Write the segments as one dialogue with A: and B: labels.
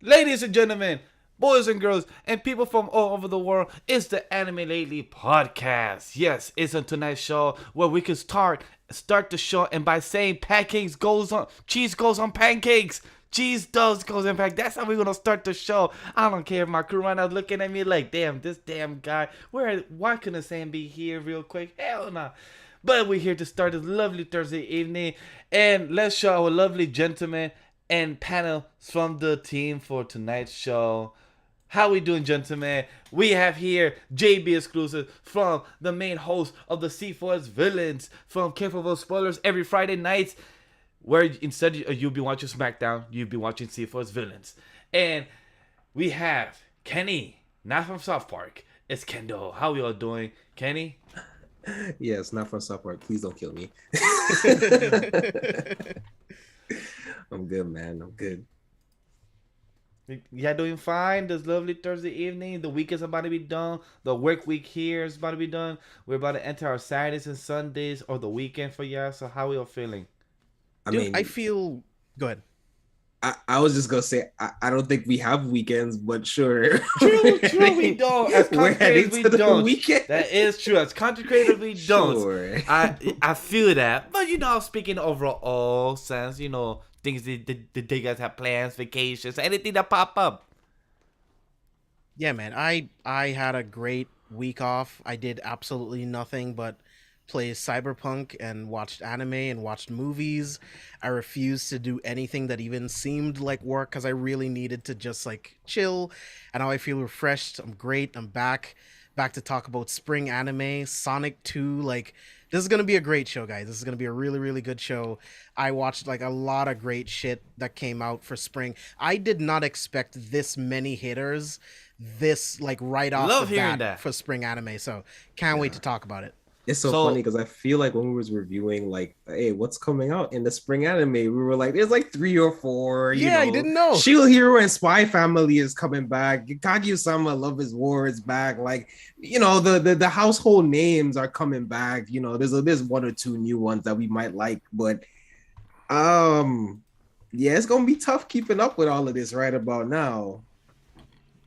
A: Ladies and gentlemen, boys and girls, and people from all over the world, it's the Anime Lately podcast. Yes, it's on tonight's show where we can start the show, and by saying cheese goes on pancakes. Cheese does goes on pancakes. That's how we're gonna start the show. I don't care if my crew right now looking at me like, damn, this damn guy. Why couldn't Sam be here real quick? Hell no. But we're here to start this lovely Thursday evening, and let's show our lovely gentlemen and panel from the team for tonight's show. How we doing, gentlemen? We have here JB exclusive from the main host of the C4's Villains from Careful of Spoilers every Friday nights, where instead you'll be watching SmackDown, you'll be watching C4's Villains. And we have Kenny, not from South Park. It's Kendall. How we all doing, Kenny?
B: Yes, not from South Park. Please don't kill me. I'm good, man. I'm good.
A: Yeah, doing fine. This lovely Thursday evening. The week is about to be done. The work week here is about to be done. We're about to enter our Saturdays and Sundays or the weekend for y'all. So how are you feeling?
C: I feel... Go ahead.
B: I was just gonna say I don't think we have weekends, but sure.
A: True, we don't. As content creators, we don't.
B: Weekend.
A: That is true. As content creators, we don't.
B: Sure.
A: I feel that, but speaking overall sense, things that you guys have plans, vacations, anything that pop up.
C: Yeah, man. I had a great week off. I did absolutely nothing but play Cyberpunk and watched anime and watched movies. I refused to do anything that even seemed like work because I really needed to just chill. And now I feel refreshed. I'm great. I'm back to talk about spring anime, Sonic 2. This is going to be a great show, guys. This is going to be a really, really good show. I watched a lot of great shit that came out for spring. I did not expect this many hitters right off the bat for spring anime. So can't wait to talk about it.
B: It's so funny because I feel like when we was reviewing, hey, what's coming out in the spring anime, we were like, there's 3 or 4.
C: I didn't know.
B: Shield Hero and Spy Family is coming back. Kaguya-sama Love is War is back. The household names are coming back. There's 1 or 2 new ones that we might like, but yeah, it's gonna be tough keeping up with all of this right about now.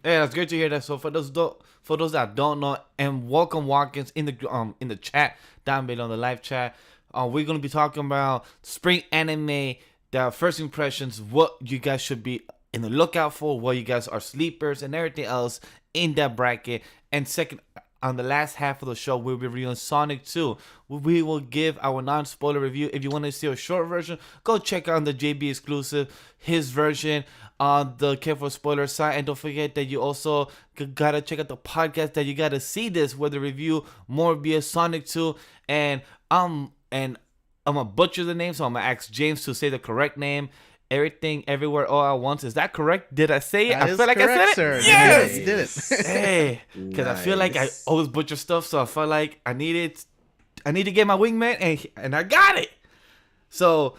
A: Yeah, that's great to hear that. So for those that don't know, and welcome Watkins in the chat down below in the live chat. We're gonna be talking about spring anime, the first impressions, what you guys should be in the lookout for, what you guys are sleepers, and everything else in that bracket. And second, on the last half of the show, we'll be reviewing Sonic 2. We will give our non-spoiler review. If you want to see a short version, go check out the JB exclusive, his version on the Careful Spoiler site. And don't forget that you also gotta check out the podcast that you gotta see this, where the review more be Sonic 2. And I'm gonna butcher the name, so I'm gonna ask James to say the correct name. Everything, everywhere, all at once. Is that correct? Did I say it?
C: I
A: feel like
C: correct,
A: I said
C: sir.
A: it. Yes,
C: you did it.
A: Hey, because I feel like I always butcher stuff, so I felt like I need to get my wingman, and I got it. So,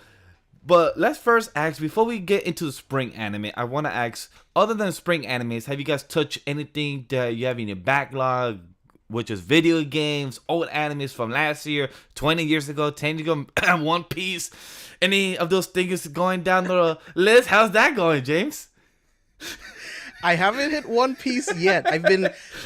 A: but let's first ask, before we get into the spring anime, I want to ask, other than spring animes, have you guys touched anything that you have in your backlog, which is video games, old animes from last year, 20 years ago, 10 years ago, One Piece? Any of those things going down the list? How's that going, James?
C: I haven't hit One Piece yet.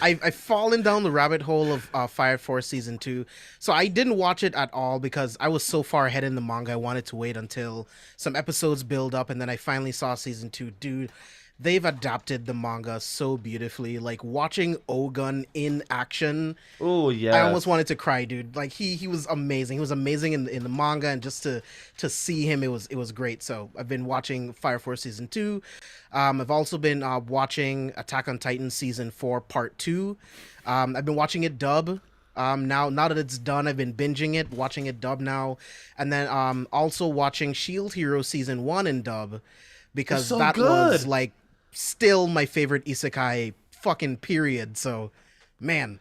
C: I've fallen down the rabbit hole of Fire Force Season 2. So I didn't watch it at all because I was so far ahead in the manga. I wanted to wait until some episodes build up, and then I finally saw Season 2. Dude, they've adapted the manga so beautifully. Watching Ogun in action.
A: Oh yeah,
C: I almost wanted to cry, dude. He was amazing. He was amazing in the manga, and just to see him, it was great. So I've been watching Fire Force Season 2. I've also been watching Attack on Titan Season 4 Part 2. I've been watching it dub. Now that it's done, I've been binging it, watching it dub now, and then also watching Shield Hero Season 1 in dub, because that was still my favorite isekai fucking period. So, man.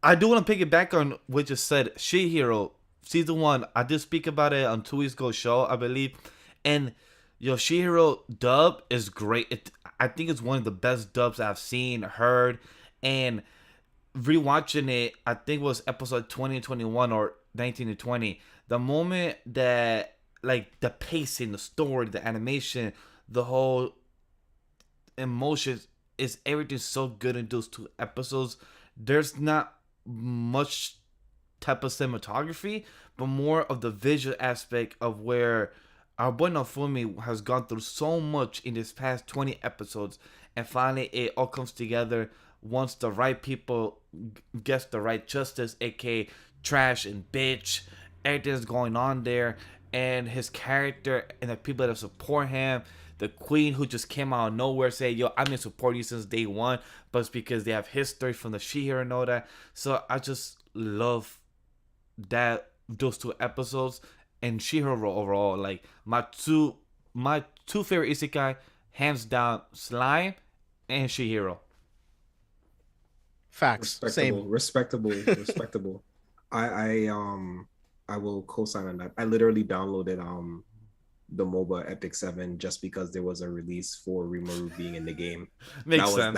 A: I do want to piggyback on what you just said. She-Hero Season 1, I did speak about it on 2 weeks ago show, I believe. And She-Hero dub is great. I think it's one of the best dubs I've seen, heard. And rewatching it, I think it was episode 20 and 21 or 19 and 20. The moment that, the pacing, the story, the animation, the whole emotions is everything so good in those 2 episodes. There's not much type of cinematography, but more of the visual aspect of where our boy Nofumi has gone through so much in this past 20 episodes, and finally it all comes together once the right people gets the right justice, aka trash and bitch. Everything's going on there, and his character and the people that support him. The queen who just came out of nowhere saying, "Yo, I've been supporting you since day one," but it's because they have history from the She-Hero and all that. So I just love that those 2 episodes and She-Hero overall. Like my two favorite isekai, hands down, Slime and She-Hero.
C: Facts. Same.
B: Respectable. I will co-sign on that. I literally downloaded the MOBA Epic 7 just because there was a release for Rimuru being in the game.
A: Makes sense.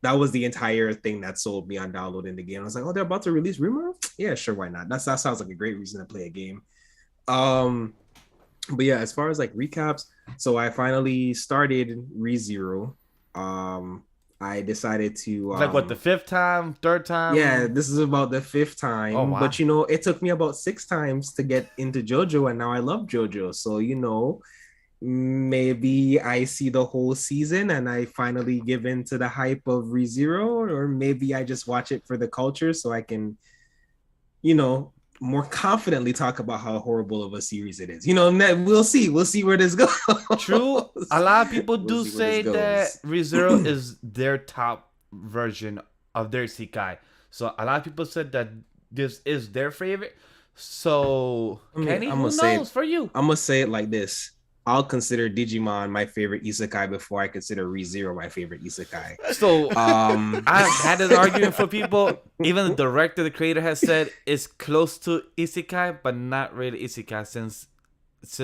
B: That was the entire thing that sold me on downloading the game. I was like, oh, they're about to release Rimuru? Yeah, sure, why not? That sounds like a great reason to play a game. But yeah, as far as like recaps, so I finally started ReZero. I decided to
A: Like what, the 5th time, 3rd time?
B: Yeah, this is about the 5th time.
A: Oh, wow.
B: But it took me about 6 times to get into JoJo, and now I love JoJo. So maybe I see the whole season and I finally give in to the hype of ReZero, or maybe I just watch it for the culture so I can, more confidently talk about how horrible of a series it is. We'll see where this goes.
A: True. A lot of people do say that ReZero is their top version of their isekai. So a lot of people said that this is their favorite. So Kenny, who knows for you?
B: I'm gonna say it like this. I'll consider Digimon my favorite isekai before I consider ReZero my favorite isekai.
A: So I've had an argument for people. Even the director, the creator, has said it's close to isekai, but not really isekai since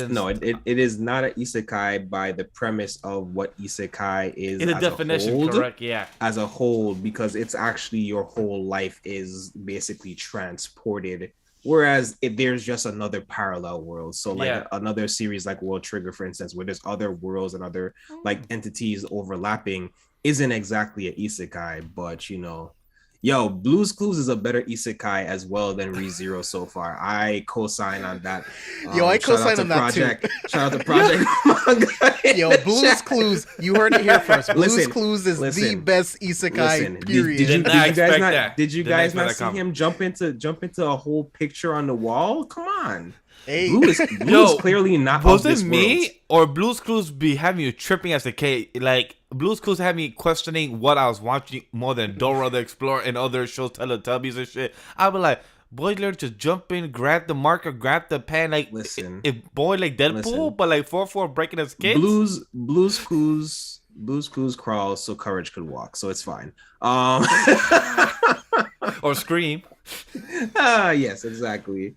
B: no, it is not an isekai by the premise of what isekai is
A: in the definition, correct? Yeah,
B: as a whole, because it's actually your whole life is basically transported. Whereas there's just another parallel world. So like another series like World Trigger, for instance, where there's other worlds and other like entities overlapping, isn't exactly an isekai, but Blue's Clues is a better isekai as well than ReZero so far. I co-sign on that.
C: I co-sign on that too.
B: Shout out to Project Manga.
C: Blue's Clues, you heard it here first. Blue's Clues is the best isekai. Period.
B: Did you guys not see him jump into a whole picture on the wall? Come on.
C: Hey.
B: Blue is clearly not.
A: Was it me or Blue's Clues be having you tripping as a kid? Like Blue's Clues had me questioning what I was watching more than Dora the Explorer and other shows, Teletubbies and shit. I'd be like, boy, learn to jump in, grab the marker, grab the pen, like boy, like Deadpool, but like 4-4 breaking his kids.
B: Blue's Clues crawls so Courage could walk, so it's fine.
A: Or Scream.
B: Yes, exactly.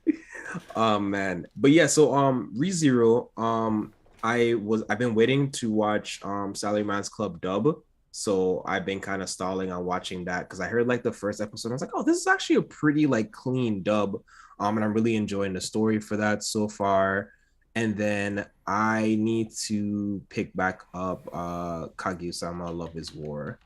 B: Man, but yeah, so ReZero, I've been waiting to watch Salaryman's Club dub, so I've been kind of stalling on watching that because I heard like the first episode, I was like, oh, this is actually a pretty like clean dub, and I'm really enjoying the story for that so far. And then I need to pick back up Kaguya-sama Love is War.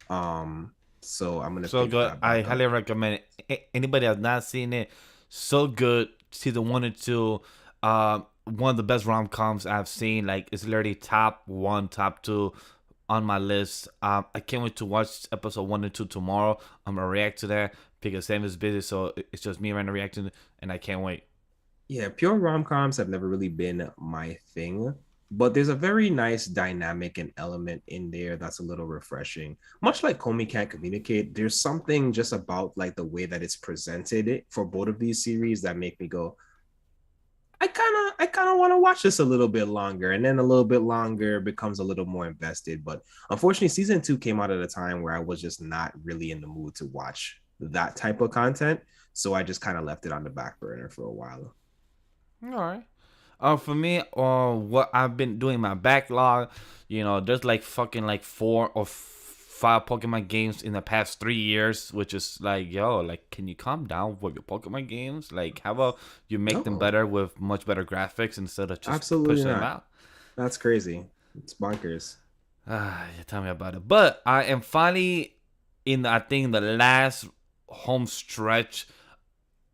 B: So I'm gonna
A: so good. I highly recommend it. Anybody has not seen it, so good. Season 1 and 2, one of the best rom-coms I've seen. Like, it's literally top 1, top 2 on my list. I can't wait to watch episode 1 and 2 tomorrow. I'm gonna react to that because Sam is busy, so it's just me right now reacting, and I can't wait.
B: Yeah, pure rom-coms have never really been my thing, but there's a very nice dynamic and element in there that's a little refreshing. Much like Komi Can't Communicate, there's something just about like the way that it's presented for both of these series that make me go, I kind of want to watch this a little bit longer, and then a little bit longer becomes a little more invested. But unfortunately, season 2 came out at a time where I was just not really in the mood to watch that type of content, so I just kind of left it on the back burner for a while.
A: All right. For me, what I've been doing my backlog, there's like fucking like 4 or 5 Pokemon games in the past 3 years, which is like, can you calm down with your Pokemon games? Like, how about you make them better with much better graphics instead of just pushing them out?
B: That's crazy. It's bonkers.
A: You tell me about it. But I am finally I think, the last home stretch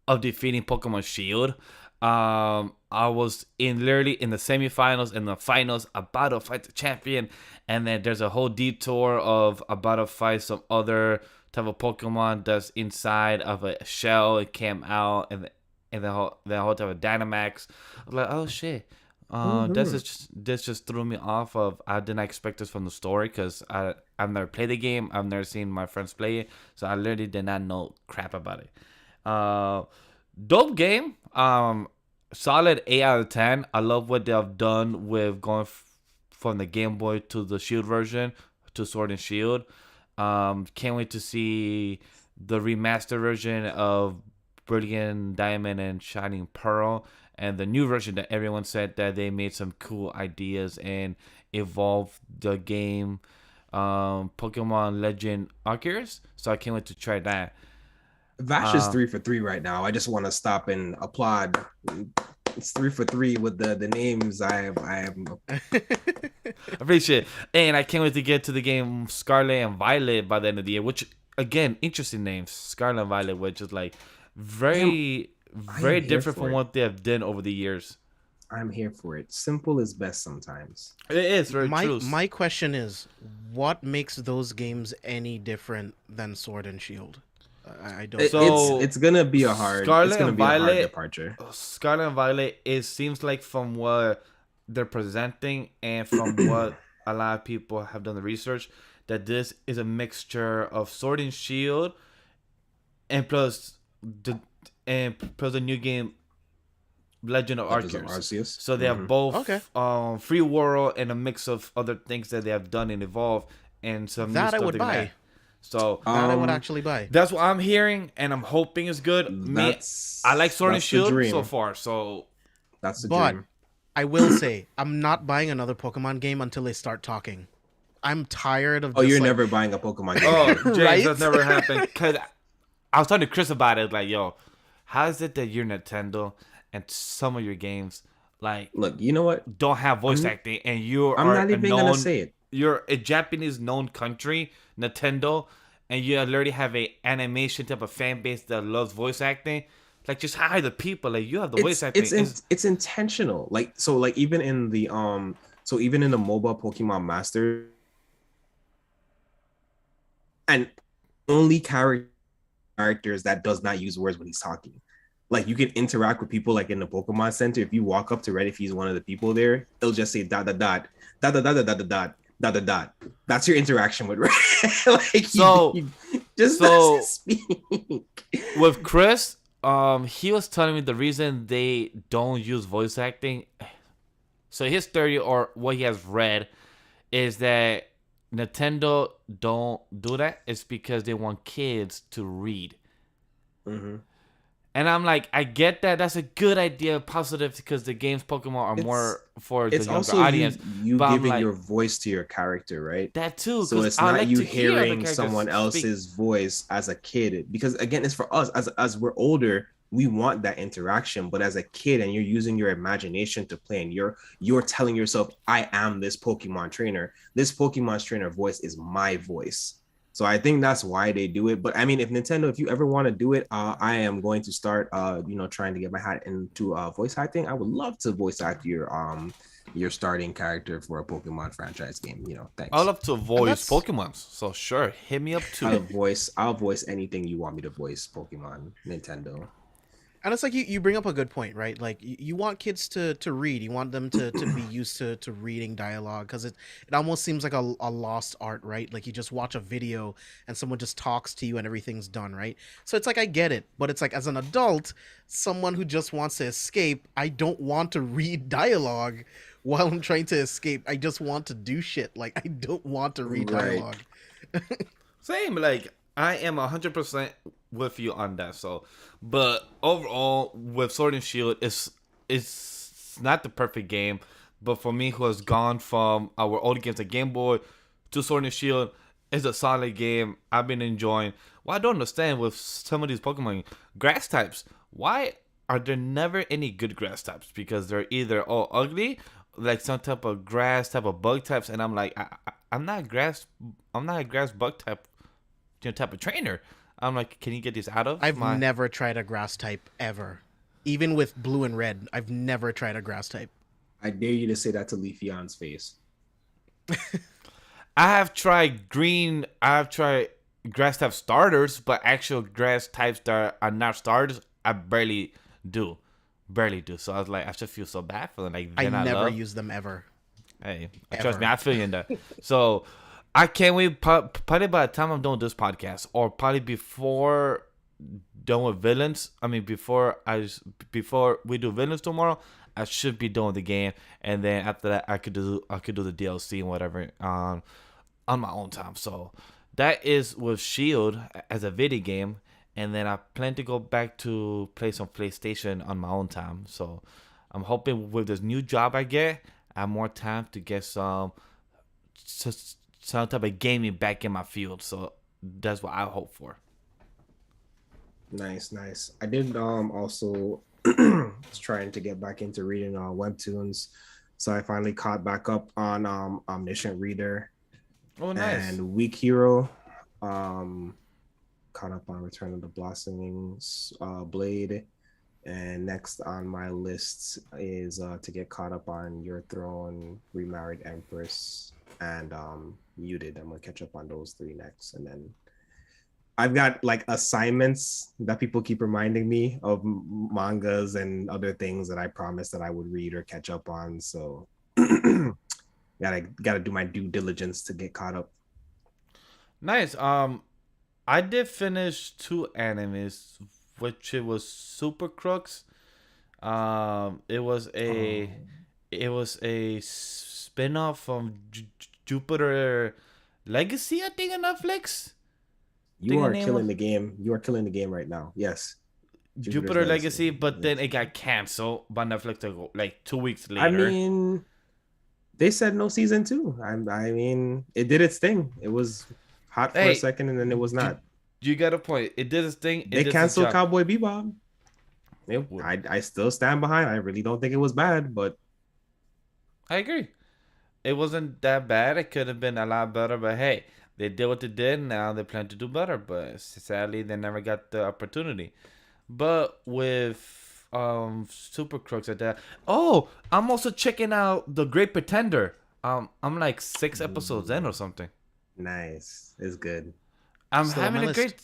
A: of defeating Pokemon Shield. I was literally in the semifinals and the finals, about to fight the champion, and then there's a whole detour of about to fight some other type of Pokemon that's inside of a shell. It came out, and the whole type of Dynamax. I was like, oh shit. This just threw me off of. I didn't expect this from the story because I've never played the game. I've never seen my friends play it, so I literally did not know crap about it. Dope game. Solid 8 out of 10. I love what they've done with going from the Game Boy to the Shield version to Sword and Shield. Can't wait to see the remaster version of Brilliant Diamond and Shining Pearl, and the new version that everyone said that they made some cool ideas and evolved the game. Pokemon Legend Arceus. So I can't wait to try that.
B: Vash is 3 for 3 right now. I just want to stop and applaud. It's 3 for 3 with the names. I am.
A: Appreciate it. And I can't wait to get to the game Scarlet and Violet by the end of the year, which, again, interesting names. Scarlet and Violet, which is like very different from what they have done over the years.
B: I'm here for it. Simple is best sometimes.
A: It is very true.
C: My question is, what makes those games any different than Sword and Shield? I don't.
B: It's gonna be a hard.
A: Scarlet
B: it's gonna
A: and
B: be
A: Violet,
B: a hard departure.
A: Scarlet and Violet. It seems like from what they're presenting and from what a lot of people have done the research, that this is a mixture of Sword and Shield, and plus the new game Legend of Arceus. So they have both free world and a mix of other things that they have done and evolved, and some
C: that
A: new stuff
C: I would buy.
A: That. So
C: that I would actually buy.
A: That's what I'm hearing, and I'm hoping it's good. I like Sword and Shield so far, so
B: that's the dream.
C: I will say, I'm not buying another Pokemon game until they start talking. I'm tired of.
B: You're never buying a Pokemon game.
A: Oh, James,
C: right?
A: That's never happened. Cause I was talking to Chris about it. Like, yo, how is it that you're Nintendo and some of your games, like,
B: look, you know what,
A: don't have voice acting, and I'm
B: not even gonna say it.
A: You're a Japanese known country, Nintendo, and you already have a animation type of fan base that loves voice acting. Like, just hire the people. Like, you have the voice acting.
B: It's intentional. Like, so, like, even in the mobile Pokemon Master, and only characters that does not use words when he's talking. Like, you can interact with people, like in the Pokemon Center. If you walk up to Red, if he's one of the people there, it'll just say dot dot dot dot dot dot dot dot dot dot dot dot. That's your interaction with Red. Like,
A: so
B: he just doesn't speak.
A: With Chris, he was telling me the reason they don't use voice acting. So his theory, or what he has read, is that Nintendo don't do that. It's because they want kids to read.
B: Mm-hmm.
A: And I'm like, I get that. That's a good idea, positive, because the game's Pokemon are more for the younger audience.
B: You giving your voice to your character, right?
A: That too.
B: So it's not you hearing someone else's voice as a kid. Because again, it's for us. As we're older, we want that interaction. But as a kid, and you're using your imagination to play, and you're telling yourself, I am this Pokemon trainer. This Pokemon trainer voice is my voice. So I think that's why they do it. But I mean, if you ever want to do it, I am going to start, trying to get my hat into voice acting. I would love to voice act your starting character for a Pokemon franchise game. Thanks.
A: I love to voice Pokemon, so sure, hit me up too.
B: I'll voice anything you want me to voice. Pokemon, Nintendo.
C: And it's like you bring up a good point, right? Like, you want kids to read. You want them to be used to reading dialogue, because it almost seems like a lost art, right? Like, you just watch a video and someone just talks to you and everything's done, right? So it's like, I get it. But it's like, as an adult, someone who just wants to escape, I don't want to read dialogue while I'm trying to escape. I just want to do shit. Like, I don't want to read dialogue.
A: Same. Like, I am 100% with you on that. So, but overall, with Sword and Shield, it's not the perfect game. But for me, who has gone from our old games like Game Boy to Sword and Shield, it's a solid game. I've been enjoying. What I don't understand with some of these Pokemon grass types, why are there never any good grass types? Because they're either all ugly like some type of grass type of bug types, and I'm like, I'm not a grass bug type, type of trainer. I'm like, can you get these out of
C: I've
A: my?
C: never tried a grass type ever. Even with blue and red, I've never tried a grass type.
B: I dare you to say that to Leafeon's face.
A: I have tried green. I have tried grass type starters, but actual grass types that are not starters, I barely do. So I was like, I should feel so bad for them. Like
C: I
A: they're not
C: never
A: love.
C: use them ever.
A: Hey,
C: Ever.
A: trust me, I feel you in that. So I can't wait. Probably by the time I'm done with this podcast, or probably before done with villains. I mean, before we do villains tomorrow, I should be done with the game, and then after that, I could do the DLC and whatever on my own time. So that is with Shield as a video game, and then I plan to go back to play some PlayStation on my own time. So I'm hoping with this new job I get, I have more time to get some type of gaming back in my field. So that's what I hope for.
B: Nice, nice. I did also was trying to get back into reading webtoons. So I finally caught back up on Omniscient Reader
A: Oh, nice.
B: and Weak Hero. Caught up on Return of the Blossoming Blade. And next on my list is to get caught up on Your Throne, Remarried Empress, and Muted. I'm gonna catch up on those three next, and then I've got like assignments that people keep reminding me of mangas and other things that I promised that I would read or catch up on. So gotta do my due diligence to get caught up.
A: Nice. I did finish 2 animes, which it was Super Crooks. It was a spin-off from Jupiter Legacy, I think, on Netflix.
B: You are killing the game. You are killing the game right now. Yes.
A: Jupiter Legacy, but then it got canceled by Netflix like 2 weeks later.
B: I mean, they said no season 2. I mean, it did its thing. It was hot for a second, and then it was not.
A: You got a point. It did its thing.
B: They canceled Cowboy Bebop. I still stand behind. I really don't think it was bad, but
A: I agree. It wasn't that bad. It could have been a lot better, but hey, they did what they did. Now they plan to do better, but sadly, they never got the opportunity. But with Super Crooks at that. Oh, I'm also checking out The Great Pretender. I'm like 6 episodes in or something.
B: Nice. It's good.
A: I'm
C: Still on
A: having
C: my
A: a great.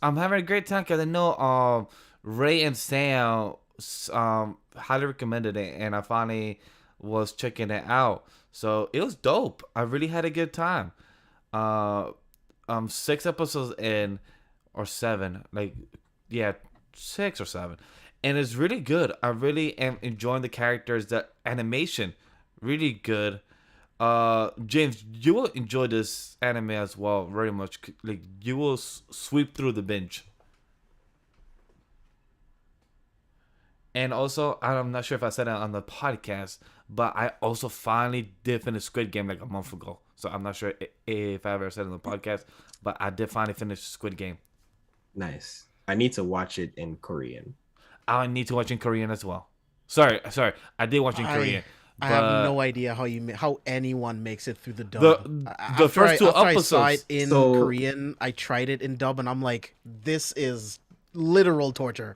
A: I'm having a great time because I know Ray and Sam highly recommended it, and I finally was checking it out. So it was dope. I really had a good time. 6 episodes in, or 7, like, yeah, 6 or 7, and it's really good. I really am enjoying the characters. The animation, really good. James, you will enjoy this anime as well very much. Like, you will sweep through the binge. And also, I'm not sure if I said it on the podcast, but I also finally did finish Squid Game like a month ago. So I'm not sure if I ever said it on the podcast, but I did finally finish Squid Game.
B: Nice. I need to watch it in Korean.
A: I need to watch in Korean as well. Sorry. I did watch in Korean.
C: I have no idea how anyone makes it through the dub.
A: The first 2 episodes.
C: I saw it in Korean, I tried it in dub, and I'm like, this is literal torture.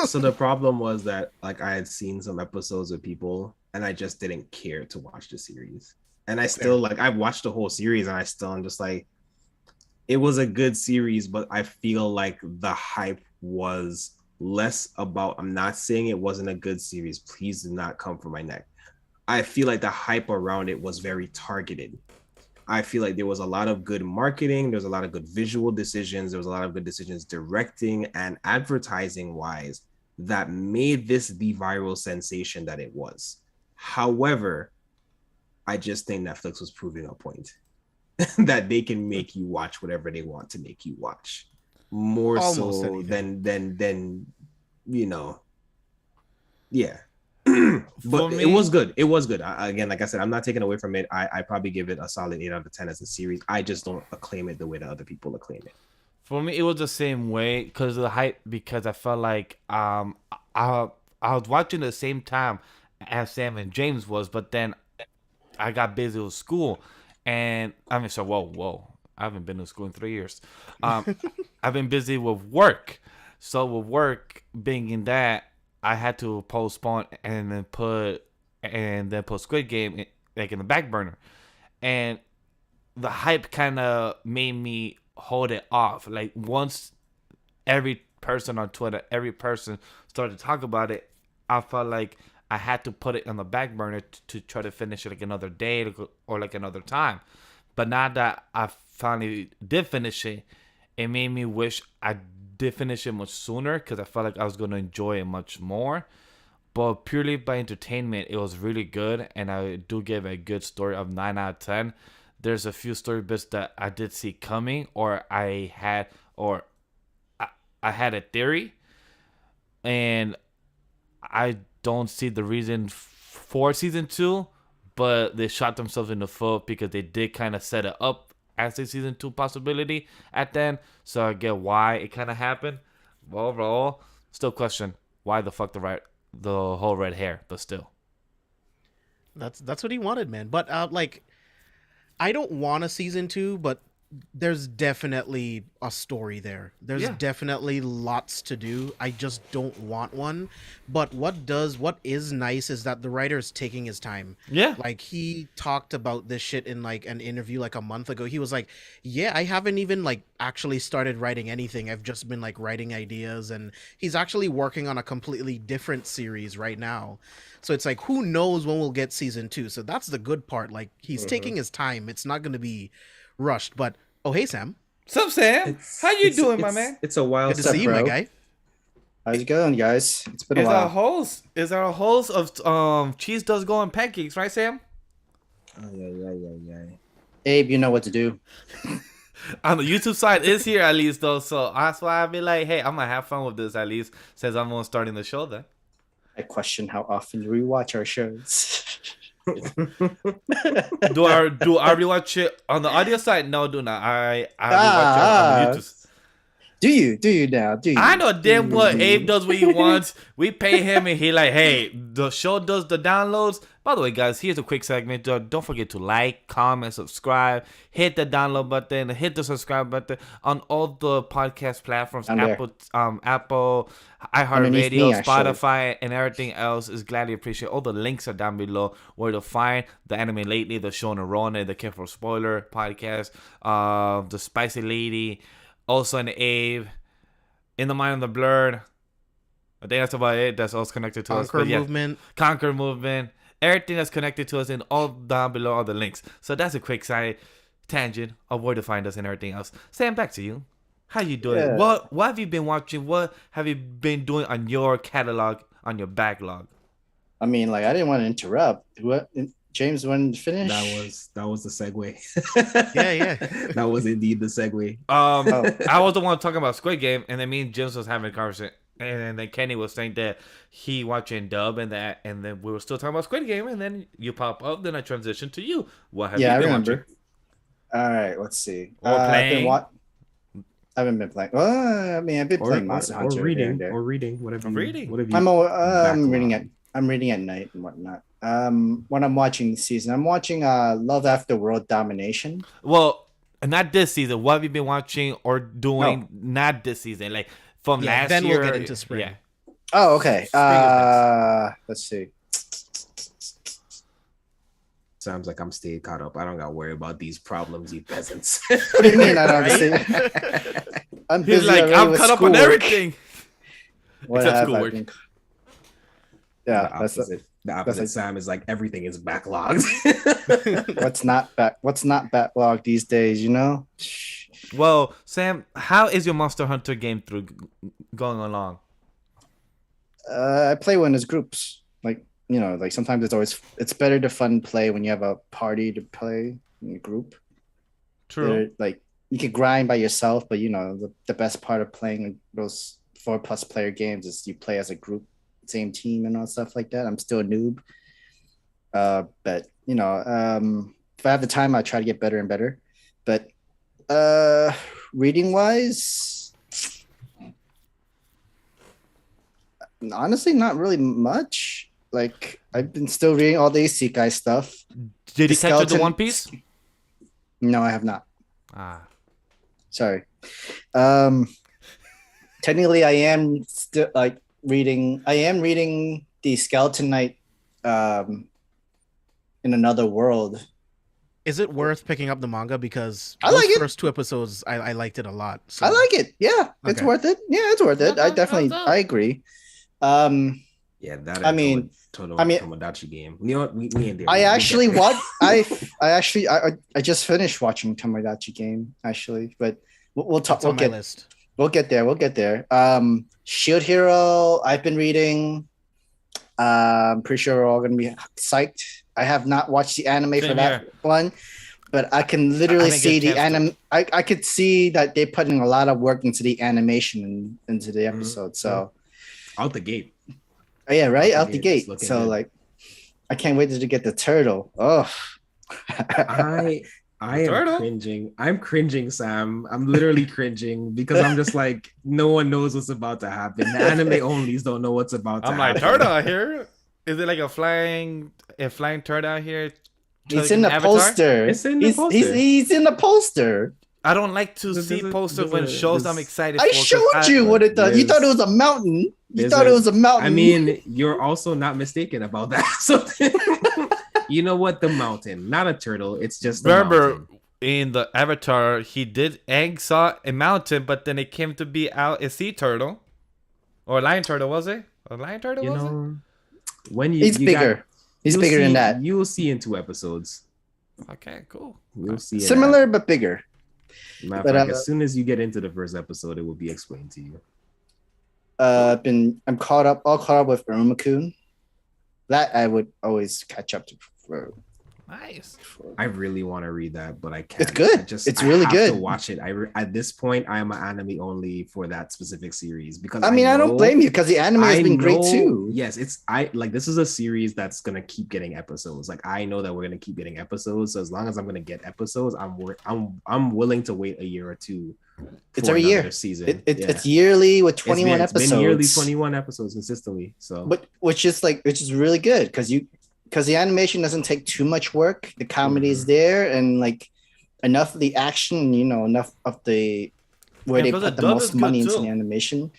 B: So the problem was that like I had seen some episodes with people, and I just didn't care to watch the series. And I still I watched the whole series, and I'm just like, it was a good series, but I feel like the hype was less about. I'm not saying it wasn't a good series. Please do not come for my neck. I feel like the hype around it was very targeted. I feel like there was a lot of good marketing. There's a lot of good visual decisions. There was a lot of good decisions directing and advertising wise that made this the viral sensation that it was. However, I just think Netflix was proving a point that they can make you watch whatever they want to make you watch. More almost so than yeah. But it was good. It was good. Again, like I said, I'm not taking away from it. I probably give it a solid 8 out of 10 as a series. I just don't acclaim it the way that other people acclaim it.
A: For me, it was the same way because of the hype. Because I felt like I was watching at the same time as Sam and James was, but then I got busy with school, and I mean, so whoa, I haven't been to school in 3 years. Um, I've been busy with work, so with work being in that, I had to postpone and then put Squid Game like in the back burner, and the hype kind of made me hold it off. Like once every person on Twitter, every person started to talk about it, I felt like I had to put it on the back burner to try to finish it like another day or like another time. But now that I finally did finish it, it made me wish I did finish it much sooner because I felt like I was going to enjoy it much more. But purely by entertainment, it was really good, and I do give a good story of 9 out of 10. There's a few story bits that I did see coming, or I had a theory, and I don't see the reason for season 2, but they shot themselves in the foot because they did kind of set it up as a season 2 possibility at the end. So I get why it kind of happened. But overall, still question why the fuck the whole red hair, but still.
C: That's what he wanted, man. But like, I don't want a season 2, but there's definitely a story there. There's
A: Yeah.
C: definitely lots to do. I just don't want one. But what is nice is that the writer is taking his time.
A: Yeah.
C: Like, he talked about this shit in like an interview like a month ago. He was like, "Yeah, I haven't even like actually started writing anything. I've just been like writing ideas." And he's actually working on a completely different series right now. So it's like, who knows when we'll get season 2. So that's the good part. Like, he's taking his time. It's not going to be rushed. But oh, hey, Sam.
A: What's up, Sam? How you doing, my man?
B: It's a wild
C: Good to see you, my guy.
D: How's it going, guys? It's been a
A: Is
D: while.
A: our host of Cheese Does Go and Pancakes, right, Sam?
D: Oh, yeah. Abe, you know what to do.
A: On the YouTube side is here at least though, so that's why I be like, hey, I'm gonna have fun with this at least since I'm gonna starting the show then.
D: I question how often you rewatch our shows.
A: Do I rewatch it on the audio side? No, do not. I rewatch it on the YouTube.
D: Do you now? Do you?
A: I know damn well Abe does what he wants. We pay him and he like, hey, the show does the downloads. By the way, guys, here's a quick segment. Don't forget to like, comment, subscribe, hit the download button, hit the subscribe button on all the podcast platforms, Apple,
D: Underneath
A: iHeartRadio,
D: me, actually.
A: Spotify, and everything else. Is gladly appreciate. All the links are down below where to find the anime lately, the show Rona, the Careful Spoiler podcast, the Spicy Lady. Also in Abe, In the Mind of the Blurred. I think that's about it. That's all connected to us.
C: Conquer Movement.
A: Conquer Movement. Everything that's connected to us and all down below are the links. So that's a quick side tangent of where to find us and everything else. Sam, back to you. How you doing?
D: Yeah.
A: What have you been watching? What have you been doing on your catalog, on your backlog?
D: I mean, like, I didn't want to interrupt. What? James, when finish?
B: That was the segue.
C: Yeah.
B: That was indeed the segue.
A: I was the one talking about Squid Game, and then me and James was having a conversation, and then Kenny was saying that he watching dub and then we were still talking about Squid Game, and then you pop up, then I transitioned to you. What have you
D: I
A: been
D: remember.
A: watching?
D: All right, let's see.
A: Or playing?
D: I haven't been playing. Well, I mean, I've been playing Monster Hunter
B: or
D: here and there.
B: reading, whatever.
A: Reading.
B: Whatever you
D: I'm reading
B: backlog.
D: I'm reading at night and whatnot. When I'm watching the season, I'm watching Love After World Domination.
A: Well, not this season. What have you been watching or doing? Not this season, like from last
C: then
A: year.
C: we'll get into spring.
A: Yeah.
D: Oh, okay. Let's see.
B: Sounds like I'm staying caught up. I don't gotta worry about these problems, you peasants.
D: What do you mean? I don't understand. I'm
A: He's
D: busy
A: like,
D: already
A: I'm
D: with
A: caught up on
D: schoolwork.
A: everything.
D: What
A: Except
D: have I
A: schoolwork.
D: been-
B: the
D: Yeah, that's
B: opposite. The opposite
D: like-
B: Sam is like everything is backlogged.
D: what's not backlog these days, you know?
A: Well, Sam, how is your Monster Hunter game going along?
D: I play when there's groups. Like, you know, like sometimes it's better to fun play when you have a party to play in a group.
A: True.
D: Like you can grind by yourself, but you know, the best part of playing those 4+ player games is you play as a group, same team and all stuff like that. I'm still a noob. But you know, if I have the time, I try to get better and better. But reading wise, honestly, not really much. Like I've been still reading all the isekai stuff.
A: Did
D: The
A: you catch up to
D: skeleton-
A: One Piece?
D: No, I have not.
A: Ah,
D: Sorry. Technically, I am still like reading. I am reading the Skeleton Knight, in another world.
C: Is it worth picking up the manga? Because
D: I
C: those
D: like it.
C: first 2 episodes, I liked it a lot. So
D: I like it. Yeah, it's
C: Okay.
D: worth it. Yeah, it's worth it. I definitely, I agree.
B: Yeah, that.
D: I mean,
B: Tomodachi game. You know what? Me and Darren,
D: I
B: we'll
D: actually
B: get there.
D: watched. I just finished watching Tomodachi Game actually, but we'll talk.
C: it's on my
D: We'll
C: list.
D: get there. We'll get there. Shield Hero. I've been reading. I'm pretty sure we're all gonna be psyched. I have not watched the anime
A: Same
D: for that
A: here.
D: one, but I can literally
A: didn't
D: see
A: get
D: the
A: a chance
D: anime. I could see that they're putting a lot of work into the animation and into the episode. So
B: Out the gate.
D: yeah, right
B: Out
D: out
B: the
D: the
B: gate, it's
D: gate.
B: looking
D: So
B: good.
D: like, I can't wait to get the turtle. Oh.
B: I am
A: turtle?
B: cringing. I'm cringing, Sam. I'm literally cringing because I'm just like, no one knows what's about to happen. The anime onlys don't know what's about to
A: I'm like
B: happen.
A: turtle out here. Is it like a flying turtle out here?
D: He's in the
A: Avatar?
D: poster.
B: It's in the poster.
D: He's in the poster.
A: I don't like to
B: There's
A: see
B: a-
A: posters
B: there's
A: when
B: a-
A: shows
B: there's-
A: I'm excited
D: I
A: for. 'cause
D: showed you what it does. You thought it was a mountain. You
B: There's
D: thought it was a mountain.
B: I mean, you're also not mistaken about that. So you know what? The mountain, not a turtle. It's just a
A: Remember,
B: mountain.
A: in the Avatar, Aang saw a mountain, but then it came to be out a sea turtle. Or a lion turtle, was it? A lion turtle,
B: You
A: was it?
B: know, when
D: He's bigger. He's
B: you'll
D: bigger than
B: see-
D: that.
B: You'll see in 2 episodes.
A: Okay, cool.
B: You'll see in
D: Similar but bigger.
B: that. Matter of
D: but,
B: fact, as soon as you get into the first episode, it will be explained to you.
D: I'm all caught up with Urumakun. That I would always catch up to.
A: Nice.
B: I really want to read that, but I can't.
D: It's good. It's really
B: have
D: good.
B: to watch it. At this point, I am an anime only for that specific series because
D: I mean, I don't blame you because the anime has been great too.
B: Yes, this is a series that's gonna keep getting episodes. Like I know that we're gonna keep getting episodes. So as long as I'm gonna get episodes, I'm willing to wait a year or two.
D: It's
B: for
D: every
B: another
D: year.
B: season.
D: It's yearly with 21
B: it's
D: episodes.
B: been yearly 21 episodes consistently. So,
D: but which is really good because the animation doesn't take too much work. The comedy is there and like enough of the action, enough of the where they
A: plus
D: put
A: the
D: the
A: dub
D: most
A: is good
D: money into
A: too.
D: the animation.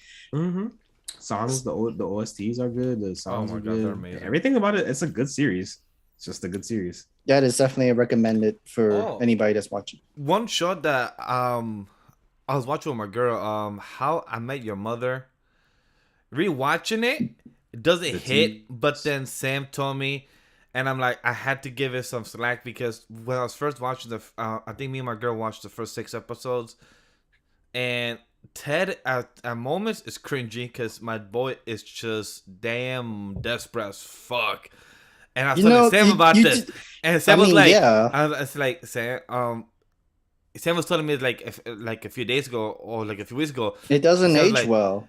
B: songs, the OSTs are good. The songs
A: my
B: are
A: God, they're
B: good.
A: amazing.
B: Everything about it, it's a good series. It's just a good series.
D: That is definitely recommended for anybody that's watching.
A: One show that I was watching with my girl, How I Met Your Mother. Rewatching it doesn't hit, but then Sam told me, and I'm like, I had to give it some slack because when I was first watching I think me and my girl watched the first 6 episodes, and Ted at moments is cringy because my boy is just damn desperate as fuck. And I was telling Sam about this, and Sam was like, I was like, Sam, Sam was telling me like a few days ago or like a few weeks ago,
D: it doesn't age
A: like,
D: well.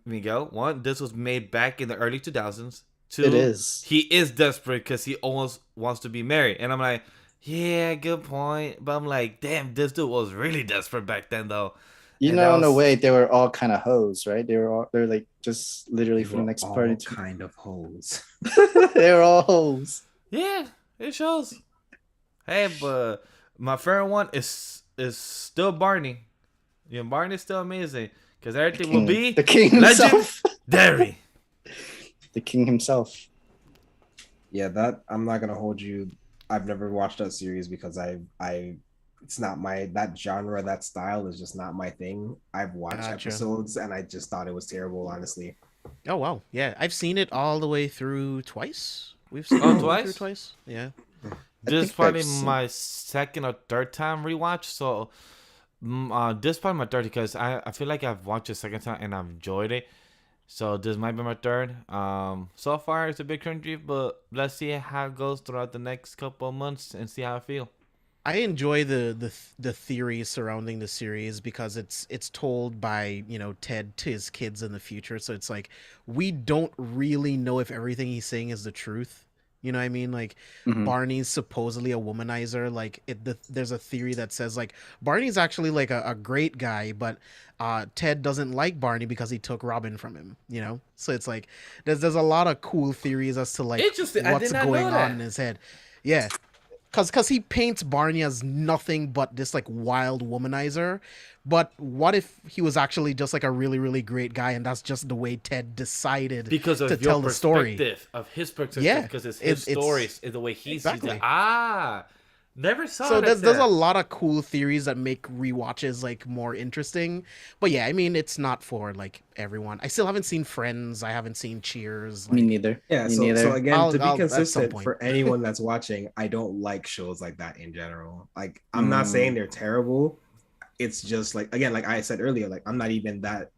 A: Miguel, one, this was made back in the early 2000s. 2,
D: It is.
A: He is desperate because he almost wants to be married. And I'm like, yeah, good point. But I'm like, damn, this dude was really desperate back then, though.
D: In a way, they were all kind of hoes, right? They're like just literally from the next party.
B: Kind of hoes.
D: They were all hoes.
A: Yeah, it shows. Hey, but my favorite one is still Barney. Yeah, Barney's still amazing. Because everything will be
D: the king himself.
A: Legendary.
D: The king himself.
B: Yeah, that I'm not gonna hold you. I've never watched that series because it's not that genre, that style is just not my thing. I've watched episodes and I just thought it was terrible, honestly.
C: Oh wow, yeah, I've seen it all the way through twice. We've seen it
A: twice?
C: through twice. Yeah.
A: This is probably my second or third time rewatch. So this is probably my third because I feel like I've watched it second time and I've enjoyed it. So this might be my third. So far it's a bit cringy, but let's see how it goes throughout the next couple of months and see how I feel.
C: I enjoy the theories surrounding the series because it's told by Ted to his kids in the future. So it's like we don't really know if everything he's saying is the truth. You know what I mean? Like Barney's supposedly a womanizer. Like there's a theory that says like Barney's actually like a great guy, but Ted doesn't like Barney because he took Robin from him. You know, so it's like there's a lot of cool theories as to like
A: Interesting. I
C: what's
A: did not
C: going
A: know
C: on
A: that.
C: in his head. Yeah, because he paints Barney as nothing but this like wild womanizer. But what if he was actually just like a really really great guy, and that's just the way Ted decided
A: Because
C: to
A: of your
C: tell the story?
A: perspective, of his perspective,
C: Yeah,
A: because it's his stories, is the way he sees
C: exactly.
A: it. Ah, never saw
C: So
A: it like
C: there's a
A: that.
C: lot of cool theories that make rewatches like more interesting. But yeah, I mean it's not for like everyone. I still haven't seen Friends. I haven't seen Cheers.
D: Me
C: Like,
D: neither.
B: Yeah,
D: Me
B: so
D: neither.
B: again, to be
C: I'll at some
B: consistent
C: point.
B: for anyone that's watching, I don't like shows like that in general. Like, I'm not saying they're terrible. It's just like, again, like I said earlier, like I'm not even that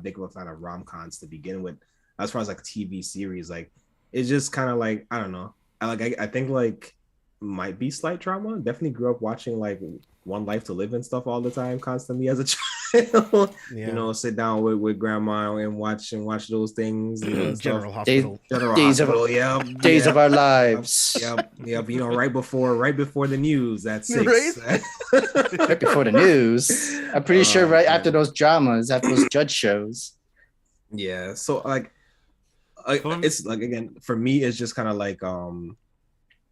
B: big of a fan of rom-coms to begin with. As far as like TV series, like it's just kind of like, I don't know. I think like might be slight trauma. Definitely grew up watching like One Life to Live and stuff all the time, constantly as a child.
C: Yeah.
B: You know, sit down with grandma and watch those things. You know, and stuff.
C: General Hospital.
B: General
D: Days
B: Hospital,
D: of
B: yeah,
D: Days
B: yeah,
D: of Our Lives.
B: yep. You know, right before the news at 6.
C: Right?
D: Right before the news. I'm pretty sure right after those dramas, after those judge shows.
B: Yeah. So like, it's like, again, for me, it's just kind of like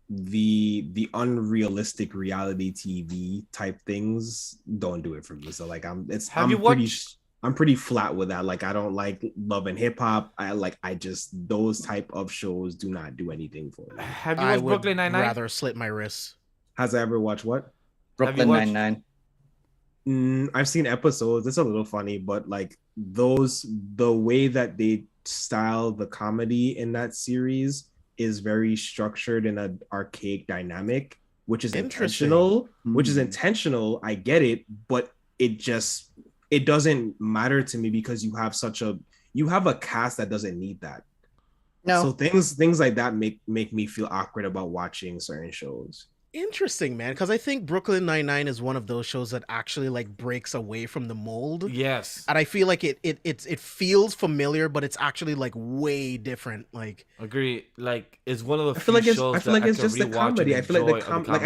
B: the unrealistic reality TV type things don't do it for me. So like I'm pretty flat with that. Like I don't like Love and Hip Hop. I just those type of shows do not do anything for me.
A: Have you
C: I
A: watched
C: would
A: Brooklyn Nine-Nine?
C: rather slit my wrists.
B: Has I ever watched what?
D: Brooklyn
A: watched-
D: Nine-Nine.
B: I've seen episodes. It's a little funny, but like the way that they style the comedy in that series is very structured in an archaic dynamic, which is intentional. I get it, but it doesn't matter to me because you have a cast that doesn't need that.
D: No.
B: So things like that make me feel awkward about watching certain shows.
C: Interesting, man, because I think Brooklyn Nine-Nine is one of those shows that actually like breaks away from the mold.
A: Yes.
C: And I feel like it feels familiar, but it's actually like way different. Like,
A: agree. Like it's one of the
B: I feel like it's just the
A: rewatch
B: comedy.
A: and
B: I feel like
A: enjoy
B: like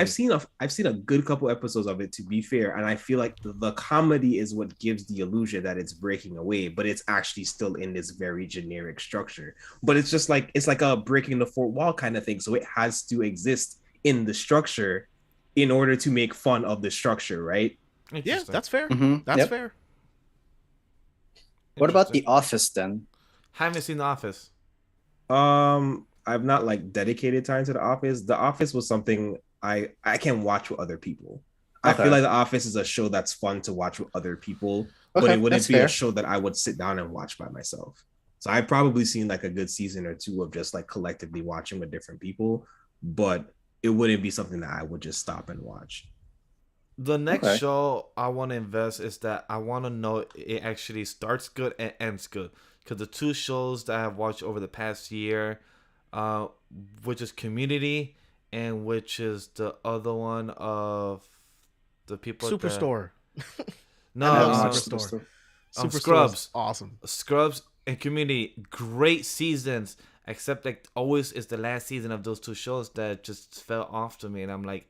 B: I've seen a good couple episodes of it, to be fair, and I feel like the comedy is what gives the illusion that it's breaking away, but it's actually still in this very generic structure. But it's just like it's like a breaking the fourth wall kind of thing. So it has to exist in the structure in order to make fun of the structure, right?
C: yeah, that's fair.
D: Mhm.
C: That's
D: Yep.
C: fair.
D: What about The Office then?
A: Haven't seen The Office.
B: I've not like dedicated time to The Office. The Office was something I can watch with other people. I
D: Okay.
B: feel like The Office is a show that's fun to watch with other people, but
D: Okay,
B: it wouldn't
D: that's
B: be
D: fair.
B: a show that I would sit down and watch by myself. So I've probably seen like a good season or two of just like collectively watching with different people, but it wouldn't be something that I would just stop and watch.
A: The next
D: Okay.
A: show I want to invest is that I want to know it actually starts good and ends good. Because the two shows that I've watched over the past year, which is Community and which is the other one of the people
C: Superstore.
A: No,
C: I love
D: Um,
C: Superstore.
A: um,
C: Superstore's
A: Scrubs.
C: awesome.
A: Scrubs and Community, great seasons. Except like always is the last season of those two shows that just fell off to me, and I'm like,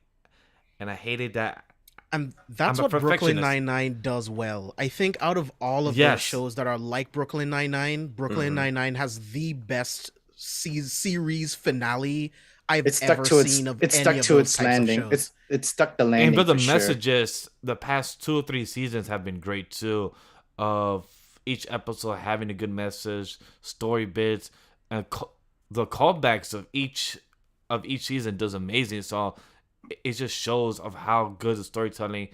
A: and I hated that.
C: And that's
A: I'm a
C: what Brooklyn
A: perfectionist.
C: Nine-Nine does well. I think out of all of
A: Yes.
C: those shows that are like Brooklyn Nine-Nine, Brooklyn
B: Mhm.
C: Nine-Nine has the best series finale I've
D: It's
C: ever
D: stuck to
C: seen
D: its
C: of
D: it's
C: any
D: stuck
C: of
D: to
C: those
D: its
C: types of
D: landing.
C: shows.
D: It's stuck the landing.
A: And but the
D: for sure.
A: messages, the past 2 or 3 seasons have been great too. Of each episode having a good message, story bits, and the callbacks of each season does amazing. So it just shows of how good the storytelling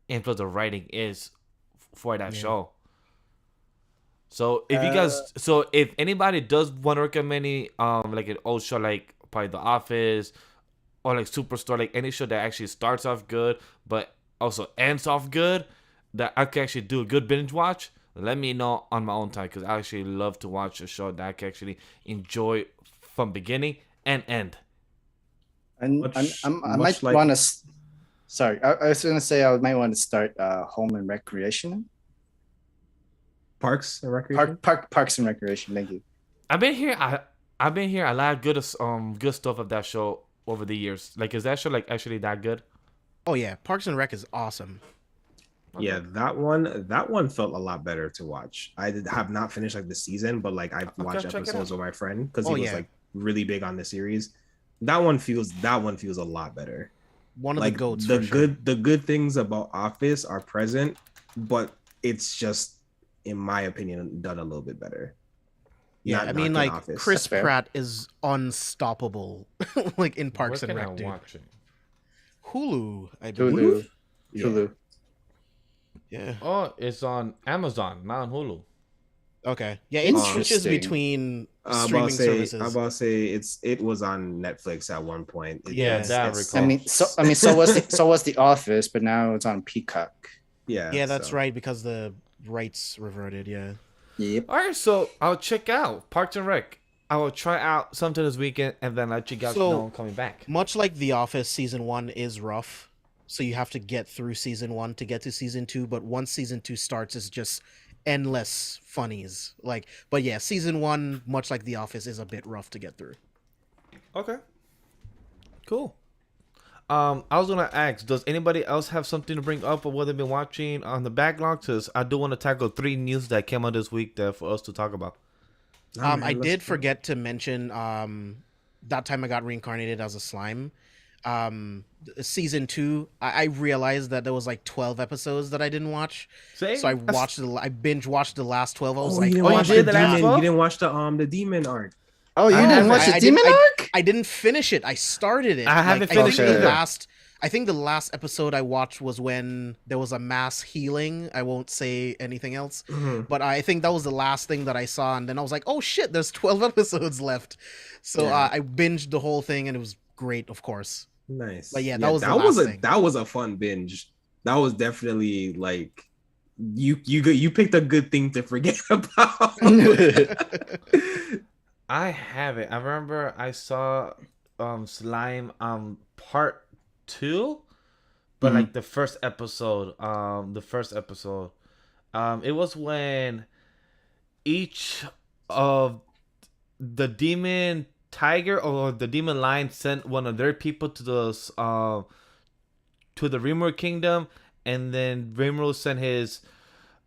A: and plus the writing is for that
C: Yeah.
A: show. So if anybody does want to recommend any like an old show like probably The Office or like Superstore, like any show that actually starts off good but also ends off good, that I can actually do a good binge watch, let me know on my own time, because I actually love to watch a show that I can actually enjoy from beginning and end.
D: And
B: Much-
D: I
B: much
D: might
B: like-
D: want to. Sorry, I was gonna say I might want to start Home and Recreation.
B: Parks and Recreation.
D: Parks and Recreation. Thank you.
A: I've been here. I've been here a lot of good stuff of that show over the years. Like, is that show like actually that good?
C: Oh yeah, Parks and Rec is awesome.
B: Yeah, that one felt a lot better to watch. Have not finished like the season, but like I've watched
A: check it
B: episodes
A: out.
B: with my friend because
C: Oh,
B: he was
C: yeah.
B: like really big on the series. That one feels a lot better.
C: One of
B: Like
C: the goats
B: the
C: for sure.
B: good things about Office are present, but it's just, in my opinion, done a little bit better.
C: Yeah,
B: Not
C: I mean,
B: knocking
C: like
B: Office.
C: Chris
D: That's fair.
C: Pratt is unstoppable, like in Parks
A: Where
C: and
A: can I
C: Rec, dude.
A: watch it?
C: Hulu, I believe.
D: Hulu.
B: Yeah.
D: Hulu.
C: Yeah.
A: Oh, it's on Amazon, not on Hulu.
C: Okay. Yeah, it switches
D: Interesting.
C: between
B: I'm
C: streaming
B: about to say,
C: services.
B: I'm about to say it was on Netflix at one point.
C: Yeah,
A: that I
B: it's-
A: recall.
D: I mean, so was the Office, but now it's on Peacock.
B: yeah,
C: Yeah, that's
B: so.
C: right, because the rights reverted. Yeah.
D: Yep.
A: All right, so I'll check out Parks and Rec. I will try out something this weekend, and then let you guys
C: So-
A: know I'm coming back.
C: Much like The Office, season 1 is rough, so you have to get through season 1 to get to season 2. But once season 2 starts, it's just endless funnies. Like, but yeah, season 1, much like The Office, is a bit rough to get through.
A: Okay. Cool. I was gonna ask, does anybody else have something to bring up or what they've been watching on the backlog? Because I do want to tackle 3 news that came out this week that for us to talk about.
B: Nah, man,
C: I
B: let's
C: did
B: go.
C: forget to mention that time I got reincarnated as a slime. Season 2, I realized that there was like 12 episodes that I didn't watch.
A: Say,
C: So I binge watched the last 12. I was
B: Oh,
C: like,
B: you didn't
A: oh, you
B: watch
A: did
B: the
A: the last
B: demon.
A: one?
B: You didn't watch the demon arc.
D: Oh, you
A: I
D: didn't
A: haven't-
D: watch the
C: I
D: Demon
C: didn't-
D: Arc?
C: I didn't finish it. I started it.
A: I haven't
C: Like,
A: finished
C: think
D: it
C: the
D: either.
C: I think the last episode I watched was when there was a mass healing. I won't say anything else,
B: Mhm.
C: but I think that was the last thing that I saw. And then I was like, oh shit, there's 12 episodes left. So
B: Yeah.
C: I binged the whole thing, and it was great, of course.
B: Nice.
C: But yeah, that was the
B: was
C: last
B: a
C: thing.
B: that was a fun binge. That was definitely like you picked a good thing to forget about.
A: I haven't. I remember I saw Slime part 2, but
D: Mhm.
A: like the first episode. It was when each of the demon tiger or the demon lion sent one of their people to the Rimuru kingdom, and then Rimuru sent his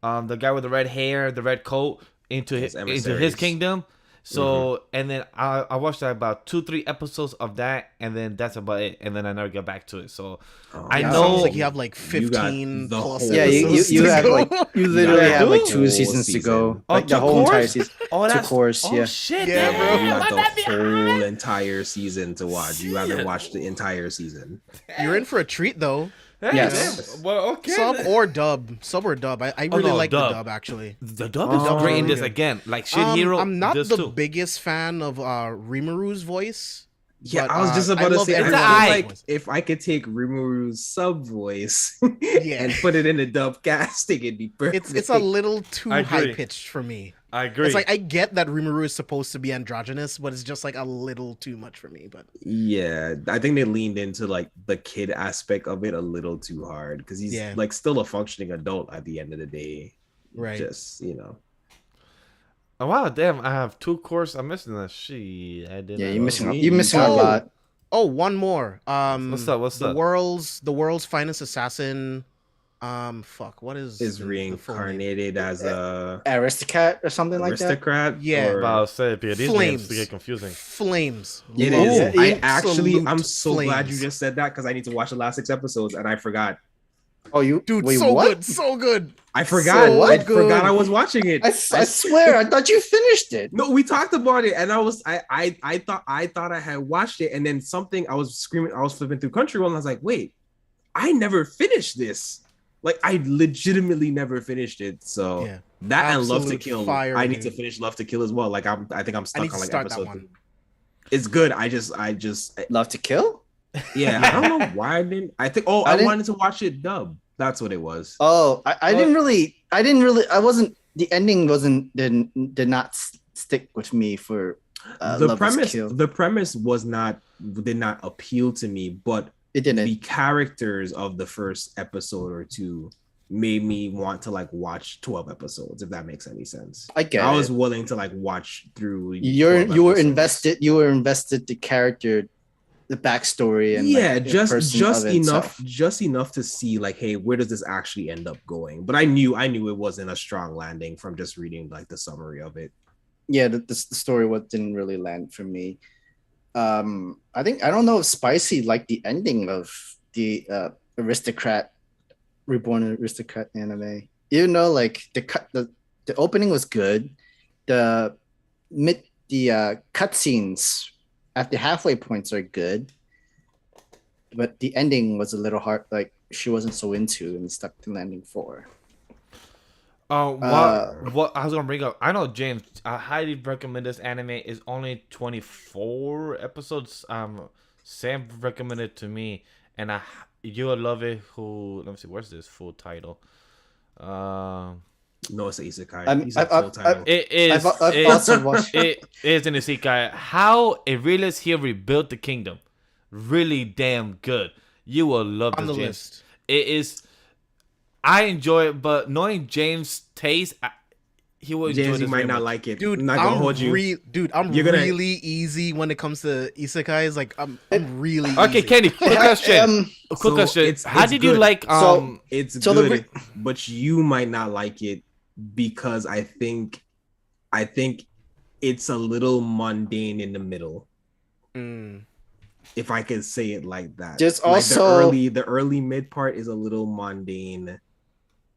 A: the guy with the red hair, the red coat into
B: His
A: into his
B: emissaries.
A: kingdom. So and then I watched about 2-3 episodes of that, and then that's about it. And then I never got back to it. So I
C: It
A: know-
C: sounds like you have like
B: You got
C: 15
B: the
C: plus
B: whole
D: Yeah,
C: episodes
D: you
C: to
D: have
C: go.
D: like you literally
A: Yeah,
D: have like
A: dude.
D: 2 seasons to go.
B: Season.
D: Like the
A: two
D: whole entire
A: course?
D: season.
A: Oh,
D: Two
A: that's
D: course,
A: oh
D: yeah.
A: shit,
C: Yeah,
A: damn,
C: bro.
B: You
A: I'm
B: got
A: that
B: the
A: behind.
B: whole entire season to watch. You haven't
A: Shit.
B: watched the entire season.
C: You're in for a treat though.
A: Hey,
D: Yes.
A: damn. Well, okay.
C: Sub or dub. Sub or dub. I really
A: no,
C: like
A: dub.
C: the dub actually.
A: The dub is
B: Oh,
A: great in this
C: okay.
A: again. Like Shit Hero.
C: I'm not
A: this
C: the
A: too.
C: biggest fan of Rimuru's voice.
B: Yeah,
C: but,
B: I was just
C: I
B: about to
C: love
B: say, I
C: everyone's
B: feel
A: aight.
B: like
C: voice.
B: if I could take Rimuru's sub voice
C: Yeah.
B: and put it in the dub casting, it'd be perfect.
C: It's a little too
A: I agree.
C: high pitched for me.
A: I agree.
C: It's like I get that Rimuru is supposed to be androgynous, but it's just like a little too much for me. But
B: Yeah, I think they leaned into like the kid aspect of it a little too hard because he's
C: Yeah.
B: like still a functioning adult at the end of the day.
C: right.
B: Just
A: oh, wow, damn! I have 2 courses. I'm missing that. Shit, I did.
D: Yeah,
A: not
D: you're
A: know
D: missing
A: that.
D: you're missing a
C: Oh.
D: lot.
C: Oh, one more.
A: What's up? What's
C: the
A: up?
C: world's finest assassin. Fuck. What is
B: is
C: the full name?
B: reincarnated as a
D: Aristocat or something like that.
B: aristocrat.
C: Yeah.
B: or-
A: Wow, say it, because these names
C: Flames.
A: get confusing.
C: Flames.
B: It
C: Love
B: is.
C: it.
B: I actually, I'm
C: Absolute
B: so glad you
C: flames.
B: just said that because I need to watch the last 6 episodes and I forgot.
D: Oh, you
C: Dude,
D: wait,
C: so
D: what?
C: good, so good.
B: I forgot.
C: So
B: I
C: good.
B: forgot I was watching it.
D: I swear, I thought you finished it.
B: No, we talked about it, and I thought I had watched it, and then something I was screaming, I was flipping through Crunchyroll, and I was like, wait, I never finished this. Like I legitimately never finished it. So
C: Yeah.
B: that and Love to
C: Absolute
B: Kill,
C: fire,
B: I need to
C: dude.
B: finish Love to Kill as well. Like I think I'm
C: I
B: stuck
C: need to
B: on like
C: start that
B: episode.
C: one.
B: It's good. I just
D: Love to Kill?
B: yeah. I don't know why I didn't. I think I
D: didn't-
B: wanted to watch it dub. That's what it was.
D: Oh, I didn't really. I wasn't. The ending did not stick with me for
B: The
D: Love is
B: premise,
D: Kill.
B: the premise did not appeal to me, but
D: It didn't.
B: the characters of the first episode or 2 made me want to like watch 12 episodes, if that makes any sense.
D: I get
B: I
D: it.
B: was willing to like watch through.
D: You were
B: 12 episodes.
D: invested. You were invested the character, the backstory, and
B: yeah,
D: like, the
B: just
D: person of
B: enough,
D: itself.
B: just enough to see like, hey, where does this actually end up going? But I knew it wasn't a strong landing from just reading like the summary of it.
D: Yeah, the story didn't really land for me. I don't know if Spicy liked the ending of the Reborn Aristocrat anime. Even though like the opening was good, the cutscenes at the halfway points are good, but the ending was a little hard. Like she wasn't so into and stuck to landing 4.
A: What I was gonna bring up, I know James, I highly recommend this anime. It's only 24 episodes. Sam recommended it to me, and you'll love it. Let me see, where's this full title?
B: No, it's an isekai.
A: It is.
D: I've also watched.
A: It is an isekai. How a realist here rebuilt the kingdom, really damn good. You will love
C: On
A: this,
C: the
A: James.
C: list.
A: It is. I enjoy it, but knowing James' taste, he will enjoy
B: James,
A: this
B: you might
A: very
B: not
A: much.
B: like it.
C: Dude,
B: I'm not gonna hold you.
C: I'm
B: You're gonna-
C: really easy when it comes to isekais. Like I'm really
A: Okay,
C: easy.
A: Kenny, quick question. Quick
B: So
A: question. How
B: it's
A: did you
B: good.
A: like
B: It's
D: So
B: good, but you might not like it because I think it's a little mundane in the middle. If I could say it like that.
D: There's
B: like
D: also
B: the early mid part is a little mundane.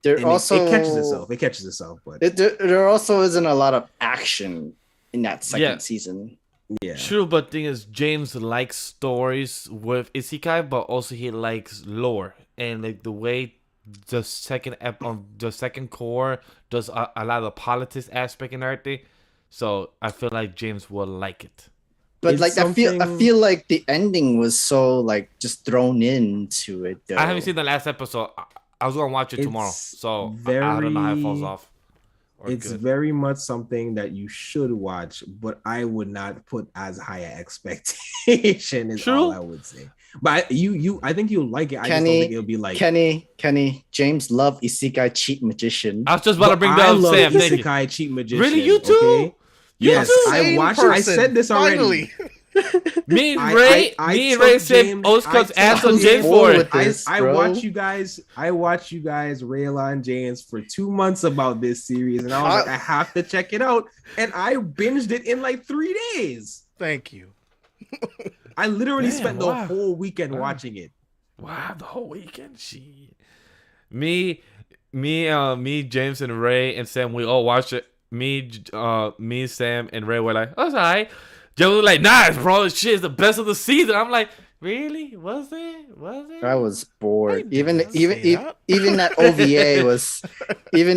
D: there
B: And
D: also
B: it catches itself. It catches itself, but
D: there also isn't a lot of action in that second
A: Yeah.
D: season.
B: yeah.
A: True, but thing is, James likes stories with isekai, but also he likes lore, and like the way the second core does a lot of the politics aspect and everything. So I feel like James will like it.
D: But
B: It's
D: like I
B: something-
D: feel like the ending was so like just thrown into it. Though.
A: I haven't seen the last episode. I was gonna watch it tomorrow,
B: It's
A: so I don't know how it falls
B: very-
A: off. Or
B: It's
A: good.
B: very much something that you should watch, but I would not put as high an expectation is
A: True.
B: all I would say. But I think you'll like it. I just don't
D: Kenny-
B: think it'll be like
D: Kenny, James love Isekai cheat magician.
A: I was just about to bring that
B: I
A: up,
B: love
A: Sam. Thank you.
B: Isekai cheat magician.
A: Really, you too?
B: Okay?
A: You
B: Yes,
A: too?
B: I
C: Same
B: watched. I
C: person,
B: said this already.
C: finally.
A: Me and
B: I-
A: Ray,
B: I
A: me and
B: took
A: Ray said
B: James-
A: Oscar's
B: I
A: ass
B: took
A: on James
B: James
A: for it.
D: with this,
B: I
D: bro.
B: watch you guys rail on James for 2 months about this series, and I was like, I have to check it out, and I binged it in like 3 days.
C: Thank you.
B: I literally
A: Damn,
B: spent the
A: wow.
B: whole weekend
A: Wow.
B: watching it.
A: Wow, the whole weekend. Shit. Me, James and Ray and Sam, we all watched it. Me, Sam and Ray were like, "Oh, it's alright." James was like, "Nice, bro. Shit is the best of the season." I'm like, "Really? Was it? Was it?"
D: I was bored.
C: I
D: Even
C: didn't say that.
D: even that OVA was
A: Oh, shit, there's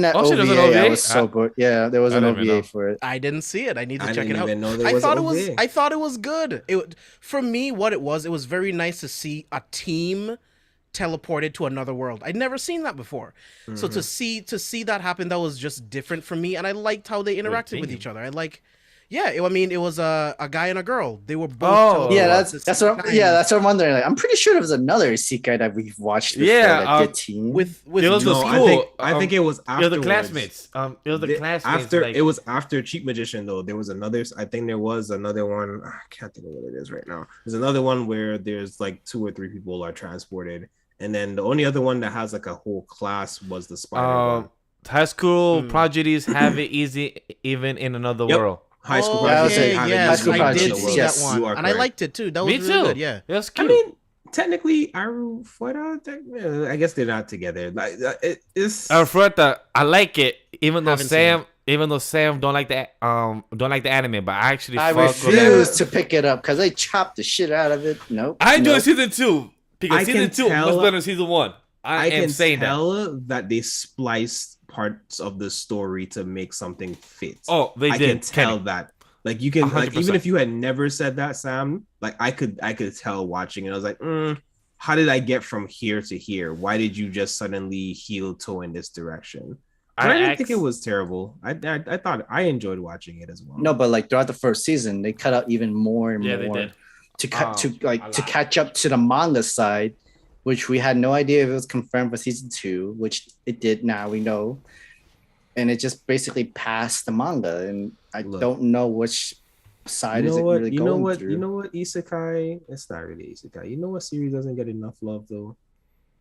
A: an
D: OVA. I
A: OVA?
D: was so bored. Yeah, there was
A: I
D: an
A: didn't even
D: OVA
A: know.
D: for it.
C: I didn't see it. I need to
B: I
C: check it
B: didn't
C: out.
B: even know there
C: I
B: was
C: thought
B: an
C: it was.
B: OVA.
C: I thought it was good. For me, what it was very nice to see a team teleported to another world. I'd never seen that before. So to see that happen, that was just different for me, and I liked how they interacted with
A: team.
C: each other. I mean, it was a guy and a girl. They were both.
A: Oh.
C: teleported
D: Yeah,
C: at the
D: that's
C: same
D: what.
C: time.
D: Yeah, that's what I'm wondering. Like, I'm pretty sure there was another Isekai that we've watched before
A: Yeah,
D: that did team.
C: with
A: It was
C: no,
A: the
B: No,
A: school.
B: I think it was
A: It
B: after
A: was the classmates. It was the classmates.
B: After
A: like,
B: it was after Cheat Magician though. There was another. I think there was another one. I can't think of what it is right now. There's another one where there's like 2 or 3 people are transported, and then the only other one that has like a whole class was the spider one.
A: high school
C: Hmm.
A: prodigies have it easy even in another
B: Yep.
A: world.
B: High School
D: Yeah, I was
B: Prodigy.
D: saying,
B: have it
C: yes,
D: High School
B: easy
C: I
B: in
C: did
B: the
C: see
B: world.
D: Yes,
C: that
B: you
C: one,
B: are
C: and I
B: correct.
C: liked it too. That was
A: Me
C: really
A: too.
C: good. Yeah.
A: It was
B: I
A: cute.
B: mean, technically, Aru Fuera, I guess they're not together. Like it's
A: Alfreda, I like it, even though
C: Haven't seen
A: Sam don't like the anime, but I actually
D: I
A: fuck with it.
D: refuse to pick it up because they chopped the shit out of it. Nope.
A: I enjoyed
D: nope.
A: season 2 because
B: I
A: season
B: can
A: 2 was
B: tell-
A: better than season 1. I am
B: can
A: saying that.
B: tell that they spliced parts of the story to make something fit.
A: Oh, they
B: I
A: did.
B: can tell
A: Kenny.
B: that. Like you can, like
A: 100%.
B: even if you had never said that, Sam, like I could tell watching it. I was like, how did I get from here to here? Why did you just suddenly heel toe in this direction? I didn't think it was terrible. I thought I enjoyed watching it as well.
D: No, but like throughout the first season, they cut out even more and
A: Yeah,
D: more
A: they did.
D: to cut
A: A
D: to
A: lot.
D: catch up to the manga side, which we had no idea if it was confirmed for season 2, which it did. Now we know, and it just basically passed the manga, and I don't know which side is it really going through.
B: You know what? Isekai. It's not really isekai. You know what series doesn't get enough love though?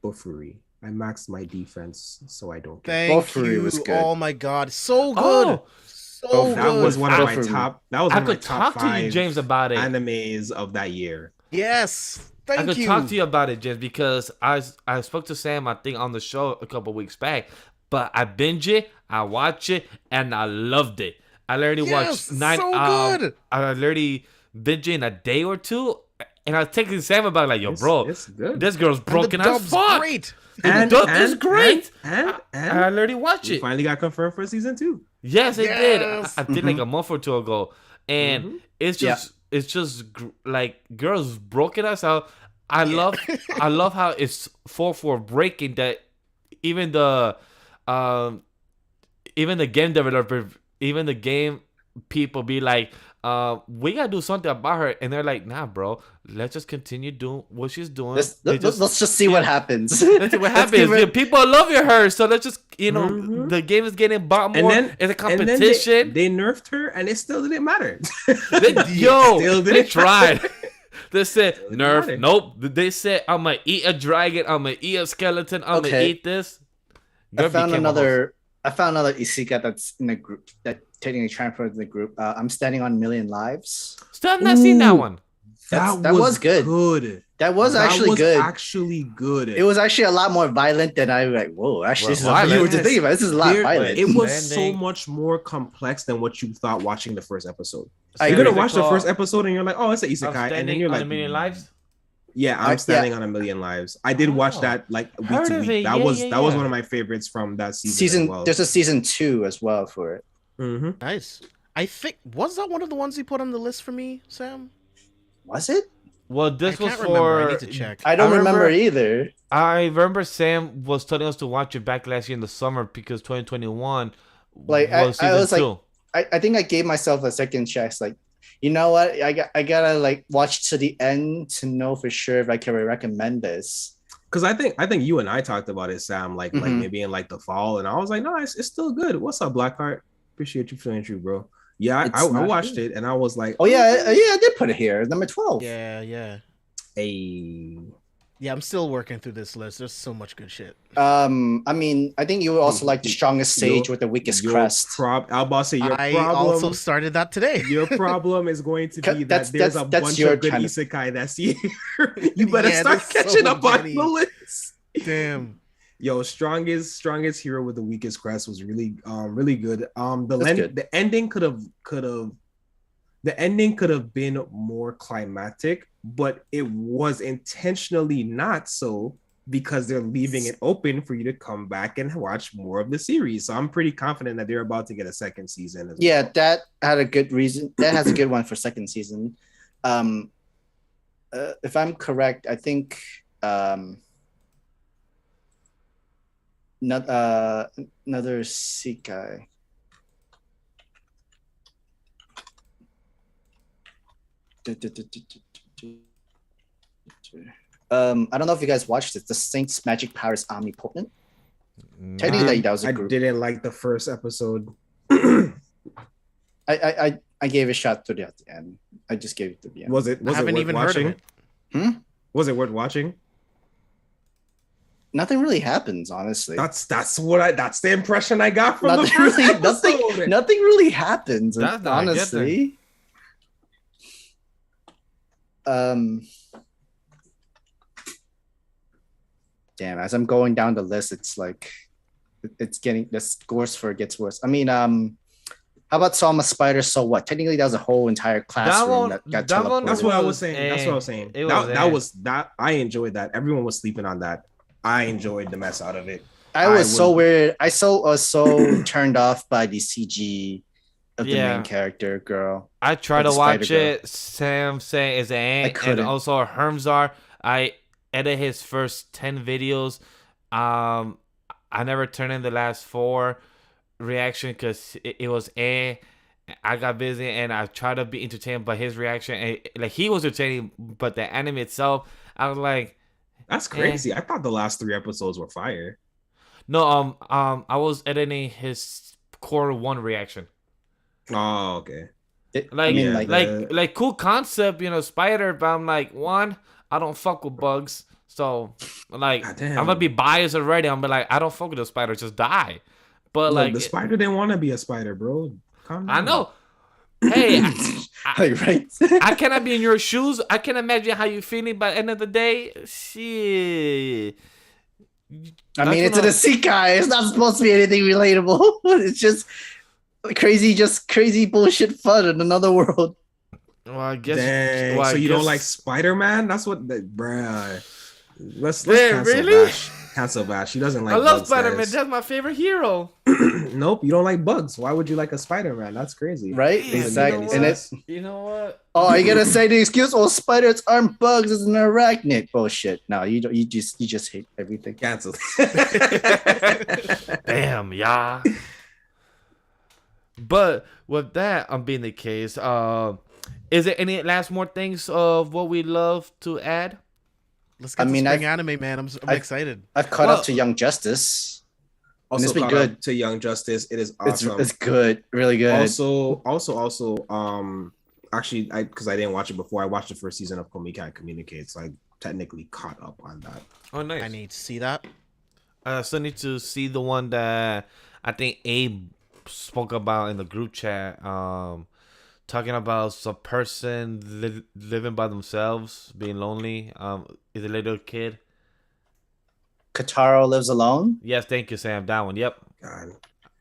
B: Bofuri. I maxed my defense so I don't get.
C: Thank
D: Bofuri
C: you.
D: was good.
C: Oh my god, so good.
A: Oh,
C: So
B: That
C: good.
B: was one of my
D: Bofuri.
B: top. That was
A: I
B: one of my
A: could
B: top
A: talk to you,
B: 5
A: James, about it.
B: animes of that year.
C: Yes. Thank
A: I could
C: you.
A: talk to you about it, James, because I spoke to Sam, I think, on the show a couple weeks back. But I binge it, I watch it, and I loved it. I literally
C: Yes,
A: watched 9.
C: so good.
A: I literally binge it in a day or two, and I was texting Sam about it, like, yo, bro,
B: It's good.
A: this girl's
C: And the
A: broken as
C: dub's
A: fuck.
C: great.
A: And the dub is great.
B: And
A: I literally watched
B: we
A: it.
B: finally got confirmed for season 2.
A: Yes, it did.
C: Yes.
A: I did like a month or two ago, and it's just like girls broken us out. I love how it's for breaking that. Even the game developer, even the game people be like, we gotta do something about her, and they're like, nah, bro, let's just continue doing what she's doing.
D: Let's just see what happens.
A: Let's see what happens.
D: give it-
A: Yeah, people are loving her, so let's just the game is getting bought more. It's a competition.
B: They nerfed her, and it still didn't matter.
A: Yo,
B: Still
A: they
B: didn't
A: tried. They said
B: didn't
A: nerf.
B: matter.
A: Nope. They said I'm gonna eat a dragon. I'm gonna eat a skeleton. I'm gonna
D: Okay.
A: eat this.
D: I
A: Girl
D: found
A: became a
D: another isekai that's in the group that technically transferred to the group. I'm standing on Million Lives.
A: host. Still have not seen that one.
D: That was good. That was actually good.
B: Actually good.
D: It was actually a lot more violent than I was like. Whoa, actually, this is
A: Violent.
D: you were just thinking about. This is a lot violent.
B: It was so
A: Landing.
B: much more complex than what you thought watching the first episode.
D: I
B: You're
D: agree.
B: gonna watch the first episode and you're like, oh, it's an
A: I'm
B: isekai, and then
A: standing
B: you're
A: on
B: like,
A: a million lives.
B: yeah, I'm standing on a million lives. I did watch that like week
A: Heard
B: to
A: of
B: week.
A: it.
B: That
A: Yeah,
B: was
A: yeah,
B: that was
A: yeah.
B: one of my favorites from that season. As well.
D: There's a season 2 as well for it.
B: Mhm.
C: Nice. I think was that one of the ones he put on the list for me, Sam?
D: Was it?
A: Well, this
C: I
A: was
C: can't remember. I
A: for.
C: need to check.
D: I don't remember
A: remember-
D: either.
A: I remember Sam was telling us to watch it back last year in the summer because 2021
D: Like, I
A: was season
D: was like-
A: 2.
D: I think I gave myself a second chance. Like, you know what? I gotta like watch to the end to know for sure if I can recommend this.
B: Because I think you and I talked about it, Sam, like
D: Mhm.
B: maybe in like the fall, and I was like, no, it's still good. What's up, Blackheart? Appreciate you feeling true, bro. Yeah, I
D: It's not
B: watched
D: good.
B: it, and I was like,
D: Oh yeah, I did put it here, number 12.
C: Yeah.
B: hey.
C: Yeah, I'm still working through this list. There's so much good shit.
D: I mean, I think you would also like the strongest sage with the weakest crest.
B: I'll about to say your
C: I
B: problem.
C: also started that today.
B: Your problem is going to be
D: That's-
B: that there's a
D: that's
B: bunch
D: your
B: of good
D: kind of-
B: isekai that's year. You better
C: Yeah,
B: start
C: there's so
B: catching up on
C: many.
B: the list.
C: Damn.
B: Yo, strongest hero with the weakest crest was really good.
D: That's good.
B: The ending could have been more climactic, but it was intentionally not so because they're leaving it open for you to come back and watch more of the series. So I'm pretty confident that they're about to get a second season. As
D: Yeah,
B: well.
D: that had a good reason. That has a good one for second season. If I'm correct, I think not another Sekai. I don't know if you guys watched it. The Saint's magic power is omnipotent. Technically, that was a
B: I
D: group.
B: didn't like the first episode.
D: I gave a shot to the end. I just gave it to the end.
B: Was it
C: I haven't
B: worth
C: even
B: watching?
C: heard of it.
B: Was it worth watching?
D: Nothing really happens, honestly.
B: That's the impression I got from the
D: Nothing
B: first
D: really,
B: episode.
D: nothing really happens.
A: That's not a good
D: Honestly. Damn, as I'm going down the list, it's like it's getting the scores for it gets worse. I mean, how about Soma Spider? So what? Technically, that was a whole entire classroom that got
A: that one
D: teleported.
B: That's what I was
A: was,
B: saying. That's what I was saying.
A: it
B: That
A: was,
B: was I enjoyed that. Everyone was sleeping on that. I enjoyed the mess out of it.
D: I was so
B: would-
D: weird. I was so turned off by the CG of the
A: Yeah.
D: main character girl.
A: I tried
D: Like
A: to
D: the
A: watch
D: Spider-Girl.
A: it. Sam saying it's an ant, and
D: couldn't.
A: also Hermzar. I edit his first 10 videos. I never turned in the last 4 reaction because it was I got busy and I tried to be entertained by his reaction. And, like he was entertaining, but the anime itself, I was like,
B: That's crazy. I thought the last 3 episodes were fire.
A: No, I was editing his core one reaction.
B: Oh, okay.
A: Like,
D: I mean,
A: like cool concept, spider. But I'm like, one, I don't fuck with bugs, so like,
B: God
A: I'm
B: damn.
A: gonna be biased already. I'm be like, I don't fuck with the spider, just die. But
B: Look,
A: like,
B: the spider didn't want to be a spider, bro. Calm down.
A: I know. Hey,
D: right.
A: I cannot be in your shoes. I can imagine how you feeling. By the end of the day, shit.
D: I mean, it's an isekai. It's not supposed to be anything relatable. It's just crazy bullshit fun in another world.
A: Well, I guess.
B: Dang.
A: Well, I
B: So you
A: guess,
B: don't like Spider-Man? That's what, bruh. Let's
A: Wait,
B: cancel
A: really?
B: Bash. Cancel Bash. She doesn't like.
A: I love
B: bugs,
A: Spider-Man.
B: guys.
A: That's my favorite hero.
B: Nope, you don't like bugs. Why would you like a Spider-Man? That's crazy.
D: Right?
A: Yeah,
D: Exactly.
A: You know
D: And
A: what?
D: it's
A: You know what?
D: oh, you gonna say the excuse? Oh, spiders aren't bugs. It's an arachnid. Bullshit. No, you don't. You just hate everything.
B: Cancel.
A: Damn, yeah. But with that being the case, is there any last more things of what we love to add?
C: Let's get to spring anime, man. I'm excited.
D: I've caught up to Young Justice.
B: Also,
D: it's been
B: caught
D: good
B: up to Young Justice. It is awesome.
D: It's good, really good.
B: Also, actually, because I didn't watch it before, I watched the first season of Komi Can't Communicate, so I technically caught up on that.
A: Oh, nice.
C: I need to see that.
A: I still need to see the one that I think Abe spoke about in the group chat. Talking about some person living by themselves, being lonely. Is a little kid.
D: Kataro Lives Alone.
A: Yes, thank you, Sam. That one. Yep.
B: God,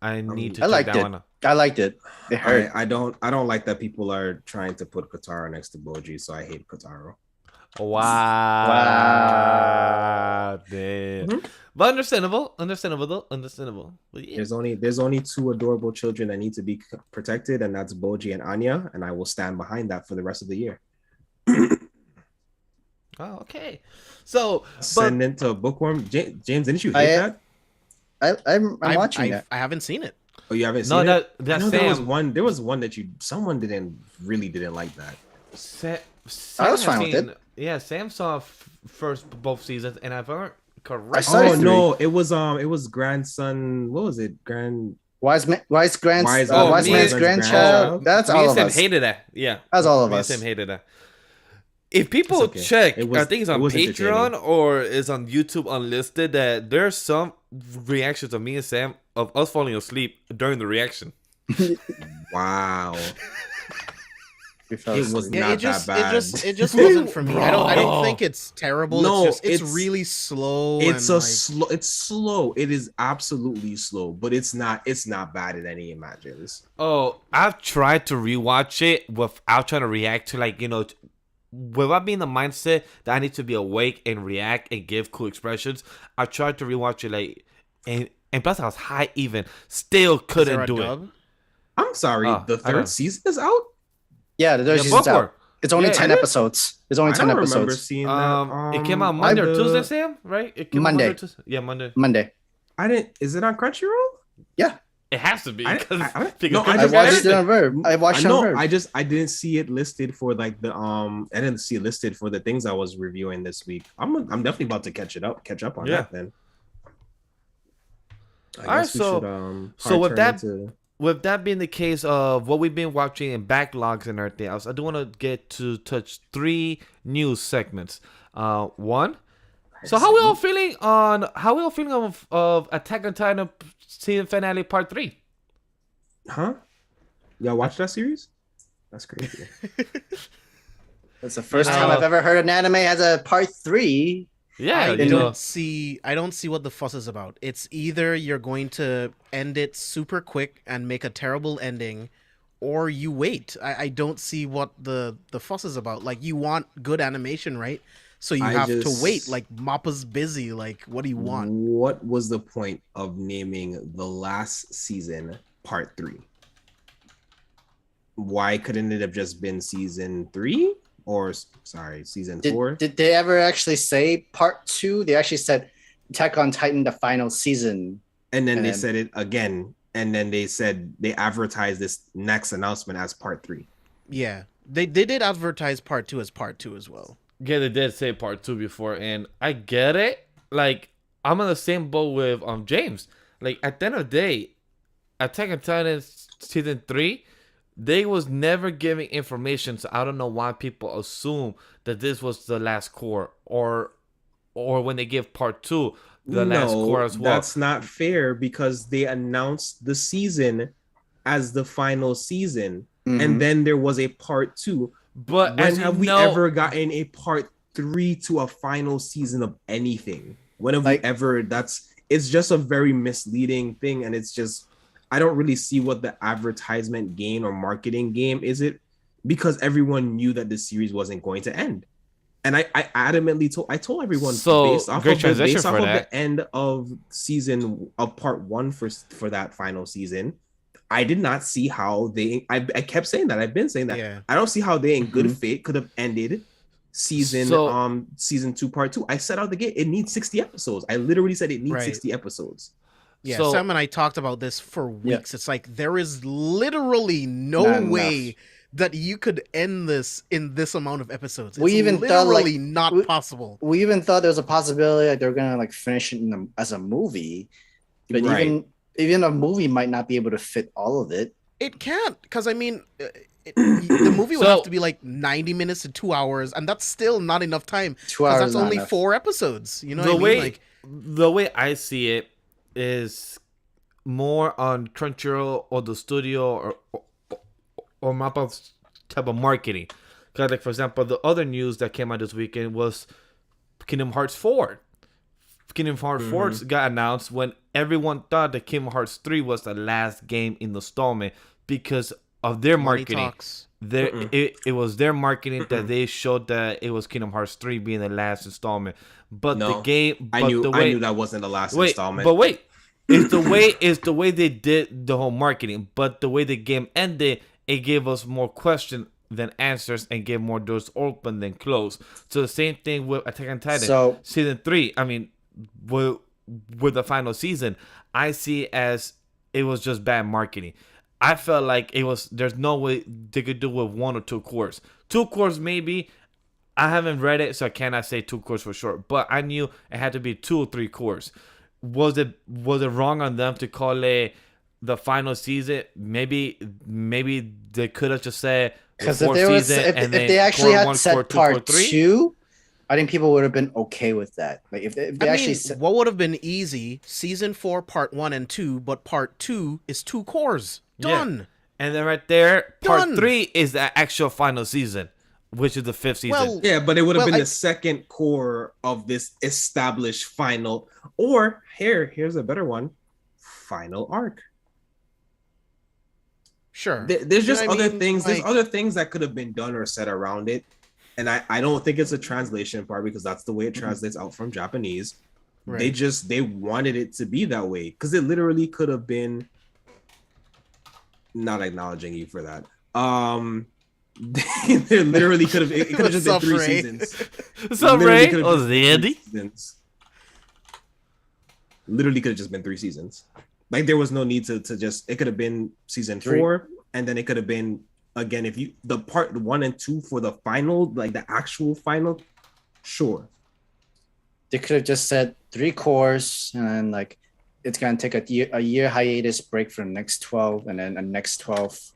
A: I need to
D: I
A: check
D: liked
A: that
D: it.
A: one out.
D: I liked it. It hurt.
B: I don't like that people are trying to put Kataro next to Boji, so I hate Kataro.
A: Wow. Damn.
B: Mhm.
A: But understandable though. But yeah.
B: There's only 2 adorable children that need to be protected, and that's Boji and Anya, and I will stand behind that for the rest of the year.
A: Oh, okay. So
B: Send into Bookworm. James, didn't you hate that?
D: I'm watching that.
C: I haven't seen it.
B: Oh, you haven't
A: No,
B: seen it?
A: that's
B: No, there was
A: Sam.
B: one. There was one that someone didn't like that.
A: Sam
D: I was
A: has
D: fine with
A: seen-
D: it.
A: Yeah, Sam saw first both seasons, and if I'm
D: I
A: correct,
D: saw
B: Oh
D: it.
B: no, it was grandson. What was it?
D: Wise man's
B: man's
D: grandchild. That's
A: me
D: all
A: and
D: of
A: Sam
D: us.
A: hated that. Yeah,
D: That's all of
A: me
D: us.
A: and Sam hated that. If people
B: It's okay.
A: check,
B: It was-
A: I think it's
B: it
A: on
B: was
A: Patreon
B: entertaining.
A: or it's on YouTube unlisted, that there's some reactions of me and Sam of us falling asleep during the reaction.
B: Wow.
D: We fell
B: It was
D: asleep.
B: not
C: it just
B: that bad.
C: it just wasn't for me. I
A: Bro.
C: don't think it's terrible.
B: No,
C: it's
B: it's-
C: really slow.
B: It's
C: and
B: slow. It's slow. It is absolutely slow, but it's not bad at any imagines.
A: Oh, I've tried to rewatch it without trying to react to, like, without being the mindset that I need to be awake and react and give cool expressions. I tried to rewatch it, like, and plus I was high even, still
C: Is there
A: couldn't
C: a
A: do it.
C: dub?
B: I'm sorry.
A: Oh,
B: The
A: I don't-
B: third season is out.
D: Yeah, there's
A: Yeah,
D: seasons
A: both were.
D: out. It's only
A: Yeah,
D: 10
B: I didn't-
D: episodes. It's only
B: I
D: 10
B: don't remember
D: episodes.
B: seeing that.
A: It came out Monday or
B: on the-
A: Tuesday, Sam, right? It came
D: Monday.
A: out Monday or Tuesday? Yeah, Monday.
D: Monday.
B: I didn't. Is it on Crunchyroll?
D: Yeah,
A: It has to be.
B: I-
A: because
B: I-
A: because
B: no, I
D: I
B: just-
D: watched it on Verb. I watched it on Verb.
B: I didn't see it listed for like the I didn't see it listed for the things I was reviewing this week. I'm definitely about to catch up on
A: Yeah.
B: that then.
A: All right, so with that- With that being the case of what we've been watching and backlogs and everything else, I do want to get to touch 3 news segments. One, so how we all feeling of Attack on Titan season finale part 3?
B: Huh? Y'all watch that series? That's crazy.
D: That's the first time I've ever heard an anime has a part 3.
A: Yeah,
C: I
A: you
C: don't
A: know.
C: see what the fuss is about. It's either you're going to end it super quick and make a terrible ending, or you wait. I don't see what the fuss is about. Like, you want good animation, right? So you have to wait. Like, Mappa's busy. Like, what do you want?
B: What was the point of naming the last season part 3? Why couldn't it have just been season 3? Or season 4?
D: Did they ever actually say part 2? They actually said Attack on Titan, the final season.
B: And then they said it again. And then they said they advertised this next announcement as part 3.
C: Yeah, they did advertise part 2 as part 2 as well.
A: Yeah, they did say part 2 before, and I get it. Like, I'm on the same boat with James. Like, at the end of the day, Attack on Titan season 3, they was never giving information, so I don't know why people assume that this was the last core, or when they give part 2 the last core
B: No,
A: as well.
B: that's not fair because they announced the season as the final season, and then there was a part 2.
A: But
B: When
A: as
B: have we ever gotten a part 3 to a final season of anything? When have we ever? It's just a very misleading thing, and it's just I don't really see what the advertisement gain or marketing game is it, because everyone knew that the series wasn't going to end. And I adamantly told everyone,
A: so
B: based off
A: great
B: of
A: transition for that.
B: the end of season of part 1 for that final season, I did not see how I kept saying that. I've been saying that.
C: Yeah.
B: I don't see how they in good faith could have ended season 2 part 2. I said out the gate it needs 60 episodes. I literally said it needs 60 episodes.
C: Yeah,
A: So-
C: Sam and I talked about this for weeks. It's like there is literally no way that you could end this in this amount of episodes. It's
D: We even thought,
C: literally not possible.
D: We even thought there was a possibility that they're gonna like finish it as a movie, but
B: Right.
D: even a movie might not be able to fit all of it.
C: It can't, because I mean, the movie would have to be like 90 minutes to 2 hours, and that's still not enough time.
D: 2 hours
C: That's
D: is not
C: only
D: enough.
C: 4 episodes. You know
A: the
C: what I
A: way
C: mean? Like,
A: the way I see it is more on Crunchyroll or the studio or Mappa's type of marketing. Because, like, for example, the other news that came out this weekend was Kingdom Hearts 4. Kingdom Hearts 4 got announced when everyone thought that Kingdom Hearts 3 was the last game in the installment because of their
C: money
A: marketing.
C: talks.
A: It was their marketing that they showed that it was Kingdom Hearts 3 being the last installment. But
B: No,
A: the game,
B: I knew that wasn't the last installment.
A: But wait, it's the way they did the whole marketing. But the way the game ended, it gave us more questions than answers and gave more doors open than closed. So the same thing with Attack on Titan.
D: So-
A: season 3, I mean, with the final season, I see it as it was just bad marketing. I felt like there's no way they could do with 1 or 2 cores. 2 cores maybe. I haven't read it, so I cannot say 2 cores for sure. But I knew it had to be 2 or 3 cores. Was it wrong on them to call it the final season? Maybe they could have just said
D: Because
A: the
D: if they actually had said part 2, I think people would have been okay with that. Like if they actually said,
C: what would have been easy? Season 4, part 1 and 2, but part 2 is 2 cores. Done.
A: Yeah. And then right there, part
C: Done.
A: 3 is the actual final season, which is the 5th season.
C: Well,
B: Yeah, but it would have been the second core of this established final. Or here's a better one: final arc.
C: Sure.
B: There's just
C: You know what I
B: other
C: mean?
B: things.
C: Like-
B: There's other things that could have been done or said around it, and I don't think it's a translation part because that's the way it translates out from Japanese.
C: Right.
B: They wanted it to be that way because it literally could have been. Not acknowledging you for that. They literally could have. It could have just been
C: What's up,
B: 3
C: Ray?
B: seasons.
A: What's up,
B: Literally
A: Ray?
B: could have
A: Oh,
B: just been 3
A: Andy?
B: seasons. Literally could have just been 3 seasons. Like there was no need to just. It could have been season 4, and then it could have been again if you the part 1 and 2 for the final, like the actual final. Sure.
D: they could have just said 3 cores and then like it's gonna take a year hiatus break for the next 12 and then a next 12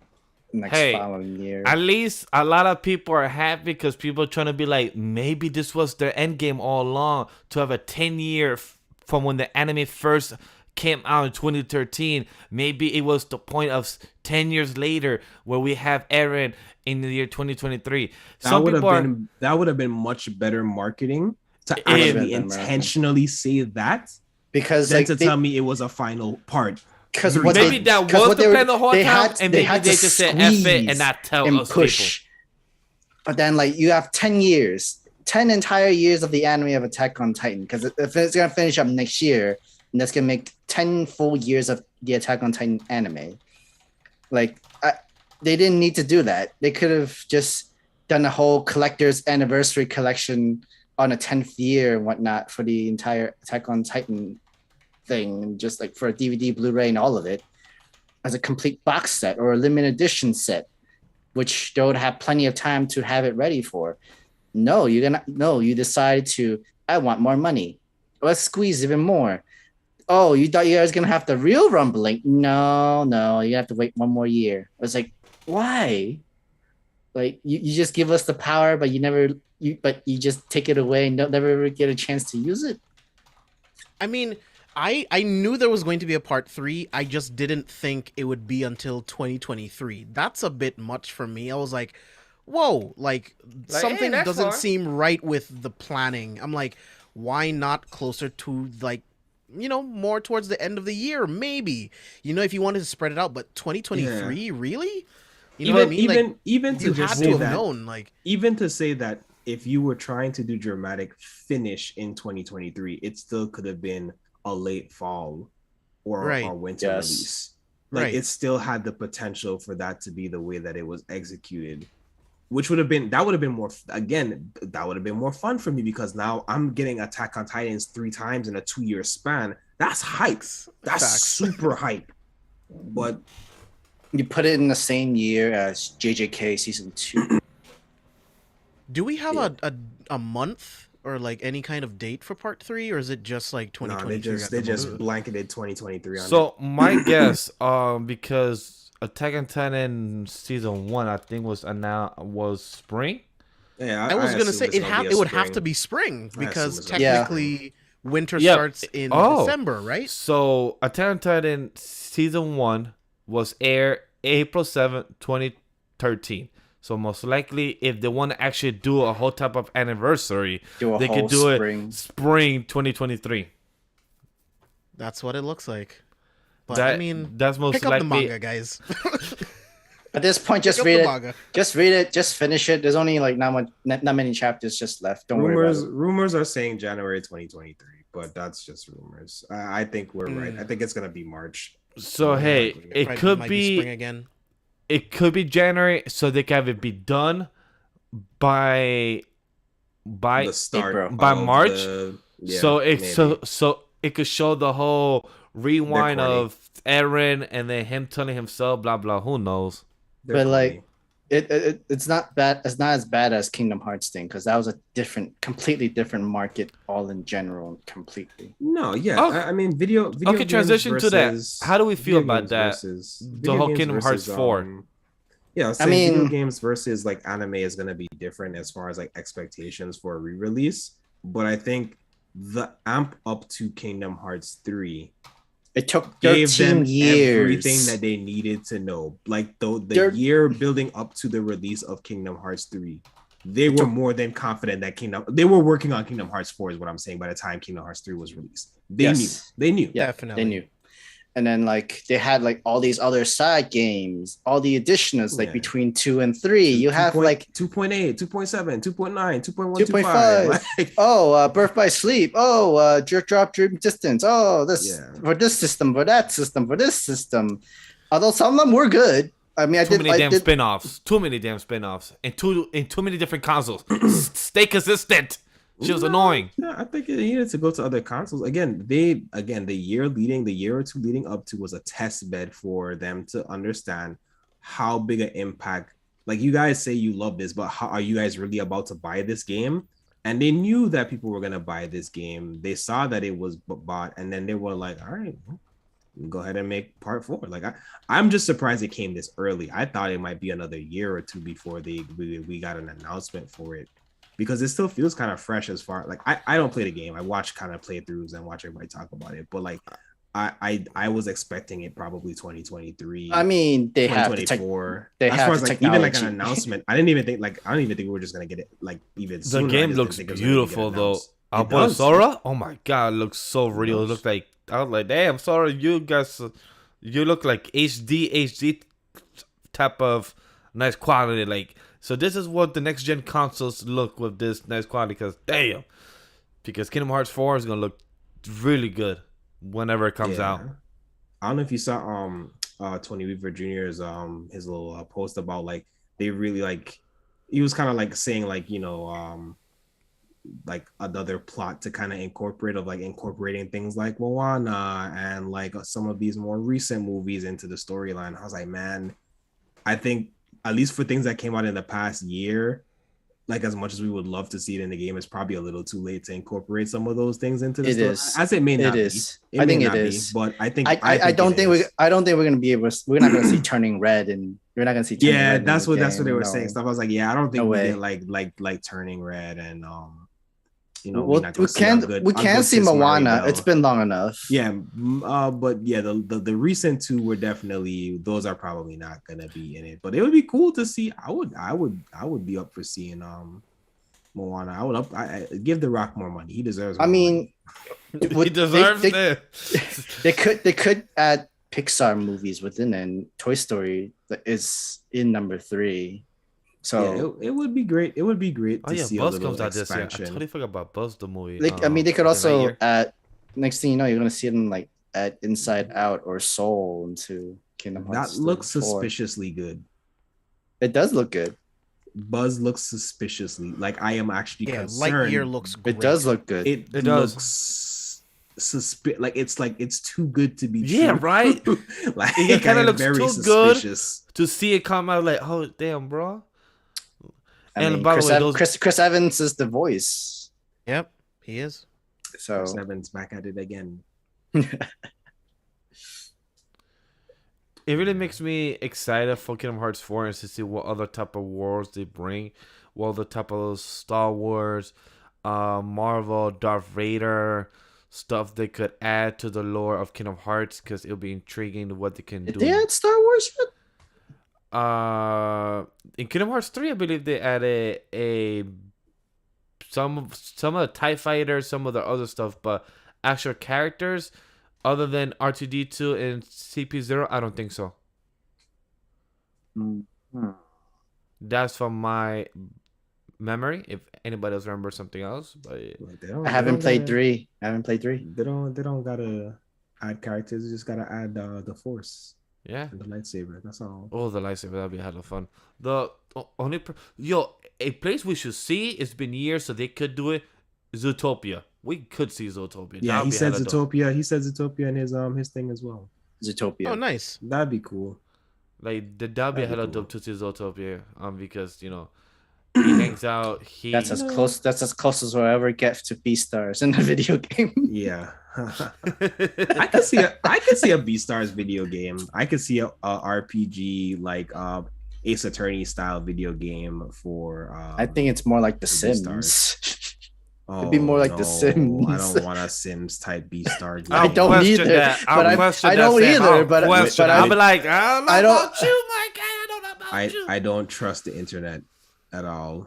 D: next following year.
A: At least a lot of people are happy because people are trying to be like, maybe this was their end game all along to have a 10-year from when the anime first came out in 2013. Maybe it was the point of 10 years later where we have Eren in the year 2023.
B: That would have been much better marketing to actually intentionally say that
D: because
B: than
D: like
B: to tell me it was a final part.
D: Because
A: maybe that was the plan the whole time, and maybe they just said F it and not tell us
D: push. People. But then, like, you have 10 years, 10 entire years of the anime of Attack on Titan. Because if it's going to finish up next year, and that's going to make 10 full years of the Attack on Titan anime. Like, they didn't need to do that. They could have just done a whole collector's anniversary collection on a 10th year and whatnot for the entire Attack on Titan thing, just like for a DVD, Blu-ray, and all of it as a complete box set or a limited edition set, which they would have plenty of time to have it ready for. No, you decide to, I want more money. Let's squeeze even more. Oh, you thought you guys gonna have the real rumbling? No, no, you have to wait one more year. I was like, why? Like you just give us the power, but you just take it away and don't never get a chance to use it.
C: I mean, I knew there was going to be a part 3. I just didn't think it would be until 2023. That's a bit much for me. I was like, whoa, like
A: Like, hey,
C: something
A: that's
C: doesn't
A: far.
C: seem right with the planning. I'm like, why not closer to like, more towards the end of the year, maybe. If you wanted to spread it out, but 2023, really? You know what I mean? Like,
B: Even to
C: you
B: just
C: had
B: say
C: to have
B: that,
C: known, like,
B: even to say that if you were trying to do dramatic finish in 2023, it still could have been a late fall or
C: right,
B: winter
D: Yes.
B: release. Like
C: right.
B: it still had the potential for that to be the way that it was executed, which would have been more, again, that would have been more fun for me because now I'm getting Attack on Titans 3 times in a 2-year span. That's hype.
C: Facts.
B: That's
C: Facts.
B: super hype. But
D: You put it in the same year as JJK season 2.
C: Do we have
B: Yeah.
C: a month or like any kind of date for part 3, or is it just like
B: no,
C: 2023
B: they
C: at the
B: just
C: moment?
B: blanketed 2023 on it.
A: So my guess, because Attack on Titan season 1, I think was spring.
B: Yeah,
C: I was gonna
B: assume
C: say
B: it's gonna be a
C: it would have to
B: spring.
C: be spring
B: I assume
C: because
B: it's gonna be
C: technically winter
A: Yep.
C: starts in
A: Oh.
C: December, right?
A: So Attack on Titan season 1 was aired April 7th, 2013. So most likely, if they want to actually do a whole type of anniversary,
D: Do a
A: they
D: whole
A: could do
D: spring.
A: it spring 2023.
C: That's what it looks like. But
A: That
C: I mean,
A: that's most
C: pick up
A: likely.
C: the manga, guys.
D: At this point, just
C: Pick up
D: read
C: the
D: it.
C: manga.
D: Just read it. Just finish it. There's only like not many chapters just left. Don't worry about it.
B: Rumors are saying January 2023, but that's just rumors. I think we're right. I think it's gonna be March.
A: So
B: More
A: hey,
B: likely.
A: it
C: Might
A: could
C: spring
A: be
C: again.
A: January, so they can have it be done by
B: the start
D: April.
A: by
B: of
A: March.
B: so
A: It could show the whole rewind
B: corny.
A: of Eren and then him telling himself blah blah. Who knows?
D: But like it's not bad. It's not as bad as Kingdom Hearts thing because that was a completely different market all in general, completely.
B: no, yeah.
A: Oh.
B: I mean, video
A: Okay,
B: games
A: transition to that.
B: versus-
A: How do we feel
B: video
A: about
B: games
A: that?
B: versus-
A: The
B: video
A: whole
B: games
A: Kingdom Hearts
B: versus,
A: 4.
B: Yeah, I was
D: I
B: saying video
D: mean-
B: games versus like anime is gonna be different as far as like expectations for a re-release. But I think the amp up to Kingdom Hearts 3
D: It took
B: gave
D: 13
B: them
D: years.
B: everything that they needed to know. Like the
D: They're-
B: year building up to the release of Kingdom Hearts 3, they were more than confident that they were working on Kingdom Hearts 4 is what I'm saying by the time Kingdom Hearts 3 was released. They knew.
D: Yeah,
C: Definitely.
D: they knew. And then like they had like all these other side games, all the additionals like
B: Yeah.
D: between 2 and 3. You have like
B: 2.8, 2.7, 2.9, 2.1,
D: 2.5.
B: Like,
D: Birth by Sleep. Jerk Drop Dream Distance. For this system, for that system, for this system. Although some of them were good. I mean,
A: Too many damn spin-offs. And too many different consoles. Stay consistent. She was annoying.
B: Yeah, I think it needed to go to other consoles. The year or two leading up to was a test bed for them to understand how big an impact. Like you guys say you love this, but how are you guys really about to buy this game? And they knew that people were gonna buy this game. They saw that it was bought, and then they were like, "All right, go ahead and make part 4." Like I'm just surprised it came this early. I thought it might be another year or two before we got an announcement for it. Because it still feels kind of fresh as far like I don't play the game. I watch kind of playthroughs and watch everybody talk about it. But like I was expecting it probably 2023.
D: I mean, they have
B: 2024.
D: they
B: as
D: have
B: far as
D: the
B: like even like
D: technology.
B: an announcement. I don't even think we were just gonna get it like even
A: The
B: sooner. I
A: game
B: just
A: looks
B: didn't think it was gonna get
A: beautiful though.
B: announced.
A: Our
B: It
A: boy
B: does.
A: Sora, oh my god, it looks so real. It
B: does.
A: looked like I was like, damn, Sora, you guys, you look like HD type of nice quality. Like, so this is what the next gen consoles look with this nice quality. Because Kingdom Hearts 4 is gonna look really good whenever it comes out.
B: I don't know if you saw Tony Weaver Jr.'s his little post about like they really like he was kind of like saying like like another plot to kind of incorporating things like Moana and like some of these more recent movies into the storyline. I was like, man, I think at least for things that came out in the past year, like as much as we would love to see it in the game, it's probably a little too late to incorporate some of those things into the
D: It
B: story.
D: is.
B: As it may not
D: It
B: be.
D: is.
B: It
D: I
B: may
D: think it
B: not be,
D: is.
B: but I think
D: I don't think we're gonna be able. We're not gonna see turning red, and we're not gonna see turning
B: Yeah,
D: red.
B: that's what they
D: game.
B: were saying. Stuff. I was like, yeah, I don't think
D: No
B: we
D: way.
B: get like turning red and
D: we can't see Moana. It's been long enough.
B: Yeah, but yeah, the recent two were definitely, those are probably not gonna be in it. But it would be cool to see. I would be up for seeing Moana. I give The Rock more money. He deserves more money.
A: He deserves it.
D: They could add Pixar movies within, and Toy Story is in number 3. So
B: yeah, it would be great. It would be great to see
A: Buzz
B: a little
A: comes out this year. I
B: expansion.
A: totally forgot about Buzz the movie.
D: they could also add. Next thing you know, you're gonna see them like add Inside Out or Soul into Kingdom Hearts.
B: That looks
D: 4.
B: suspiciously good.
D: It does look good.
B: Buzz looks suspiciously like I am actually concerned.
C: Lightyear looks great.
D: It does look good.
B: It
A: does.
B: Looks like it's too good to be true.
A: Yeah, right.
B: Like
A: It kind of looks
B: very
A: too
B: suspicious.
A: good to see it come out. Like, oh damn, bro.
D: I mean,
A: by the way,
D: Chris Evans is the voice.
C: Yep, he is.
D: So
B: Chris Evans back at it again.
A: It really makes me excited for Kingdom Hearts 4 and to see what other type of worlds they bring. What other type of Star Wars, Marvel, Darth Vader stuff they could add to the lore of Kingdom Hearts, because it'll be intriguing to what they can do.
D: Did they add Star Wars yet?
A: In Kingdom Hearts 3, I believe they added some of the TIE fighters, some of the other stuff, but actual characters other than R2D2 and CP0, I don't think so.
D: Mm-hmm.
A: That's from my memory. If anybody else remembers something else, but
D: I haven't played 3. They
B: don't gotta add characters. You just gotta add the Force.
A: yeah.
B: And the lightsaber. That's all.
A: Oh, the lightsaber, that'd be a hell of fun. The only a place we should see. It's been years, so they could do it. Zootopia. We could see Zootopia.
B: Yeah, he said Zootopia. He said Zootopia in his thing as well.
D: Zootopia.
C: Oh, nice.
B: That'd be cool.
A: Like that'd be a hell of
B: cool.
A: dope to see Zootopia. Because he hangs out.
D: That's as close as we'll ever get to Beastars in a video game.
B: Yeah. I could see a Beastars video game. I could see a RPG like Ace Attorney style video game for
D: I think it's more like The Sims. It'd be more like The Sims.
B: I don't want a Sims type Beastar game.
D: I don't either. I don't either. But
A: I'll be like, I don't know about you, my guy. I don't know about you.
B: I don't trust the internet at all.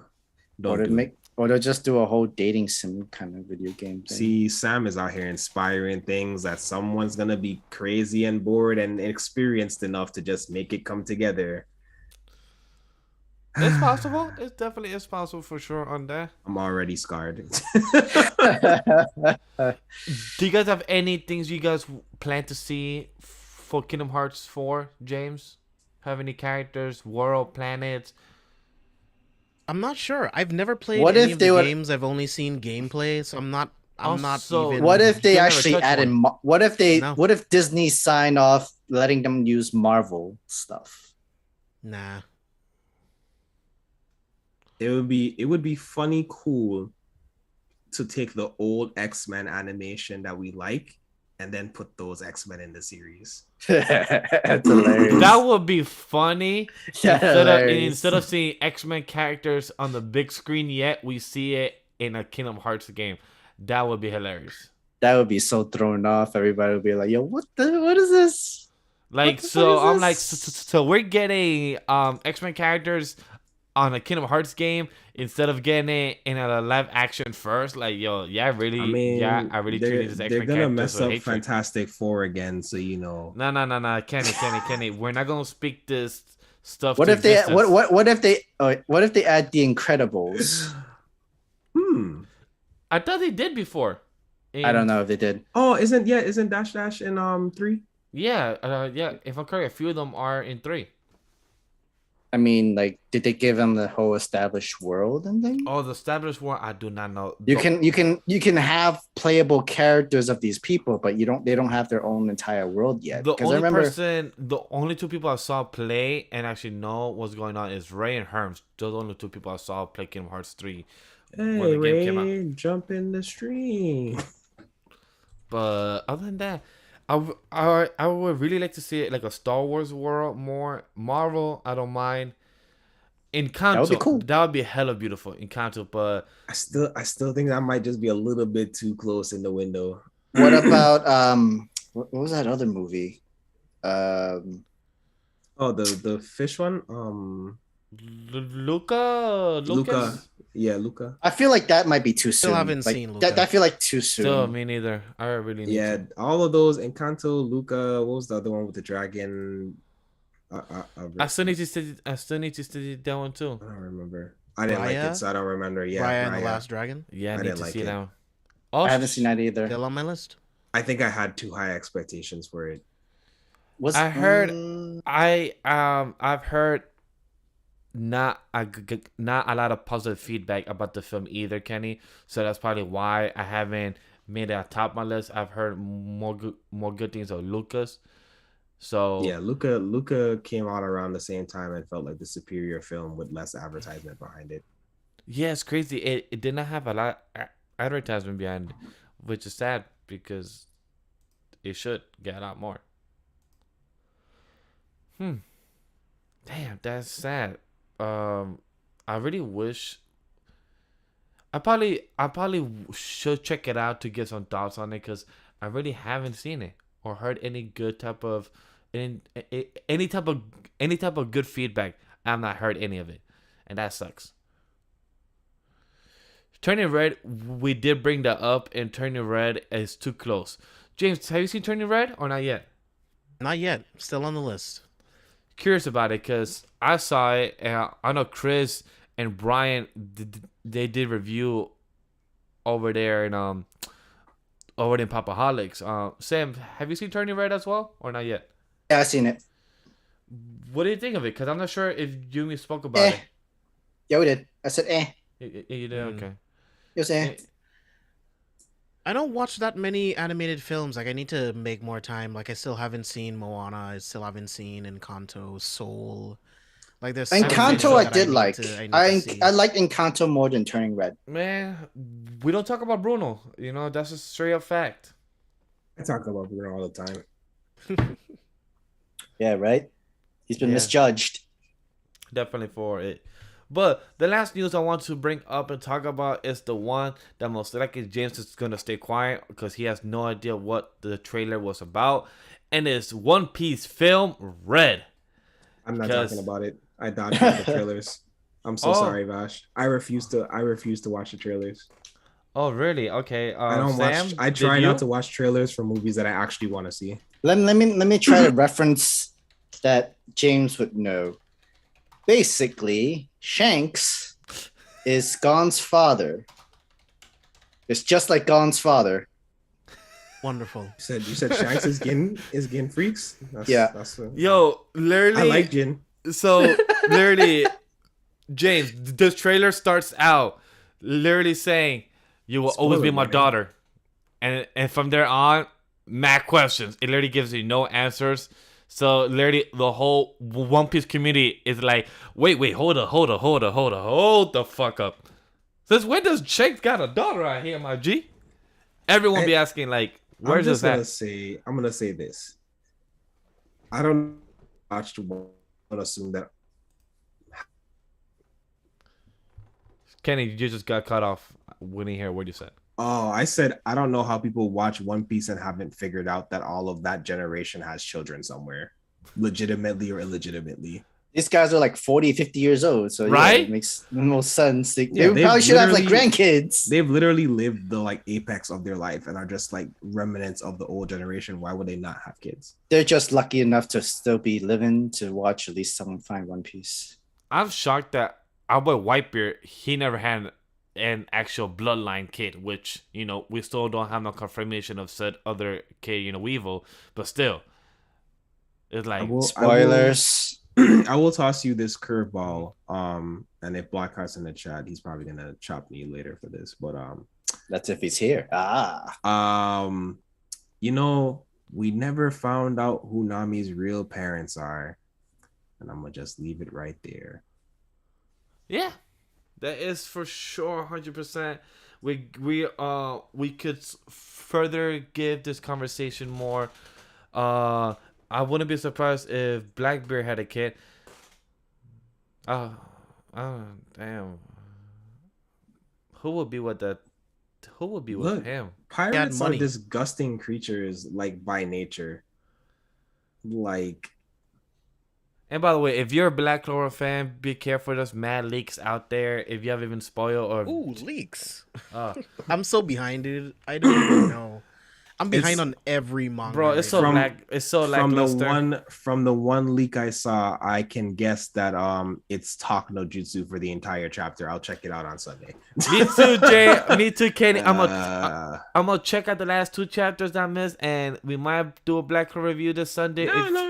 D: Or they'll just do a whole dating sim kind of video game thing.
B: See, Sam is out here inspiring things that someone's gonna be crazy and bored and experienced enough to just make it come together.
A: It's possible. It definitely is possible for sure on that.
B: I'm already scarred.
A: Do you guys have any things you guys plan to see for Kingdom Hearts 4, James? Have any characters, world, planets?
C: I'm not sure. I've never played
D: What
C: any
D: if
C: of
D: they
C: the
D: would-
C: games. I've only seen gameplay, so I'm not
A: Also,
C: even.
D: What if they
A: You'll never
D: actually
A: touch
D: added?
A: one.
D: What if Disney signed off letting them use Marvel stuff?
C: Nah.
B: It would be funny cool to take the old X-Men animation that we like and then put those X-Men in the series.
D: That's hilarious.
A: That would be funny.
D: Hilarious.
A: Instead of seeing X-Men characters on the big screen yet, we see it in a Kingdom Hearts game. That would be hilarious.
D: That would be so thrown off. Everybody would be like, "Yo, what is this?"
A: Like,
D: What the
A: so
D: fuck is
A: I'm like,
D: this?
A: so we're getting X-Men characters on a Kingdom Hearts game instead of getting it in a live action first. Like, yo, I really treated this X-Men
B: they're gonna
A: characters
B: mess
A: with
B: up
A: hatred.
B: Fantastic Four again, so you know.
A: No, Kenny. We're not gonna speak this stuff.
D: What
A: to
D: if they?
A: existence.
D: What if they? What if they add the Incredibles?
A: I thought they did before.
D: I don't know if they did.
B: Oh, isn't Dash Dash in 3?
A: Yeah. If I'm correct, a few of them are in 3.
D: I mean, like, did they give them the whole established world and thing?
A: Oh, the established one, I do not know.
D: You can have playable characters of these people, but they don't have their own entire world yet.
A: The
D: Because I
A: only
D: remember
A: the only two people I saw play and actually know what's going on is Ray and Herms. Those are the only two people I saw play Kingdom Hearts 3 when
B: Hey,
A: the game came out.
B: Ray, jump in the stream.
A: But other than that, I would really like to see it like a Star Wars world more. Marvel, I don't mind. Encanto,
D: that would be cool.
A: that would be hella beautiful. Encanto, but
B: I still think that might just be a little bit too close in the window.
D: What about what was that other movie?
B: Oh, the fish one.
A: Luca,
B: Luca. Yeah, Luca.
D: I feel like that might be too soon.
C: Still haven't
D: like,
C: seen Luca.
D: that. I feel like too soon.
A: still me neither. I really need
B: Yeah,
A: to.
B: all of those. Encanto, Luca. What was the other one with the dragon?
A: I still need to study that one too.
B: I don't remember. I didn't like
C: Raya?
B: it, so I don't remember. Yeah,
C: Raya and the
B: Raya.
C: Last Dragon.
A: Yeah, I
B: I
A: need
B: didn't
A: to
B: like
A: see
B: it.
A: that one. Oh,
D: I haven't seen that either.
C: Still on my list.
B: I think I had too high expectations for it.
A: I heard I've heard not a lot of positive feedback about the film either, Kenny. So that's probably why I haven't made it on top of my list. I've heard more good things of Lucas. So
B: Yeah, Luca came out around the same time and felt like the superior film with less advertisement behind it.
A: yeah, it's crazy. It did not have a lot advertisement behind it, which is sad because it should get a lot more. Damn, that's sad. I really wish. I probably should check it out to get some thoughts on it because I really haven't seen it or heard any good type of any type of good feedback. I've not heard any of it, and that sucks. Turning Red, we did bring that up, and Turning Red is too close. James, have you seen Turning Red or not yet?
C: Not yet. Still on the list.
A: Curious about it because I saw it, and I know Chris and Brian they did review over there in Papaholics. Sam, have you seen Turning Red as well or not yet?
D: Yeah, I've seen it.
A: What do you think of it? Because I'm not sure if you and me spoke about it.
D: Yeah, we did. I said
A: You did, okay.
D: It was
C: I don't watch that many animated films. Like I need to make more time. Like I still haven't seen Moana. I still haven't seen Encanto, Soul. Like there's some
D: Encanto
C: things
D: I
C: that
D: did
C: need
D: like.
C: to- need
D: I
C: to see.
D: liked Encanto more than Turning Red.
A: Man, we don't talk about Bruno. You know, that's a straight up fact.
B: I talk about Bruno all the time.
D: Yeah, right? He's been
A: Yeah.
D: misjudged.
A: Definitely for it. But the last news I want to bring up and talk about is the one that most likely James is going to stay quiet because he has no idea what the trailer was about. And it's One Piece film Red.
B: I'm not
A: 'Cause-
B: talking about it. I dodged the trailers. I'm so
A: Oh.
B: sorry, Vash. I refuse to watch the trailers.
A: Oh, really? Okay.
B: I don't
A: Sam,
B: watch. I
A: did
B: try
A: you?
B: not to watch trailers for movies that I actually want to see.
D: Let me try to reference that James would know. Basically, Shanks is Gon's father. It's just like Gon's father.
C: Wonderful.
B: You said Shanks is Gin freaks.
D: Yeah.
A: Yo, literally.
B: I like Gin.
A: So, literally, James, the trailer starts out literally saying, "You will always be
B: Spoiler
A: my
B: warning.
A: daughter," and from there on, mad questions. It literally gives you no answers. So literally, the whole One Piece community is like, "Wait, hold the fuck up." Since when does Shanks got a daughter out here, my G? Everyone be asking like, "Where's this at?"
B: I'm gonna say this. I don't watch one. I'm gonna assume that
A: Kenny, you just got cut off. We didn't hear what you said.
B: Oh, I said I don't know how people watch One Piece and haven't figured out that all of that generation has children somewhere, legitimately or illegitimately.
D: These guys are like 40, 50 years old. So
A: Right?
D: yeah, it makes the most sense. They
B: Yeah, they've
D: probably should have like
B: literally-
D: grandkids.
B: They've literally lived the like apex of their life and are just like remnants of the old generation. Why would they not have kids?
D: They're just lucky enough to still be living to watch at least someone find One Piece.
A: I'm shocked that our boy Whitebeard, he never had an actual bloodline kid, which, you know, we still don't have no confirmation of said other kid, you know, Weevil, but still. It's like,
B: I will-
D: Spoilers.
B: I will toss you this curveball. And if Blackheart's in the chat, he's probably gonna chop me later for this. But
D: That's if he's here.
B: you know, we never found out who Nami's real parents are, and I'm gonna just leave it right there.
A: Yeah, that is for sure 100%. We could further give this conversation more. I wouldn't be surprised if Blackbeard had a kid. Oh, damn. Who would be with that? Who would be with him?
B: Pirates are disgusting creatures, like by nature. Like,
A: and by the way, if you're a Black Clover fan, be careful. There's mad leaks out there. If you haven't been spoiled or
C: leaks. I'm so behind it. I don't even know. I'm behind on every manga.
A: Bro, it's so it's so lackluster.
B: From the one leak I saw, I can guess that it's Talk no Jutsu for the entire chapter. I'll check it out on Sunday.
A: Me too, Jay. Me too, Kenny. I'm gonna check out the last 2 chapters that I missed, and we might do a Black Clover review this Sunday.
B: No.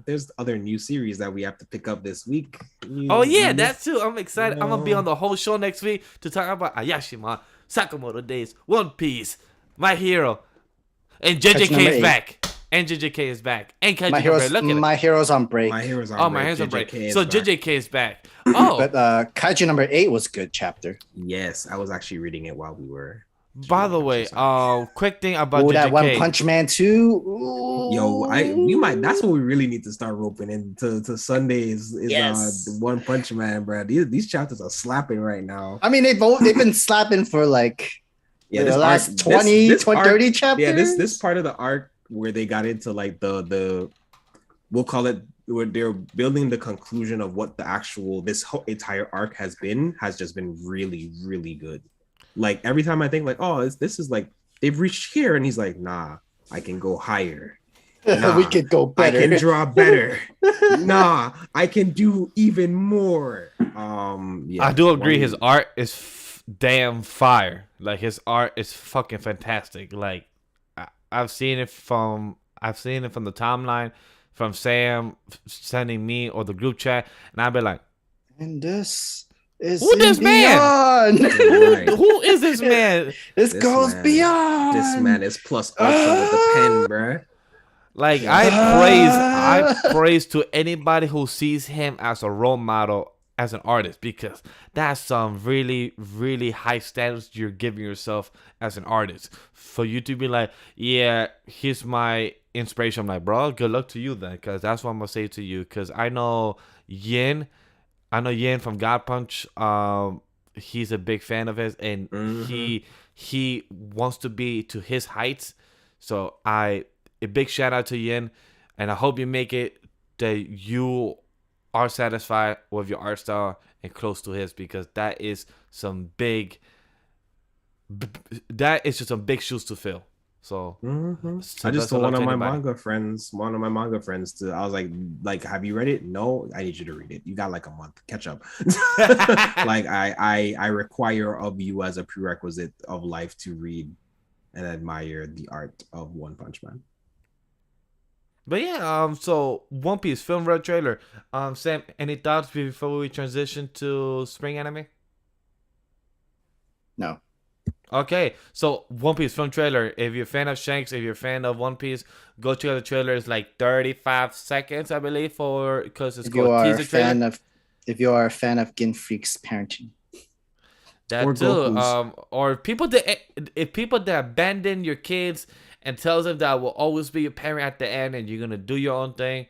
B: There's other new series that we have to pick up this week.
A: That too. I'm excited. I'm gonna be on the whole show next week to talk about Ayashima, Sakamoto Days, One Piece, My Hero, and JJK is back. And JJK is back. And
D: My Hero's on break.
B: My Hero's on
A: break. So JJK is back. Oh,
D: but Kaiju number 8 was a good chapter.
B: Yes, I was actually reading it while we were.
A: By the way, quick thing about JJK.
D: That One Punch Man 2.
B: Ooh. Yo, we might. That's what we really need to start roping into Sundays. The One Punch Man, bro. These chapters are slapping right now.
D: I mean, they've been slapping for like the last 30 chapters.
B: Yeah, this part of the arc where they got into like the we'll call it, where they're building the conclusion of what this whole entire arc has just been really, really good. Like every time I think like, oh, this is like they've reached here, and he's like, nah, I can go higher. Nah,
D: we can go better.
B: I can draw better. Nah, I can do even more.
A: I do agree. His art is damn fire. Like his art is fucking fantastic. Like I've seen it from the timeline, from Sam sending me or the group chat, and I've been like,
D: and this is
A: who this man? Who is this man?
D: This goes beyond.
B: This man is plus ultra with the pen, bruh.
A: Like I praise to anybody who sees him as a role model, as an artist, because that's some really, really high standards you're giving yourself as an artist. For you to be like, yeah, here's my inspiration. I'm like, bro, good luck to you then, because that's what I'm gonna say to you. Because I know Yin from God Punch. He's a big fan of his, and he wants to be to his heights. So a big shout out to Yin, and I hope you make it that you are satisfied with your art style and close to his, because that is just some big shoes to fill. So,
B: I just told one of my manga friends to, I was like, have you read it? No, I need you to read it. You got like a month, catch up. Like I require of you as a prerequisite of life to read and admire the art of One Punch Man.
A: But yeah, so One Piece film red trailer. Sam, any thoughts before we transition to spring anime?
D: No.
A: Okay, so One Piece film trailer. If you're a fan of Shanks, if you're a fan of One Piece, go check out the trailer. It's like 35 seconds, I believe, because it's called teaser trailer.
D: If you are a fan of Gin Freak's parenting.
A: That or too. Or people that abandon your kids and tells them that will always be your parent at the end and you're gonna do your own thing.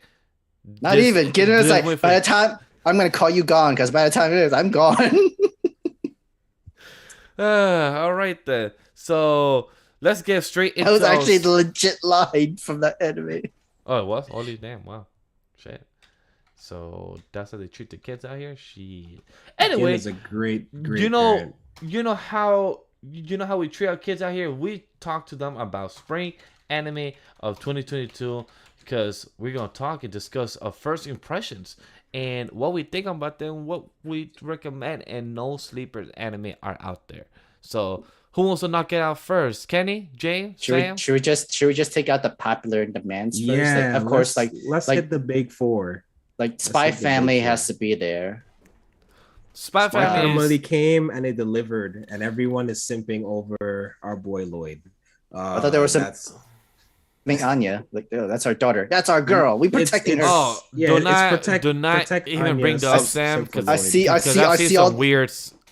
D: Not even. Kid is like, by the time I'm gonna call you gone, because by the time it is, I'm gone.
A: All right then. So let's get straight into.
D: That was actually the legit line from that anime.
A: Oh, it was? Holy damn! Wow, shit. So that's how they treat the kids out here. Anyway,
B: is a great.
A: Parent. You know how we treat our kids out here. We talk to them about spring anime of 2022 because we're gonna talk and discuss our first impressions and what we think about them, what we recommend, and no sleepers anime are out there. So Who wants to knock it out first? Kenny, James, Sam?
D: Should we just take out the popular demands first? Like,
B: Yeah,
D: of course,
B: let's hit the big four.
D: like
B: Let's
D: Spy
B: hit the big
D: Family
B: four.
D: has to be there.
A: Spy
B: Spy
A: Family
B: Family
A: is.
B: came and it delivered, and everyone is simping over our boy Lloyd.
D: I thought there was some.
B: That's
D: I think Anya, like, oh, that's our daughter. That's our girl. We protecting her.
A: Oh,
B: yeah, it's
A: do not
B: protect
A: even
B: Anya,
A: bring that up,
B: save
A: Sam.
B: for
A: Because
B: Lloyd.
D: I
A: I've seen
D: see
A: some
D: all.
A: weird.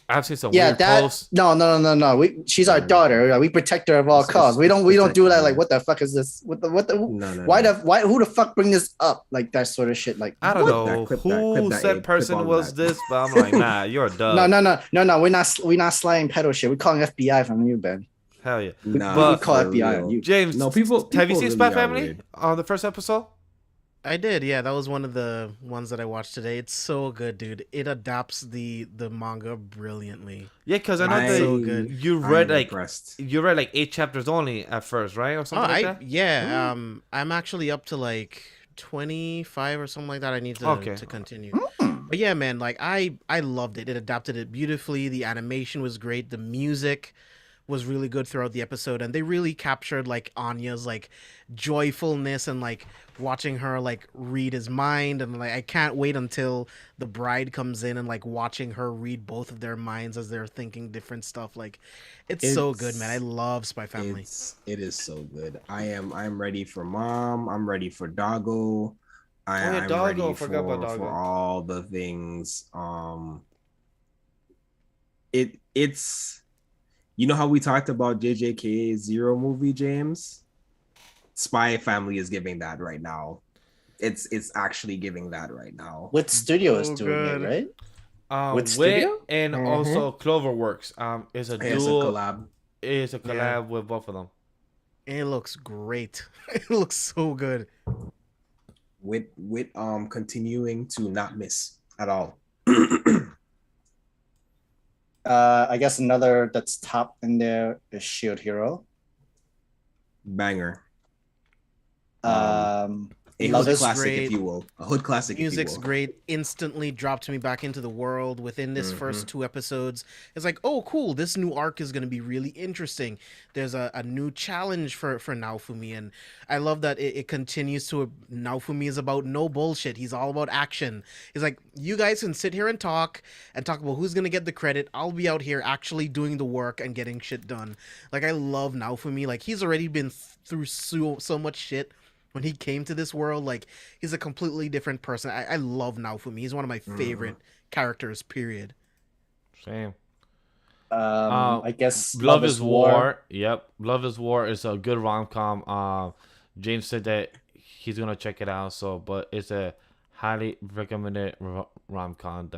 A: I've seen some
D: Yeah,
A: weird
D: that
A: posts.
D: no. She's our daughter. We protect her at all costs. We don't
B: protect
D: do that.
B: Anya.
D: Like, what the fuck is this? What the
B: No,
D: why who the fuck bring this up? Like that sort of shit. Like
A: I don't know
B: clip
A: who
B: that,
A: said
B: Abe. Clip
A: person
B: all
A: was
B: that.
A: this, but I'm like, nah, you're a dub.
D: no. We're not sliding pedal shit. We're calling FBI from you, Ben.
A: Hell yeah.
B: Nah,
D: we
A: But
D: call
B: for
D: FBI on
B: real.
D: you.
A: James,
B: No, people
A: have you seen
B: really
A: Spy
B: are
A: Family
B: weird.
A: on the first episode?
C: I did, yeah. That was one of the ones that I watched today. It's so good, dude. It adapts the manga brilliantly.
A: Yeah, because I know
B: I-
A: that
C: so good.
A: you
B: I
A: read
B: am
A: like
B: impressed.
A: 8 chapters only at first, right, or something like that.
C: Yeah. I'm actually up to like 25 or something like that. I need to
A: Okay.
C: continue. But yeah, man, like I loved it. It adapted it beautifully. The animation was great. The music was really good throughout the episode, and they really captured like Anya's like joyfulness and like watching her like read his mind, and like I can't wait until the bride comes in and like watching her read both of their minds as they're thinking different stuff. Like it's so good, man. I love Spy Family.
B: It is so good. I'm ready for Mom. I'm ready for Doggo. I'm
A: Doggo.
B: ready
A: Forgot about Doggo.
B: for all the things. It's you know how we talked about JJK Zero movie, James? Spy Family is giving that right now. It's actually giving that right now.
D: What studio is
C: So
D: doing
C: good.
D: it, right?
A: Wit
D: studio?
A: and also Cloverworks. It's a
B: It's a
A: dual.
B: collab.
A: It's a collab
C: Yeah.
A: with both of them.
C: And it looks great. It looks so good.
B: With continuing to not miss at all.
D: I guess another that's top in there is Shield Hero.
B: Banger. A
D: Love
B: hood
D: is
B: classic,
C: great.
B: if you will. A hood classic,
C: Music's
B: if you will.
C: great. Instantly dropped me back into the world within this first 2 episodes. It's like, oh, cool. This new arc is going to be really interesting. There's a new challenge for Naofumi. And I love that it continues to. Naofumi is about no bullshit. He's all about action. He's like, you guys can sit here and talk about who's going to get the credit. I'll be out here actually doing the work and getting shit done. Like, I love Naofumi. Like, he's already been through so much shit. When he came to this world, like, he's a completely different person. I love Naofumi. He's one of my favorite characters, period.
A: Same.
D: I guess
A: Love is War. Yep. Love is War is a good rom-com. James said that he's gonna check it out. But it's a highly recommended rom-com.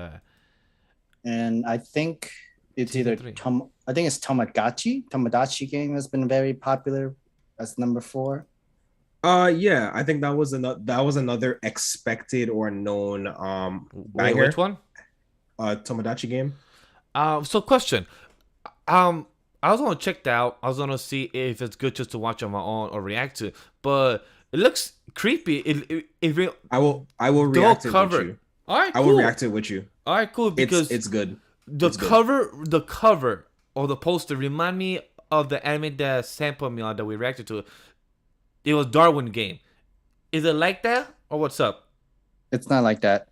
D: And I think it's
A: Season
D: either
A: 3.
D: I think it's Tamagotchi. Tamagotchi game has been very popular as number 4.
B: Yeah, I think that was another expected or known banger.
A: Which one?
B: Tomodachi game.
A: So question. I was gonna check that out. I was gonna see if it's good just to watch on my own or react to it. But it looks creepy.
B: I will react to it with you.
A: All right, cool.
B: I will react to it with you.
A: All right, cool. Because
B: it's good.
A: The cover or the poster remind me of the anime that sampled me on that we reacted to. It was Darwin game. Is it like that or what's up?
D: It's not like that.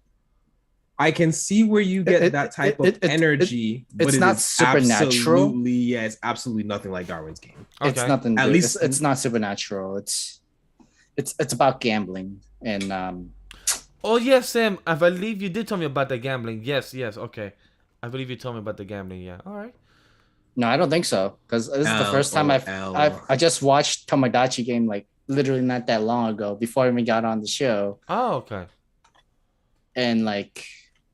B: I can see where you get that type of energy, but
D: it's not supernatural.
B: Absolutely, yeah, it's absolutely nothing like Darwin's game.
A: Okay.
D: It's nothing.
B: At least
D: it's not supernatural. It's about gambling and
A: Oh yes, Sam. I believe you did tell me about the gambling. Yes. Okay. I believe you told me about the gambling. Yeah. All right.
D: No, I don't think so. Because this is the first time I just watched Tomodachi game like literally not that long ago before I even got on the show.
A: Oh, okay.
D: And like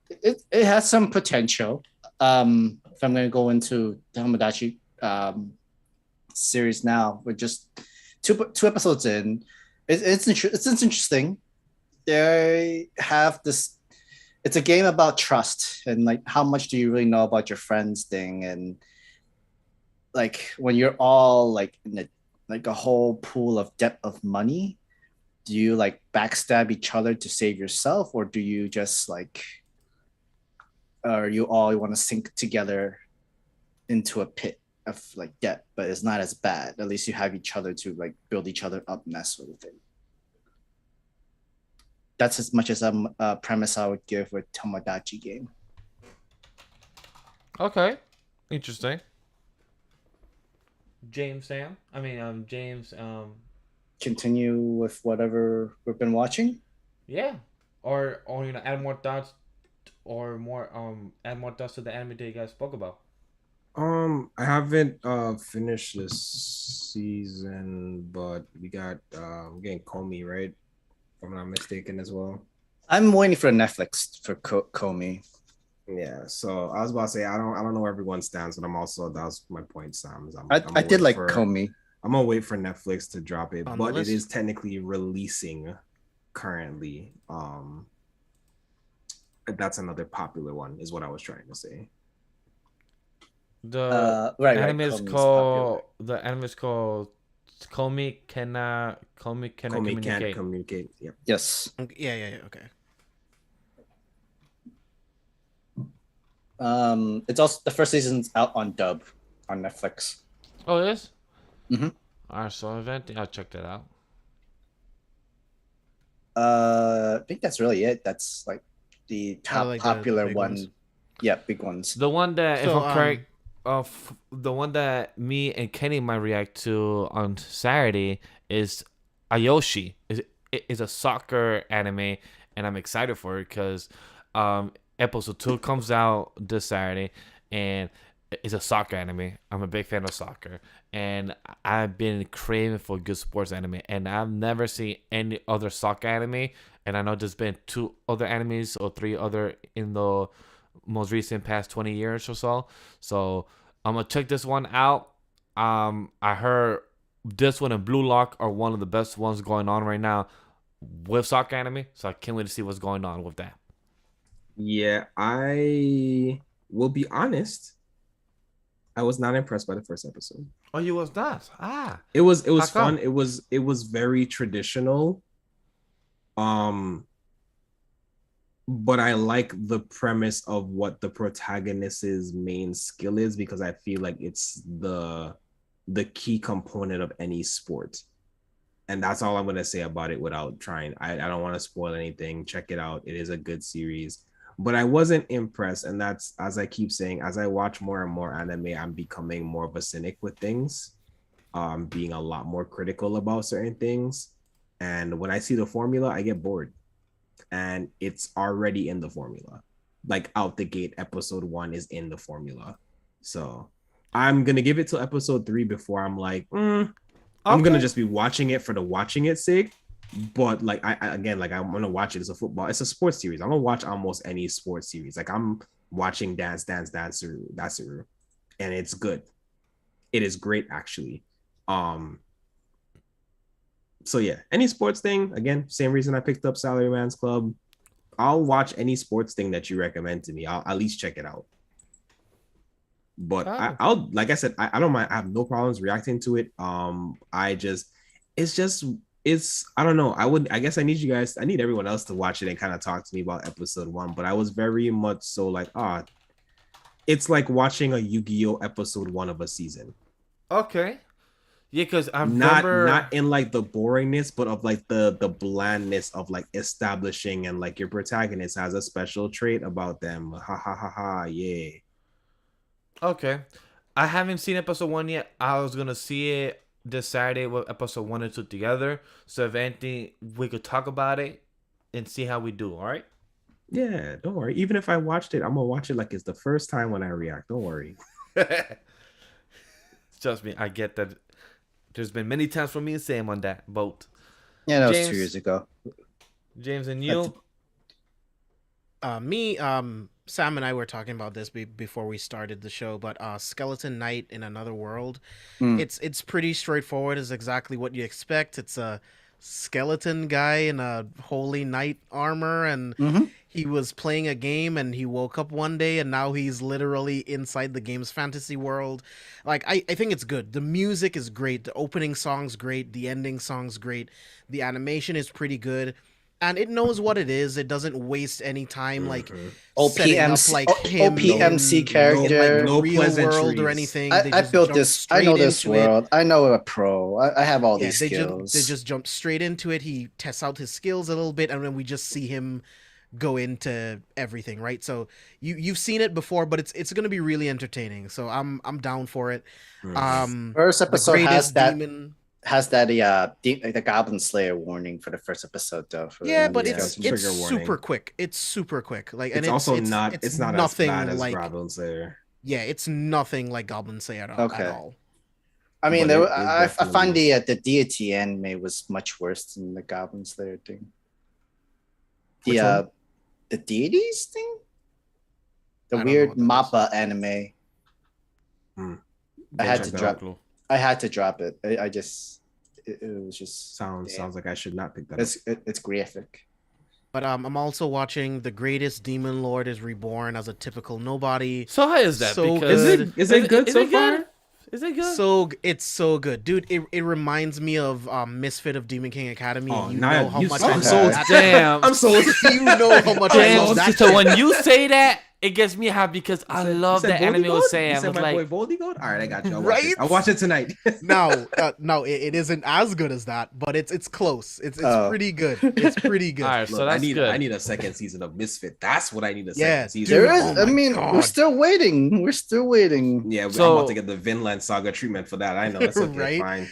D: it has some potential. If I'm gonna go into the Tomodachi series now, we're just two episodes in. It's interesting. They have this. It's a game about trust and like how much do you really know about your friends thing, and like when you're all like in a whole pool of debt of money, do you like backstab each other to save yourself, or do you just like, or you all want to sink together into a pit of like depth, but it's not as bad. At least you have each other to like build each other up and that sort of thing. That's as much as a premise I would give with Tomodachi game.
A: Okay, interesting. James.
D: Continue with whatever we've been watching.
A: Yeah, or add more thoughts, or more add more thoughts to the anime that you guys spoke about.
B: I haven't finished this season, but we got we're getting Comey, right? If I'm not mistaken as well.
D: I'm waiting for Netflix for Comey.
B: Yeah, so I was about to say I don't know where everyone stands, but that was my point, Sam.
D: I did like Comey.
B: I'm gonna wait for Netflix to drop it,
C: On
B: but
C: the
B: it
C: list.
B: is technically releasing currently. That's another popular one, is what I was trying to say.
A: The
D: Right,
A: anime is
D: Comey's
A: called
D: popular.
A: the anime is called Komi cannot
B: Comey can't
A: communicate.
B: communicate. Yep.
D: Yes.
C: Yeah. Okay.
D: It's also the first season's out on dub on Netflix.
A: Oh, it is?
D: Mhm.
A: Alright, so eventually I'll check that out.
D: I think that's really it. That's like the top
C: like
D: popular
C: the big
D: one.
C: ones.
D: Yeah, big ones.
A: The one that, if
C: So,
A: I'm correct, the one that me and Kenny might react to on Saturday is Ayoshi. Is a soccer anime, and I'm excited for it because episode 2 comes out this Saturday, and it's a soccer anime. I'm a big fan of soccer, and I've been craving for good sports anime, and I've never seen any other soccer anime. And I know there's been 2 other animes or 3 other in the most recent past 20 years or so. So I'm gonna check this one out. I heard this one and Blue Lock are one of the best ones going on right now with soccer anime. So I can't wait to see what's going on with that.
B: Yeah, I will be honest. I was not impressed by the first episode.
A: Oh, you was not?
B: It was
A: How
B: fun.
A: come?
B: It was very traditional. But I like the premise of what the protagonist's main skill is, because I feel like it's the key component of any sport. And that's all I'm gonna say about it without trying. I don't want to spoil anything. Check it out. It is a good series. But I wasn't impressed. And that's, as I keep saying, as I watch more and more anime, I'm becoming more of a cynic with things. Being a lot more critical about certain things. And when I see the formula, I get bored. And it's already in the formula. Like out the gate, episode 1 is in the formula. So I'm gonna give it till episode 3 before I'm like, I'm gonna just be watching it for the watching it sake. But like I again, like I'm gonna watch it as it's a sports series. I'm gonna watch almost any sports series. Like I'm watching Dancer, and it's good. It is great actually. So yeah, any sports thing, again, same reason I picked up Salaryman's Club. I'll watch any sports thing that you recommend to me. I'll at least check it out. But I'll like I said, I don't mind. I have no problems reacting to it. It's just I don't know. I guess I need everyone else to watch it and kind of talk to me about episode 1. But I was very much so like, it's like watching a Yu-Gi-Oh episode 1 of a season.
A: Okay. Yeah, because I
B: not
A: remember
B: not in like the boringness, but of like the blandness of like establishing, and like your protagonist has a special trait about them. Ha ha ha ha, yeah.
A: Okay. I haven't seen episode 1 yet. I was gonna see it this Saturday with episode 1 and 2 together. So if anything, we could talk about it and see how we do. All right.
B: Yeah, don't worry. Even if I watched it, I'm gonna watch it like it's the first time when I react. Don't worry.
A: Trust me, I get that. There's been many times for me and Sam on that boat.
D: Yeah, that was 2 years ago.
A: James and you.
C: Sam and I were talking about this before we started the show, but Skeleton Knight in Another World, it's pretty straightforward. It's exactly what you expect. It's a skeleton guy in a holy knight armor, and he was playing a game, and he woke up one day, and now he's literally inside the game's fantasy world. Like, I think it's good. The music is great. The opening song's great. The ending song's great. The animation is pretty good. and it knows what it is. It doesn't waste any time like
B: Mhm.
C: setting up
D: OPMC
C: like him
D: OPMC
C: in,
D: character.
C: like
B: No
C: real world or
B: pleasantries.
C: anything.
D: I,
C: They
D: I
C: just
D: built
C: jump
D: this. I
C: straight
D: know this
C: into it.
D: world. I know a pro. I have all
C: Yeah,
D: these
C: they
D: skills.
C: just jump straight into it. He tests out his skills a little bit, and then we just see him go into everything, right? So you've seen it before, but it's going to be really entertaining. So I'm down for it.
D: First
C: The
D: episode
C: greatest demon.
D: has that the Goblin Slayer warning for the first episode though. For
C: Yeah,
D: the
C: but
B: Yeah,
C: it's
B: trigger
C: it's
B: warning.
C: super quick. It's super quick. Like, and
B: It's also
C: it's
B: not as
C: nothing
B: bad as
C: like
B: Goblin Slayer.
C: yeah, it's nothing like Goblin Slayer at
D: Okay.
C: all.
D: I mean,
B: But
D: I find
B: definitely-
D: the deity anime was much worse than the Goblin Slayer thing.
B: Which one?
D: The deities thing, the
C: I don't know
D: weird
C: what that
D: Mappa anime.
B: Hmm.
D: I had
B: Check
D: to
B: that
D: drop.
B: out.
D: I had to drop it. I just it was just
B: Sounds like I should not pick that up.
D: it's graphic.
C: But I'm also watching The Greatest Demon Lord is Reborn as a typical nobody.
A: So how is that?
C: So
A: because
C: good.
B: Is it good so far?
A: Is it good?
C: So it's so good, dude. It reminds me of Misfit of Demon King Academy.
B: Oh,
C: You
B: now
C: know how
B: you
C: much
B: sold-
C: I
B: I'm
C: love
B: sold.
C: that.
A: Damn.
B: I'm sold.
C: You know how much I love
A: Damn.
C: that.
A: So
C: shit.
A: when you say that, it gets me happy because I love
B: You said
A: that anime
B: Voldy
A: was
B: Goat?
A: saying.
B: You
A: I
B: said
A: was
B: my
A: like,
B: boy Voldy Goat? All right, I got you. I'll watch
C: Right?
B: it. I'll watch it tonight.
C: No, it isn't as good as that, but it's close. It's pretty good. It's pretty good.
A: all right, so
B: Look,
A: that's good.
B: I need a second season of Misfit. That's what I need a
C: Yeah,
B: second season.
C: dude,
D: There is.
C: oh
D: I
C: my
D: mean,
C: God.
D: we're still waiting. We're still waiting.
B: Yeah, I'm
A: So-
B: about to get the Vinland Saga treatment for that. I know. That's okay.
C: Right?
B: Fine.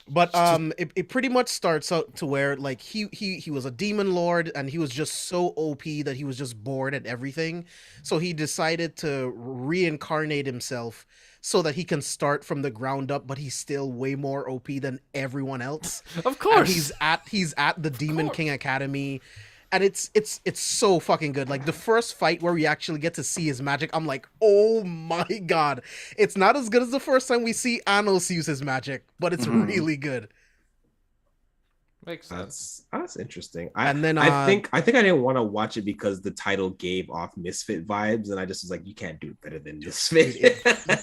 C: But it pretty much starts out to where like he was a demon lord and he was just so OP that he was just bored at everything. So he decided to reincarnate himself so that he can start from the ground up, but he's still way more OP than everyone else.
A: Of
C: And
A: course.
C: he's at the Demon King Academy. And it's so fucking good. Like the first fight where we actually get to see his magic, I'm like, oh my god. It's not as good as the first time we see Anos use his magic, but it's
B: Mhm.
C: really good.
A: Makes sense.
B: That's interesting.
C: And then,
B: I think I didn't want to watch it because the title gave off Misfit vibes, and I just was like, you can't do it better than Misfit.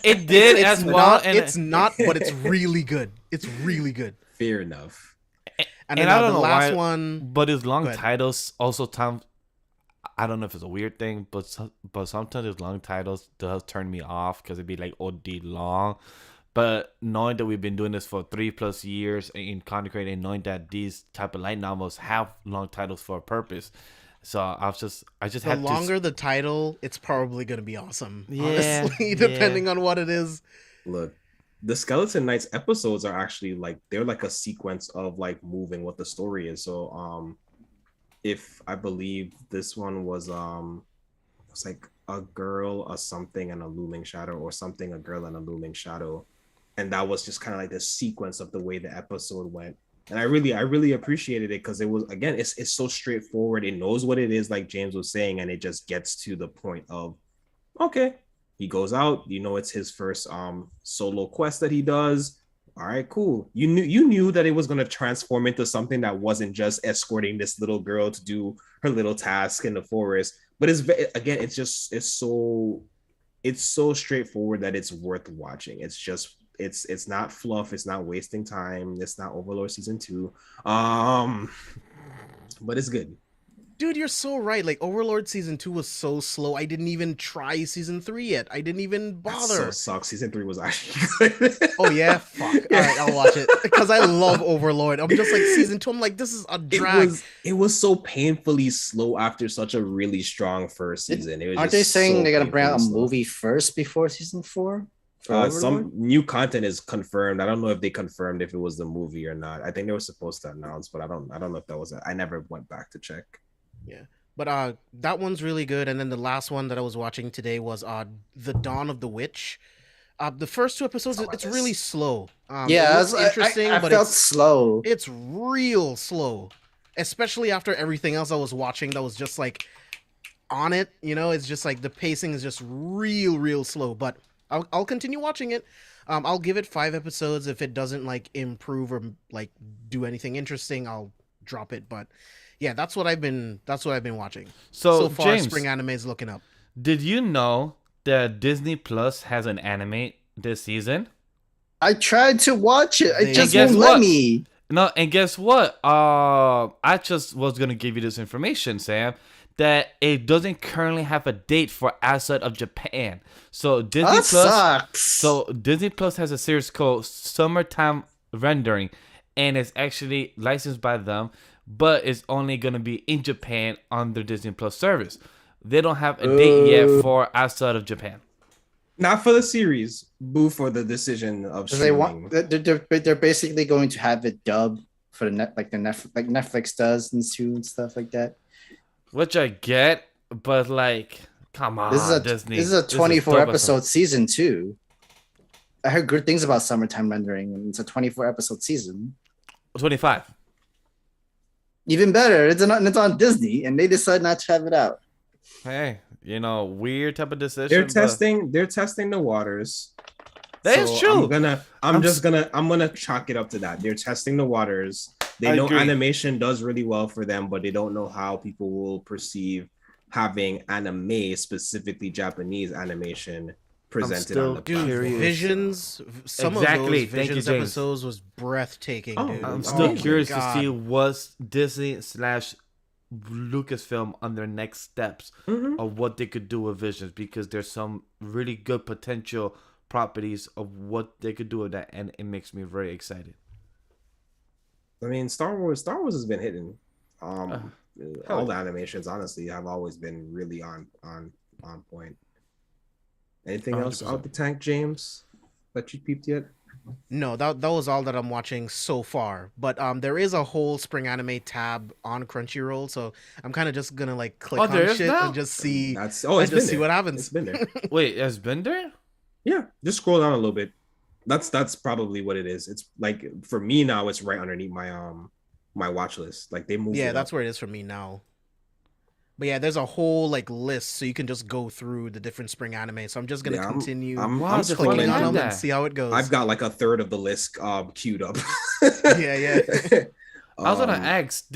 A: It did
C: It's
A: as well.
C: not,
A: and
C: it's not, but it's really good. It's really good.
B: Fair enough.
C: And
A: And
C: then
A: I don't
C: the
A: know
C: last
A: why,
C: one,
A: but his long
C: Go ahead.
A: titles also time. I don't know if it's a weird thing, but sometimes his long titles does turn me off because it'd be like OD long. But knowing that we've been doing this for 3+ years in content creating, and knowing that these type of light novels have long titles for a purpose, so I just
C: the
A: had
C: longer
A: to.
C: the title, it's probably going to be awesome.
A: Yeah,
C: Honestly,
A: yeah.
C: depending on what it is.
B: Look, the Skeleton Knights episodes are actually like they're like a sequence of like moving what the story is. So if I believe this one was it's like a girl, a something, and a looming shadow, or something, a girl and a looming shadow. And that was just kind of like the sequence of the way the episode went. And I really appreciated it because it was, again, it's so straightforward. It knows what it is, like James was saying, and it just gets to the point of, okay, he goes out, it's his first solo quest that he does. All right, cool. You knew that it was going to transform into something that wasn't just escorting this little girl to do her little task in the forest. But it's so straightforward that it's worth watching. It's not fluff, it's not wasting time, it's not Overlord season 2. But it's good.
C: Dude, you're so right. Like Overlord season 2 was so slow. I didn't even try season 3 yet. I didn't even
B: That
C: bother.
B: so sucks. Season 3 was actually good.
C: Oh yeah, fuck. All right, I'll watch it because I love Overlord. I'm just like season 2. I'm like, this is a drag.
B: It was so painfully slow after such a really strong first season. It was
D: Aren't they
B: just
D: saying
B: so
D: they're gonna bring out a
B: painfully slow.
D: movie first before season 4?
B: Some new content is confirmed. I don't know if they confirmed if it was the movie or not. I think they were supposed to announce, but I don't know if that was it. I never went back to check.
C: Yeah. But that one's really good. And then the last one that I was watching today was The Dawn of the Witch. The first 2 episodes,
B: Saw
C: it's
B: this.
C: really slow.
D: Yeah,
C: it's interesting,
D: I
C: but
D: felt
C: it's
D: slow.
C: it's real slow, especially after everything else I was watching that was just like on it. It's just like the pacing is just real slow. But I'll continue watching it. I'll give it 5 episodes. If it doesn't like improve or like do anything interesting, I'll drop it. But yeah, that's what I've been watching. So far,
A: James,
C: Spring Anime is looking up.
A: did you know that Disney Plus has an anime this season?
D: I tried to watch it. It
C: They-
D: just
A: Guess
D: won't
A: what?
D: let me.
A: No, and guess what? I just was gonna give you this information, Sam, that it doesn't currently have a date for outside of Japan. So Disney
D: That
A: Plus,
D: sucks.
A: so Disney Plus has a series called Summertime Rendering, and it's actually licensed by them, but it's only gonna be in Japan on their Disney Plus service. They don't have a date yet for outside of Japan.
B: Not for the series. Boo for the decision of
D: Because they
B: streaming.
D: want they're basically going to have it dubbed for the net like Netflix does and stuff like that.
A: Which I get, but like, come on, Disney.
D: This is a 24
A: dope as
D: episode season too. I heard good things about Summertime Rendering, and it's a 24 episode season.
A: hell. 25.
D: Even better, it's on Disney, and they decide not to have it out.
A: Hey, weird type of decision.
B: They're
A: but
B: testing the waters.
A: That is true.
B: I'm gonna chalk it up to that. They're testing the waters. They
A: I
B: know
A: agree.
B: animation does really well for them, but they don't know how people will perceive having anime, specifically Japanese animation, presented
A: still
B: on the
C: Dude,
B: platform.
A: curious.
C: Visions. Some
A: Exactly.
C: of those
A: Thank you,
C: Visions
A: James.
C: episodes was breathtaking,
B: Oh,
C: dude.
A: I'm
B: Oh
A: still
B: my
A: curious to
C: God.
A: see what's Disney/Lucasfilm on their next steps
B: Mhm.
A: of what they could do with Visions, because there's some really good potential properties of what they could do with that, and it makes me very excited.
B: I mean, Star Wars has been hitting.
A: hell
B: All the animations, honestly, have always been really on point. Anything else
A: 100%.
B: out the tank, James, that you peeped yet?
C: No, that was all that I'm watching so far. But there is a whole spring anime tab on Crunchyroll, so I'm kind of just gonna like click
A: there
C: on
A: is
C: shit
A: now?
C: and just see
B: It's
C: and
B: been
C: just see
B: there.
C: what happens.
B: It's been there.
A: Wait, has been there?
B: Yeah, just scroll down a little bit. That's probably what it is. It's like for me now, it's right underneath my watch list. Like they moved.
C: Yeah,
B: it
C: that's
B: up.
C: where it is for me now. But yeah, there's a whole like list, so you can just go through the different spring anime. So I'm just gonna
B: Yeah,
C: continue
B: I'm
A: Wow, they
C: clicking
A: finally
C: on
A: have
C: them
A: that.
C: and see how it goes.
B: I've got like a third of the list queued up.
C: Yeah.
A: I was gonna
B: Um,
A: ask,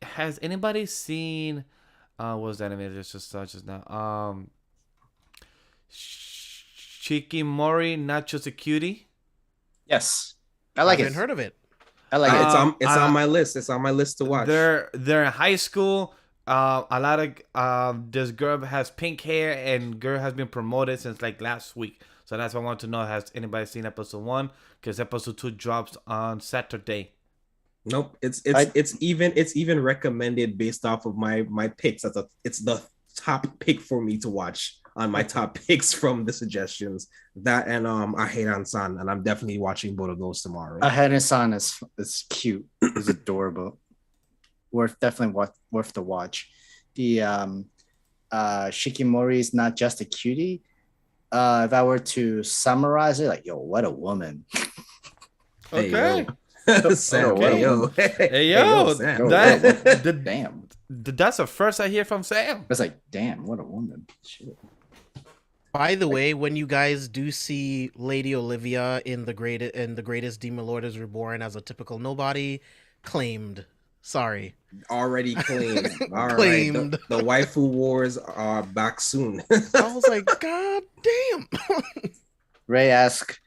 A: has anybody seen what was the anime just now? Shikimori Not Just a Cutie?
D: Yes, I
C: I
D: like
C: haven't
D: it.
C: heard of it.
D: I like
B: it's
D: it.
B: on my list. It's on my list to watch.
A: They're in high school. A lot of this girl has pink hair, and girl has been promoted since like last week. So that's why I want to know, has anybody seen episode 1? Because episode 2 drops on Saturday.
B: Nope. It's even recommended based off of my picks. It's the top pick for me to watch on my top picks from the suggestions. That and I Hate on San, and I'm definitely watching both of those tomorrow.
D: Ahead-san is cute. It's adorable. Definitely worth the watch. The Shikimori is not just a cutie. If I were to summarize it, like, yo, what a woman.
A: Okay.
B: Sam,
D: Okay.
B: hey, yo.
A: Hey, yo,
B: Sam.
D: Damn.
A: That's the first I hear from Sam.
D: It's like, damn, what a woman. Shit.
C: By the way, when you guys do see Lady Olivia in the greatest Demon Lord is Reborn as a typical nobody, claimed. Sorry.
B: Already claimed. All right.
C: Claimed.
B: The waifu wars are back soon.
C: I was like, God damn.
D: Ray asked,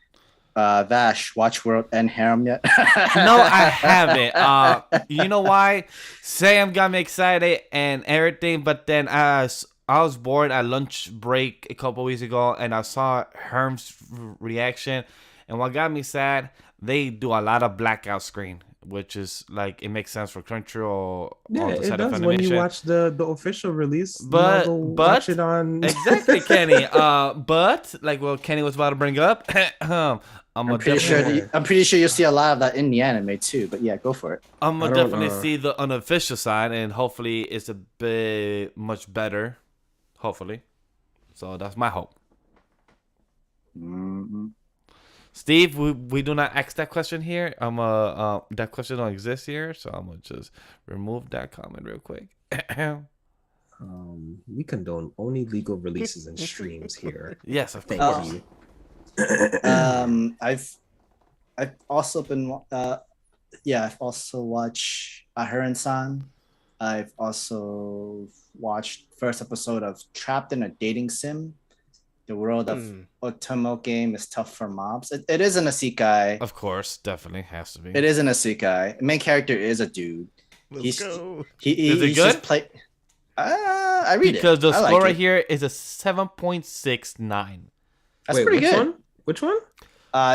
D: Vash, watch World and Harem yet?
A: No, I haven't. You know why? Sam got me excited and everything, but then I was bored at lunch break a couple weeks ago, and I saw Herm's reaction, and what got me sad, they do a lot of blackout screen, which is like, it makes sense for Crunchyroll
B: Yeah,
A: on the
B: it
A: side of
B: does
A: animation.
B: when you watch the official release.
A: But-
B: go
A: but-
B: watch it on
A: Exactly, Kenny. But like what Kenny was about to bring up,
D: I'm pretty sure you'll see a lot of that in the anime too. But yeah, go for it.
A: I'm
B: I
A: gonna
B: don't,
A: definitely see the unofficial side, and hopefully it's a bit much better. Hopefully, so that's my hope.
D: Mhm.
A: Steve, we do not ask that question here. That question don't exist here, so I'm gonna just remove that comment real quick.
B: We condone only legal releases and streams here.
A: Yes, of
B: Thank
A: course.
B: you.
D: I've also been I've also watched Aheron-san. I've also watched first episode of Trapped in a Dating Sim, the world of Otomo game is tough for mobs. It is an isekai.
A: Of course, definitely has to be.
D: It is an isekai. The main character is a dude.
C: Let's go.
A: Is it
D: he's
A: good?
D: just play. I read
A: because
D: it.
A: the
D: I
A: score
D: like
A: right
D: it.
A: here is a 7.69.
D: That's pretty
B: which
D: good.
B: one? Which one?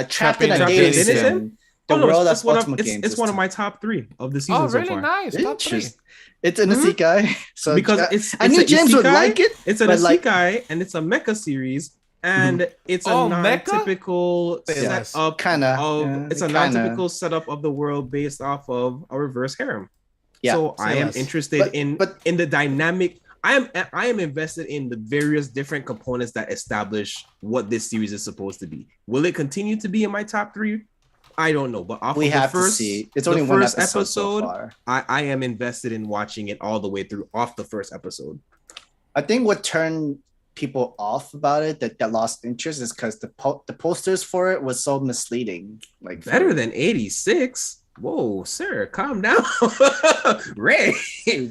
D: Trapped in a
A: Trapped in
D: Days.
B: Denison?
D: The
B: Oh, no,
D: world
B: it's
D: of
B: one
D: Ultimate
B: of
D: Games.
B: it's one of my top 3 of the season
A: Oh,
B: so
A: really
B: far.
A: nice. Top 3.
D: Interesting. It's an isekai. So
B: Because it's
D: I knew
B: a
D: James would
B: isekai,
D: like it.
B: It's an
D: but, like-
B: isekai and it's a mecha series and it's a
A: Oh, mecha?
B: non-typical
C: Yes.
B: setup
D: Kinda,
B: of
D: yeah,
B: it's a
D: kinda.
B: non-typical setup of the world based off of a reverse harem.
D: Yeah.
B: So I am
C: yes.
B: interested
D: But-
B: in the dynamic. I am invested in the various different components that establish what this series is supposed to be. Will it continue to be in my top 3? I don't know, but off
D: we
B: of the
D: have
B: first,
D: to see. It's
B: the
D: only one
B: first
D: episode so far.
B: I am invested in watching it all the way through off the first episode.
D: I think what turned people off about it that lost interest is because the posters for it was so misleading. Like
B: Better than 86. Whoa, sir, calm down. Ray.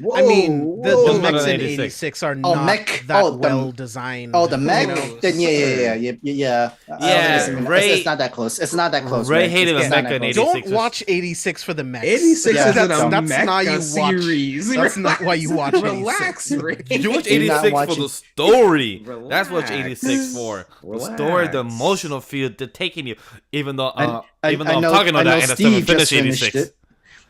B: Whoa,
C: I mean, the
B: whoa.
A: better
C: mechs
A: than
C: in
A: 86.
C: 86 are
D: Oh,
C: not
D: mech-
C: that
D: oh, the-
C: well designed.
D: Oh, the mech?
C: know,
D: Then yeah.
A: Yeah, Ray-
D: It's not that close. It's not that close.
A: Ray
D: man.
A: hated
D: It's
A: the
D: not
A: mecha
D: that
A: in
D: close.
A: 86.
C: Don't watch 86 for the mechs.
B: 86
D: Yeah,
B: isn't a
C: that's not
B: mecha
C: you watch.
B: series.
C: That's not why you watch 86.
B: Relax, Ray.
A: You watch
D: You're not
A: 86 for
D: watching-
A: the story.
B: Relax.
A: That's what 86 for. The story, the
B: Relax.
A: emotional feel, the taking you. Even though,
D: I
A: I'm
D: know-
A: talking about
D: I know
A: that, and I still
D: Steve
A: haven't finished
D: just finished
A: 86.
D: it.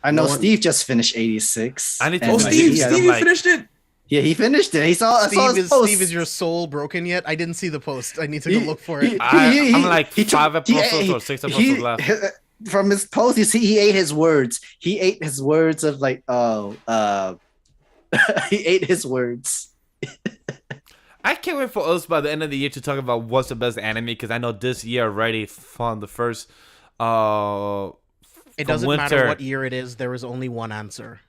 D: I know
B: No one-
D: Steve just finished 86.
A: I need to
D: and
B: Oh,
A: finish
B: Steve,
A: it.
B: Steve,
A: I'm
B: you
A: like-
B: finished it.
D: Yeah, he finished it. I saw his post.
C: Steve, is your soul broken yet? I didn't see the post. I need to go look for it.
A: I'm like
D: he took-
A: 5
D: he-
A: episodes
D: he-
A: or 6
D: he-
A: episodes left.
D: From his post, you see he ate his words. He ate his words of like, he ate his words.
A: I can't wait for us by the end of the year to talk about what's the best anime, because I know this year already from the first
C: It doesn't
A: winter.
C: matter what year it is. There is only one answer.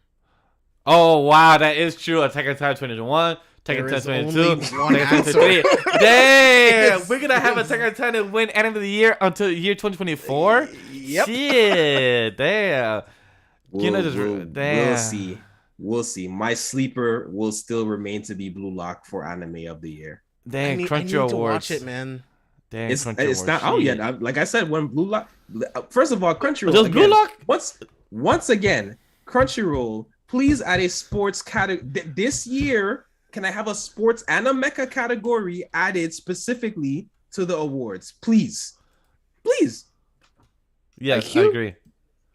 A: Oh wow, that is true. Attack on Titan 2021, Attack on
C: There is
A: Titan
C: only
A: 22,
C: one
A: Attack on Titan
C: answer.
A: 23. Damn, we're gonna have Attack on Titan win anime of the year until year 2024.
C: Yep.
A: Shit, damn. You know, just damn.
B: We'll see. We'll see. My sleeper will still remain to be Blue Lock for anime of the year.
A: Damn,
C: I need
A: Crunchy
C: to
A: Awards.
C: watch it, man.
A: Damn,
B: It's
A: Crunchy
B: it's
A: Awards.
B: not out
A: Shit.
B: yet. Like I said, when Blue Lock, first of all, Crunchyroll.
A: Does Blue
B: again,
A: Lock?
B: once again, Crunchyroll, please add a sports category this year. Can I have a sports and a mecha category added specifically to the awards, please? Please.
A: Yes, I
D: IQ?
A: agree.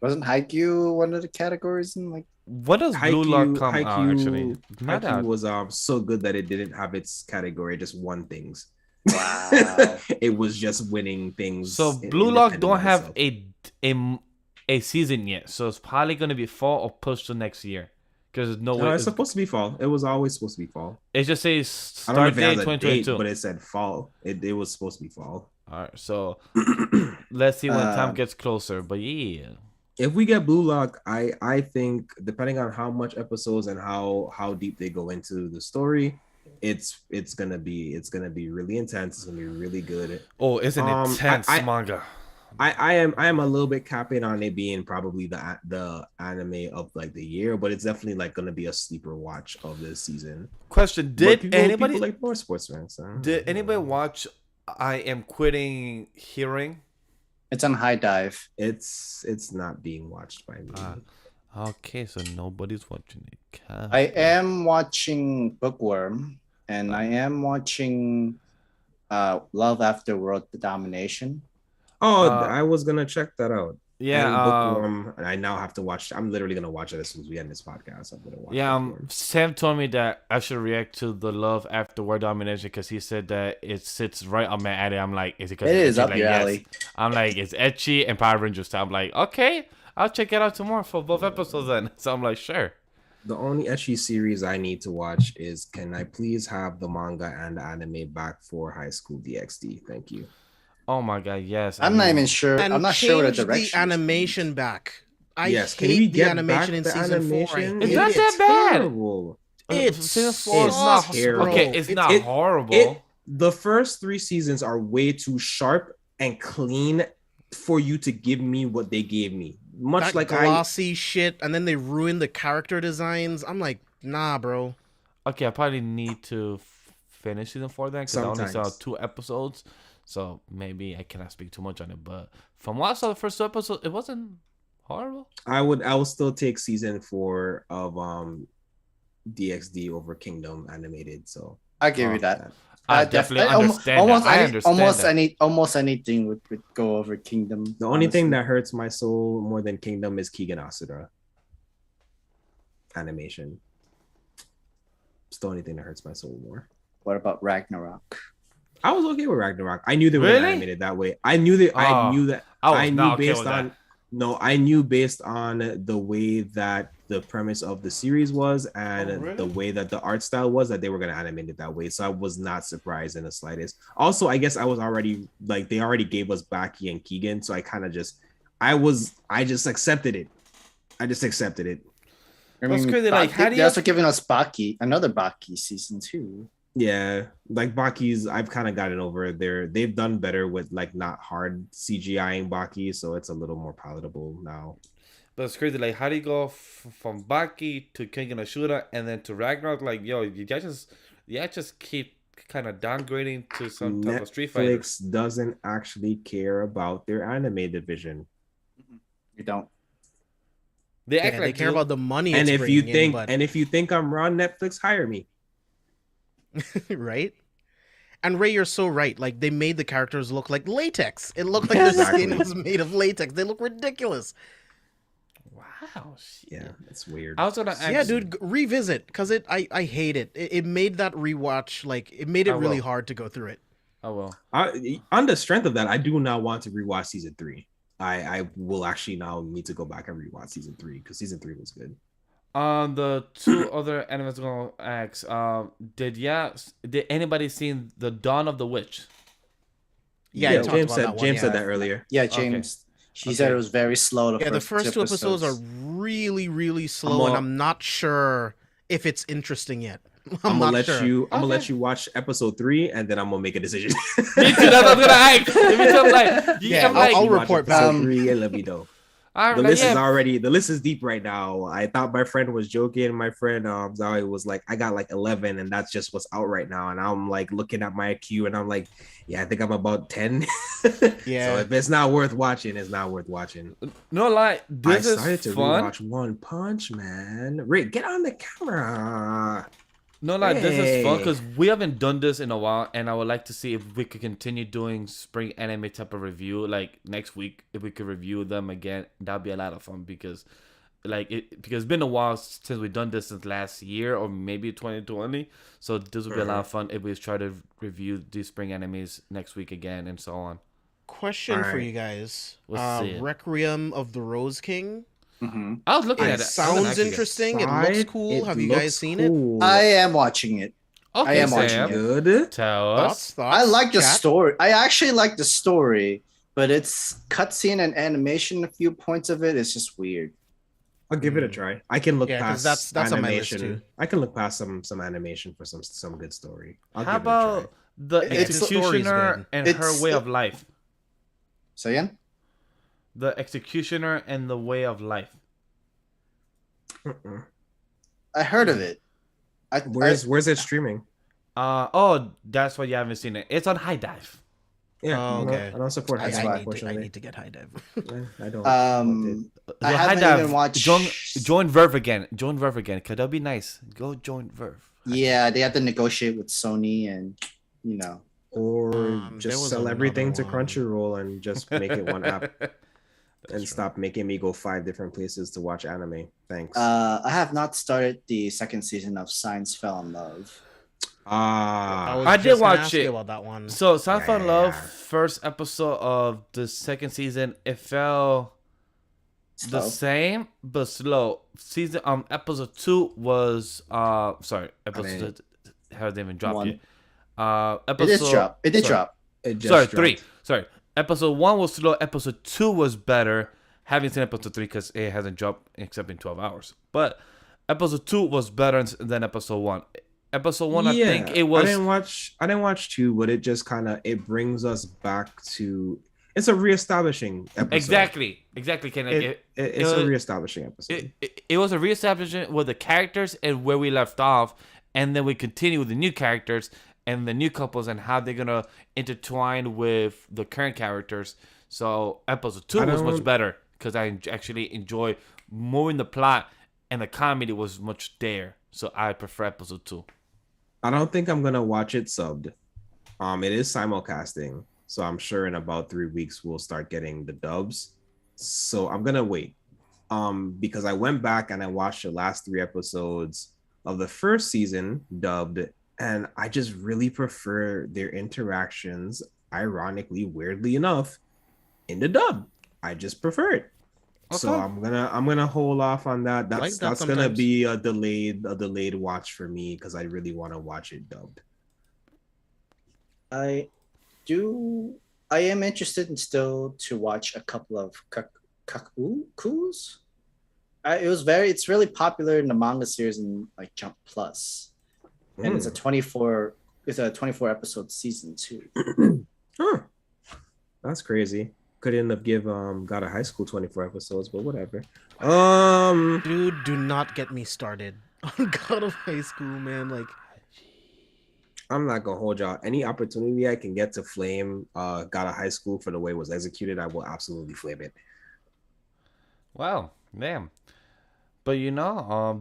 D: Wasn't Haikyuu one of the categories in like?
A: What does Blue Lock come out actually? Not
B: Haikyuu
A: out.
B: was so good that it didn't have its category, it just won things.
D: Wow.
B: It was just winning things.
A: So Blue Lock
B: independent
A: don't
B: of
A: have
B: itself.
A: a season yet, so it's probably gonna be fall or pushed to next year, because there's no
B: No,
A: way.
B: it's supposed to be fall. It was always supposed to be fall.
A: It just says
B: I don't know
A: start
B: if it
A: date
B: has a date,
A: 2022.
B: but it said fall. It was supposed to be fall.
A: All right, so let's see when time
B: Um,
A: gets closer. But yeah,
B: If we get Blue Lock, I think depending on how much episodes and how deep they go into the story, it's gonna be really intense. It's gonna be really good.
A: oh, it's an intense manga.
B: I am a little bit capping on it being probably the anime of like the year, but it's definitely like gonna be a sleeper watch of this season.
A: Question:
B: But
A: Did
B: people
A: anybody
B: like more sports fans? So,
A: did anybody watch I Am Quitting Hearing?
D: It's on High Dive.
B: It's not being watched by me.
A: Okay, so nobody's watching it.
D: I am watching Bookworm, and I am watching Love After World Domination.
B: Oh, I was gonna check that out.
A: Yeah,
B: And Bookworm, I now have to watch. I'm literally gonna watch it as soon as we end this podcast. I'm gonna watch.
A: yeah.
B: Bookworm.
A: Sam told me that I should react to the Love After War Domination because he said that it sits right on my alley. I'm like, is it? 'Cause
D: It
A: it's
D: is
A: ecchi?
D: up
A: Like,
D: your
A: yes.
D: alley.
A: I'm like, it's etchy and Power Rangers style. I'm like, okay, I'll check it out tomorrow for both episodes then. So I'm like, sure.
B: The only ecchi series I need to watch is can I please have the manga and the anime back for High School DxD? Thank you.
A: Oh my god, yes.
D: I'm not even sure.
C: And
D: I'm not sure what
C: change
D: the direction.
C: the animation back. I
B: Yes, can
C: hate
B: we
C: the
B: get
C: animation
B: back
C: in
B: the
C: season 4.
B: animation?
A: It's not that bad.
B: Terrible.
C: It's
A: Season 4 is
B: so
A: not
B: terrible.
A: okay. It's not
B: it-
A: horrible.
B: The first 3 seasons are way too sharp and clean for you to give me what they gave me. Much
C: That
B: like
C: glossy shit, and then they ruin the character designs. I'm like, nah, bro.
A: Okay, I probably need to finish season 4 then, because I only saw
B: Sometimes.
A: 2 episodes, so maybe I cannot speak too much on it. But from what I saw the first 2 episodes, it wasn't horrible.
B: I would still take season 4 of DXD over Kingdom animated. So
D: I give you that.
A: I definitely understand that. I understand
D: almost anything would go over Kingdom.
B: the only thing that hurts my soul more than Kingdom is Keegan Asura animation. It's the only thing that hurts my soul more.
D: What about Ragnarok?
B: I was okay with Ragnarok. I knew they were
A: Really?
B: animated that way. I knew that. I knew that.
A: I was
B: knew
A: not okay
B: based
A: with
B: on.
A: that.
B: No, I knew based on the way that the premise of the series was and
A: really?
B: the way that the art style was that they were going to animate it that way. So I was not surprised in the slightest. Also, I guess I was already like they already gave us Baki and Keegan, so I kind of just I just accepted it. I just accepted it.
A: That's crazy. Like, how do you?
D: They're also giving us another Baki season 2.
B: Yeah, like Baki's, I've kind of gotten over there. They've done better with like not hard CGIing Baki, so it's a little more palatable now.
A: But it's crazy. Like, how do you go from Baki to King and Ashura and then to Ragnarok? Like, yo, you guys just keep kind of downgrading to some type of Street Fighter.
B: Netflix doesn't actually care about their anime division.
D: You don't.
A: They act like
C: they care about the money.
B: And
C: it's
B: if you
C: bringing
B: think
C: in,
B: and if you think I'm wrong, Netflix hire me.
C: right? And Ray, you're so right. Like, they made the characters look like latex. It looked like the
B: Exactly.
C: skin was made of latex. They look ridiculous.
A: wow, shit.
B: Yeah, it's weird.
A: I was gonna ask.
C: Yeah, dude, revisit because I hate it. It made that rewatch like it made it
A: I
C: really
A: will.
C: hard to go through it.
A: Oh well.
B: On the strength of that, I do not want to rewatch season 3. I will actually now need to go back and rewatch season 3 because season 3 was good.
A: The 2 other animes I'm gonna ask. Did anybody seen the Dawn of the Witch?
C: Yeah,
B: Yeah,
C: you talked about that one,
B: James
C: yeah.
B: said that earlier.
D: Yeah, James. She said
A: Okay.
D: it was very slow.
C: Yeah, the first 2 episodes are really, really slow, and I'm not sure if it's interesting yet. I'm
B: gonna
C: not
B: let
C: sure.
B: you. I'm gonna let you watch episode 3, and then I'm gonna make a decision.
A: Me too. That's what I was gonna ask. If it's something like,
C: Yeah,
A: I'm like,
C: I'll
B: Watch
C: report
B: episode
C: back.
B: 3 and let me know.
A: I'm
B: The
A: like,
B: list is
A: yeah.
B: already. The list is deep right now. I thought my friend was joking. My friend Zoe was like, I got like 11, and that's just what's out right now. And I'm like looking at my queue, and I'm like, yeah, I think I'm about 10.
C: Yeah.
B: So if it's not worth watching, it's not worth watching.
A: No lie,
B: I
A: this
B: started
A: is
B: to
A: fun.
B: rewatch One Punch Man. Rick, get on the camera.
A: No lie, this is fun
B: Hey.
A: because we haven't done this in a while, and I would like to see if we could continue doing spring anime type of review. Like next week, if we could review them again, that'd be a lot of fun because it's been a while since we've done this since last year or maybe 2020. So this would be a lot of fun if we try to review these spring animes next week again and so on.
C: Question for
B: Alright.
C: you guys:
A: Let's see it.
C: Requiem of the Rose King.
D: Mm-hmm.
A: I was looking
B: It
A: at it.
C: Sounds interesting. It looks cool. Have you guys seen it?
D: I am watching it.
A: Okay,
D: I am
A: Sam,
D: watching it.
B: Good.
A: tell
C: Thoughts?
A: us.
D: I like the
C: chat?
D: story. I actually like the story, but it's cutscene and animation. A few points of it is just weird.
B: I'll give it a try. I can look
C: Yeah, 'cause
B: past
C: that's on my list,
B: animation.
C: too.
B: I can look past some animation for some good story. I'll
A: How
B: give it a try.
A: about the
D: It's-
A: executioner and her
D: it's-
A: way of life?
D: So again,
A: The executioner and the way of life.
D: I heard of it.
B: Where's it streaming?
A: That's why you haven't seen it. It's on High Dive.
B: Yeah,
C: Oh, okay.
B: I don't support
C: I,
B: High
C: I
B: Dive,
C: need to, I
B: unfortunately.
C: need to get high dive.
B: I don't.
A: So
D: I
A: High
D: haven't
A: Dive,
D: even watched.
A: join Verve again. Join Verve again, cause that'll be nice. Go join Verve.
D: Yeah, they have to negotiate with Sony, and you know.
B: Or
C: There
B: just
C: was
B: sell everything to
C: another one.
B: Crunchyroll and just make it one app and stop making me go 5 different places to watch anime. Thanks.
D: I have not started the second season of Science Fell in Love.
B: Ah,
A: I did
C: just gonna
A: watch
C: ask you
A: it.
C: about that one.
A: So, Sound Fun Love,
B: Yeah.
A: first episode of the second season, it felt the
D: Slow.
A: same but slow. Episode 2 was episode hasn't even dropped
D: One.
A: yet.
D: It
A: Episode
D: did drop. It did
A: sorry.
D: drop.
B: it just
A: Sorry,
B: dropped.
A: 3. Sorry. Episode 1 was slow. Episode 2 was better. Haven't seen episode 3 because it hasn't dropped except in 12 hours. But episode 2 was better than episode 1. Episode 1, I think it was.
B: I didn't watch 2, but it just kind of it brings us back to. It's a reestablishing episode.
A: Exactly, Ken. Like,
B: It's
A: was-
B: a reestablishing episode.
A: it was a reestablishment with the characters and where we left off, and then we continue with the new characters, and the new couples and how they're gonna intertwine with the current characters. So episode two
B: I
A: was much
B: don't
A: better because I actually enjoy more in the plot, and the comedy was much there. So I prefer episode two.
B: I don't think I'm gonna watch it subbed. It is simulcasting, so I'm sure in about 3 weeks we'll start getting the dubs. So I'm gonna wait. Because I went back and I watched the last 3 episodes of the first season dubbed, and I just really prefer their interactions, ironically, weirdly enough, in the dub. I just prefer it. So
A: Okay.
B: I'm gonna hold off on that.
C: I like
B: That's
C: that
B: that's gonna
C: sometimes.
B: be a delayed watch for me because I really want to watch it dubbed.
D: I do. I am interested in still to watch a couple of kakus. It was very. It's really popular in the manga series in like Jump Plus, and it's a
B: Mm.
D: 24. It's a 24 episode season too.
B: Huh. That's crazy. Could end up give got a high school 24 episodes, but whatever.
C: Dude, do not get me started on God of High School, man. Like,
B: I'm not gonna hold y'all. Any opportunity I can get to flame got a high school for the way it was executed, I will absolutely flame it.
A: Wow, damn. But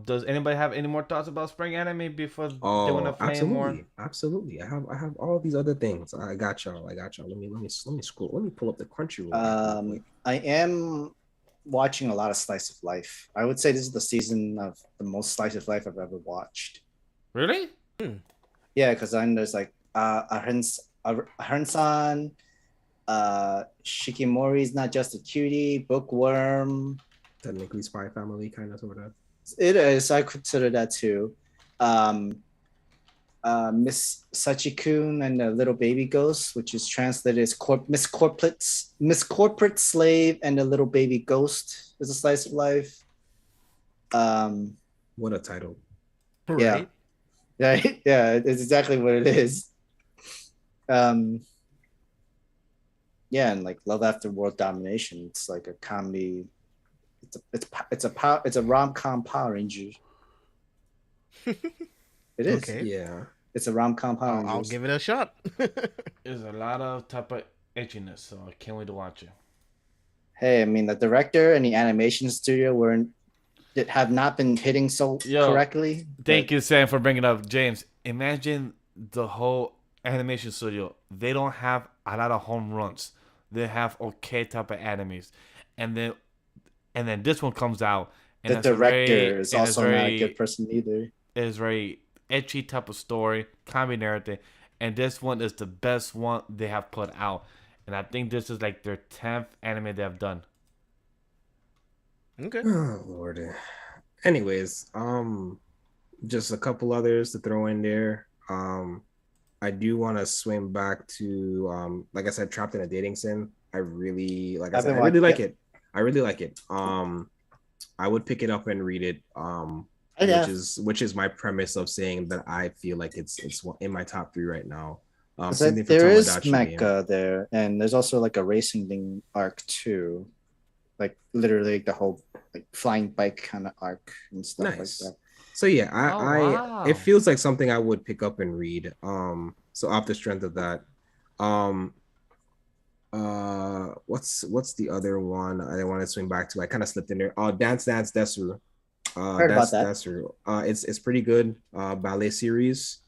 A: does anybody have any more thoughts about spring anime before they want to
B: Oh,
A: flame more?
B: absolutely, absolutely. I have all these other things. I got y'all. I got y'all. Let me scroll. Let me pull up the Crunchyroll app real quick.
D: I am watching a lot of slice of life. I would say this is the season of the most slice of life I've ever watched.
A: Really?
D: Yeah, because then there's like Ahern-san, Shikimori's Not Just a Cutie, Bookworm.
B: Technically, Spy Family, kind of, sort of.
D: It is. I consider that too. Um, Miss Sachikun and the Little Baby Ghost, which is translated as Miss Corporate Slave and the Little Baby Ghost is a slice of life.
B: What a title.
C: right?
D: Yeah, it's exactly what it is. Yeah, and like Love After World Domination, it's like a comedy. It's a rom-com Power Rangers. It is.
C: Okay.
B: Yeah.
D: It's a rom-com Power Rangers.
C: I'll give it a shot.
A: There's a lot of type of itchiness, so I can't wait to watch it.
D: Hey, I mean, the director and the animation studio have not been hitting so correctly.
A: Thank you, Sam, for bringing up James. Imagine the whole animation studio. They don't have a lot of home runs. They have okay type of animes, and then this one comes out, and
D: The director is also not a good person either.
A: It is very etchy type of story, comedy narrative, and this one is the best one they have put out. And I think this is like their 10th anime they have done.
C: Okay.
B: Oh Lord. Anyways, just a couple others to throw in there. I do want to swing back to like I said, Trapped in a Dating Sim. I really like I said, I really like it. I really like it. I would pick it up and read it. Which is my premise of saying that I feel like it's in my top 3 right now.
D: There is mecha there, and there's also like a racing thing arc too, like literally the whole like flying bike kind of arc and stuff like that.
B: So yeah,
A: wow.
B: It feels like something I would pick up and read. So off the strength of that, what's the other one I want to swing back to? I kind of slipped in there. Dance Dance Desru.
D: Heard about that.
B: Desru. It's pretty good. Ballet series.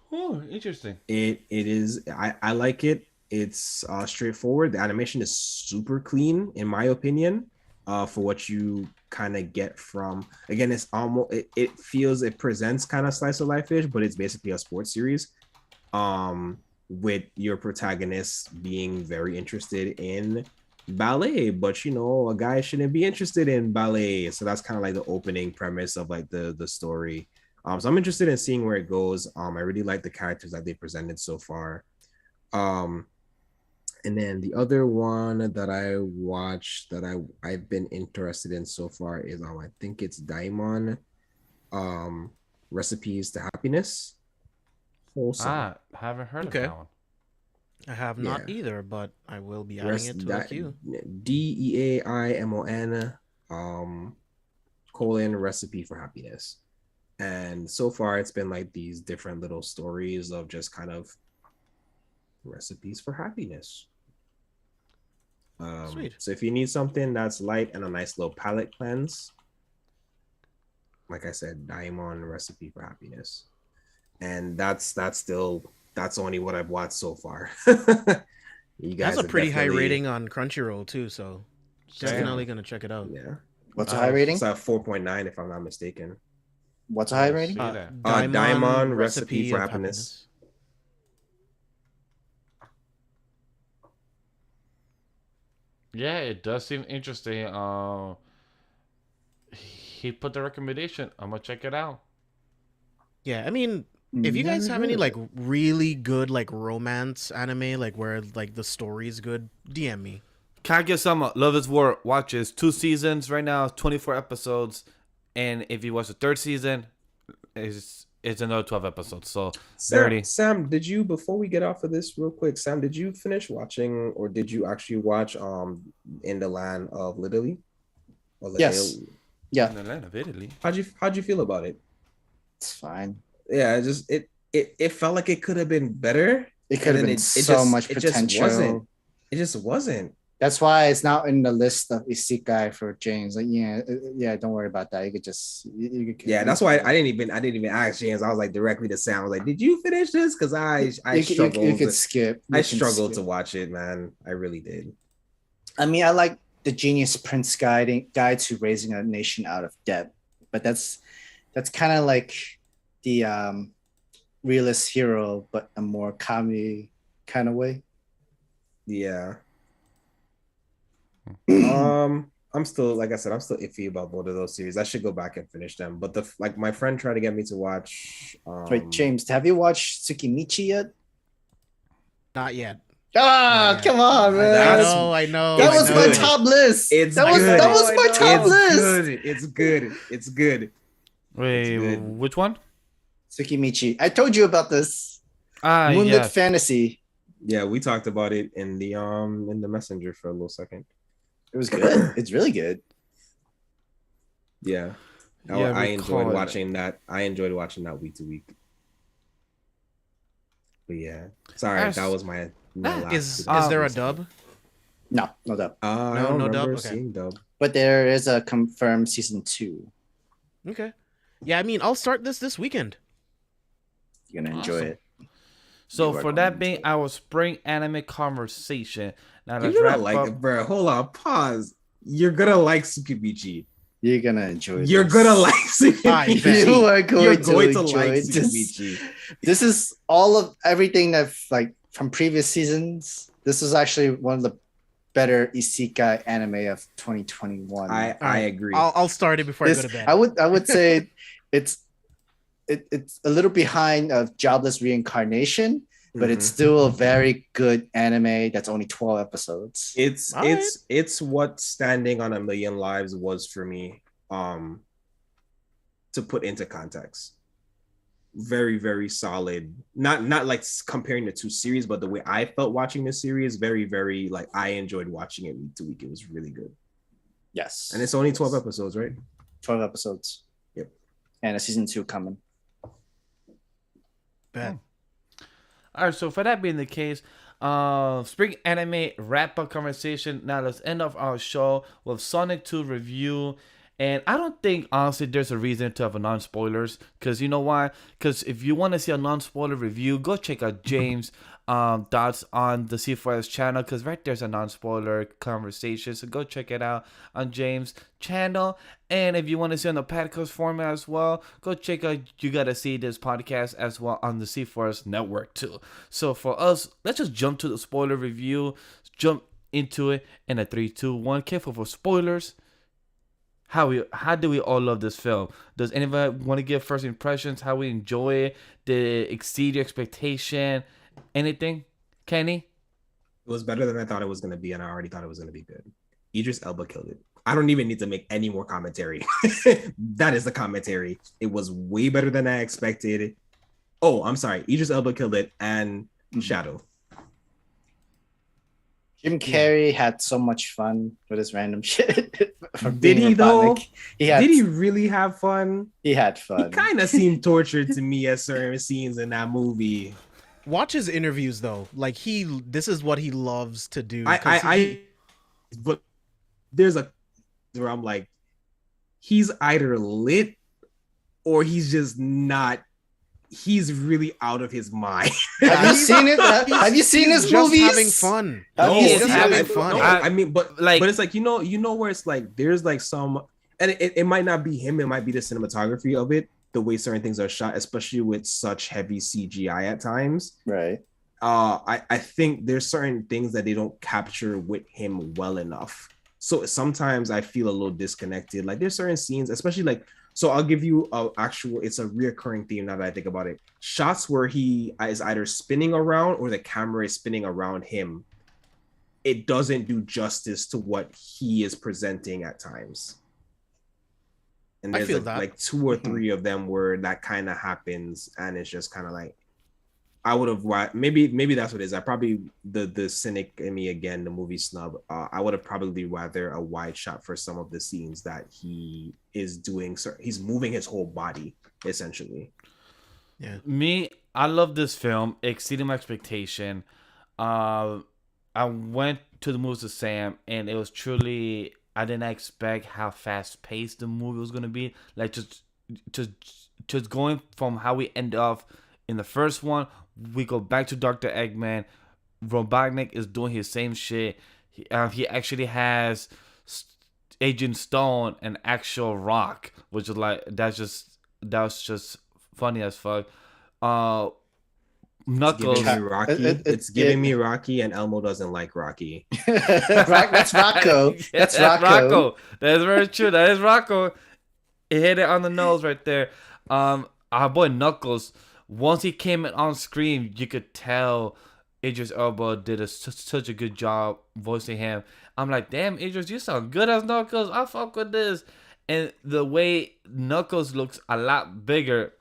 A: Oh, interesting.
B: It is. I like it. It's straightforward. The animation is super clean, in my opinion. For what you kind of get from, again, it's almost it presents kind of slice of life-ish, but it's basically a sports series. With your protagonist being very interested in ballet, but a guy shouldn't be interested in ballet. So that's kind of like the opening premise of like the story. So I'm interested in seeing where it goes. I really like the characters that they presented so far. And then the other one that I watched that I've been interested in so far is I think it's Daimon, Recipes to Happiness.
A: Wholesome. Haven't heard of that one.
C: I have not either, but I will be adding it to the queue.
B: DEAIMON, Recipe for Happiness. And so far, it's been like these different little stories of just kind of recipes for happiness.
C: Sweet.
B: So if you need something that's light and a nice little palate cleanse, like I said, Daimon Recipe for Happiness, and that's only what I've watched so far. You
C: That's
B: guys
C: a
B: are
C: pretty high
B: definitely-
C: rating on Crunchyroll too, so definitely gonna check it out.
B: Yeah,
D: What's a high rating?
B: it's at 4.9 if I'm not mistaken.
D: What's a high rating?
A: See that.
B: Daimon Recipe for Happiness.
A: Yeah, it does seem interesting. He put the recommendation. I'm gonna check it out.
C: Yeah, I mean, if you guys
D: Never
C: have any
D: heard
C: like
D: of it.
C: really good like romance anime, like where like the story's good, DM me.
A: Kaguya-sama, Love is War, watches 2 seasons right now, 24 episodes, and if you watch the 3rd season, it's another 12 episodes. So
B: Sam, did you, before we get off of this real quick, Sam, did you finish watching, or did you actually watch In the Land of Italy?
D: Yes. Yeah,
A: in the land of Italy.
B: How'd you feel about it?
D: it's fine.
B: Yeah, it felt like it could have been better.
D: It could have
B: And then
D: been so much potential.
B: It just wasn't.
D: That's why it's not in the list of isekai for James. Like, yeah, don't worry about that. You could just, you could.
B: Yeah, that's why I didn't even ask James. I was like directly to Sam. I was like, "Did you finish this?" Because I struggled.
D: You could skip.
B: I struggled to watch it, man. I really did.
D: I mean, I like the Genius Prince guide to raising a nation out of debt, but that's kind of like the realist hero, but a more comedy kind of way.
B: Yeah. I'm still, like I said, I'm still iffy about both of those series. I should go back and finish them. But my friend tried to get me to watch.
D: Wait, James, have you watched Tsukimichi yet?
C: Not yet.
D: Ah,
C: Yeah.
D: come on, man.
C: I know.
D: That
C: I
D: was
C: know.
D: my top list. That was my top list.
B: It's good.
A: Wait,
B: good.
A: which one?
D: Tsukimichi. I told you about this.
A: Ah,
D: Moonlit
A: yeah.
D: Fantasy.
B: Yeah, we talked about it in the messenger for a little second.
D: It was good. It's really good.
B: Yeah.
A: Yeah,
B: I enjoyed
A: recall it.
B: watching that. I enjoyed watching that week to week. But yeah, sorry,
A: That's-
B: that was my last.
C: Is there a dub?
D: No, no dub.
B: I don't
C: no dub?
B: remember
C: Okay.
B: seeing dub.
D: But there is a confirmed season 2.
C: Okay. Yeah, I mean, I'll start this weekend.
D: You're gonna enjoy
A: Awesome.
D: it.
A: So
D: You are
A: for
D: going
A: that
D: to
A: being
D: enjoy it.
A: our spring anime conversation, now
B: You're
A: let's
B: gonna
A: wrap
B: like
A: up.
B: it, bro. Hold on, pause. You're gonna like Tsukimichi.
D: You're gonna enjoy it.
B: You're gonna like
C: I bet.
B: Tsukimichi.
D: You are
B: You're
D: going
B: going
D: to
B: to
D: enjoy
B: like
D: it.
B: Tsukimichi.
D: This is all of everything that like from previous seasons. This is actually one of the better isekai anime of 2021.
B: I
C: Alright,
B: agree.
C: I'll start it before I go to bed.
D: I would say it's a little behind of Jobless Reincarnation, but it's
B: Mhm.
D: still a very good anime that's only 12 episodes.
B: It's
C: All right.
B: it's what Standing on a Million Lives was for me. To put into context, very very solid. Not like comparing the two series, but the way I felt watching this series, very very like I enjoyed watching it week to week. It was really good,
D: Yes.
B: and it's only 12 episodes, right?
D: 12 episodes.
B: Yep.
D: And a season 2 coming.
C: Bet.
A: All right, so for that being the case, spring anime wrap up conversation. Now let's end off our show with Sonic 2 review. And I don't think honestly there's a reason to have a non-spoilers, because you know why? Because if you want to see a non-spoiler review, go check out James' thoughts on the C4S channel, because right there's a non-spoiler conversation. So go check it out on James' channel. And if you want to see on the podcast format as well, go check out You Gotta See This podcast as well on the C4S network too. So for us, let's just jump to the spoiler review. Jump into it in a 3, 2, 1. Careful for spoilers. How do we all love this film? Does anybody want to give first impressions? How we enjoy it? Did it exceed your expectation? Anything, Kenny?
B: It was better than I thought it was going to be, and I already thought it was going to be good. Idris Elba killed it. I don't even need to make any more commentary. That is the commentary. It was way better than I expected. Oh, I'm sorry. Idris Elba killed it, and Shadow.
D: Jim Carrey had so much fun with his random shit. From
B: Did
D: being
B: he though?
D: Robotnik.
B: Did he really have fun?
D: He had
B: He
D: fun.
B: kind of seemed tortured to me at certain scenes in that movie.
C: Watch his interviews though. Like this is what he loves to do. 'Cause
B: But there's a where I'm like, he's either lit or he's just not. He's really out of his mind.
D: Have you seen it? Have you seen his
C: just
D: movies?
C: having fun.
D: Have
C: No,
D: you
C: just
D: seen
C: having
D: it?
C: fun.
B: No, I mean, but
A: like-
B: it's like you know where it's like there's like some, and it might not be him. It might be the cinematography of it, the way certain things are shot, especially with such heavy CGI at times.
D: Right.
B: I think there's certain things that they don't capture with him well enough. So sometimes I feel a little disconnected. Like there's certain scenes, especially like, so I'll give you it's a reoccurring theme now that I think about it. Shots where he is either spinning around or the camera is spinning around him. It doesn't do justice to what he is presenting at times. And
C: I
B: there's
C: feel
B: like,
C: that.
B: like 2 or 3 of them where that kind of happens, and it's just kind of like, I would have maybe that's what it is. I probably the cynic in me again, the movie snub. I would have probably rather a wide shot for some of the scenes that he is doing. So he's moving his whole body essentially.
C: Yeah.
A: Me, I love this film. Exceeded my expectation. I went to the movies with Sam, and it was truly, I didn't expect how fast paced the movie was gonna be. Like just going from how we end off in the first one, we go back to Dr. Eggman. Robotnik is doing his same shit. He actually has Agent Stone an actual rock, which is like that was just funny as fuck. Knuckles.
B: It's giving me Rocky. It's giving me Rocky, and Elmo doesn't like Rocky.
D: That's Rocco. That's Rocco.
A: That is very true. That is Rocco. It hit it on the nose right there. Our boy Knuckles, once he came on screen, you could tell Idris Elba did such a good job voicing him. I'm like, damn, Idris, you sound good as Knuckles. I fuck with this. And the way Knuckles looks a lot bigger.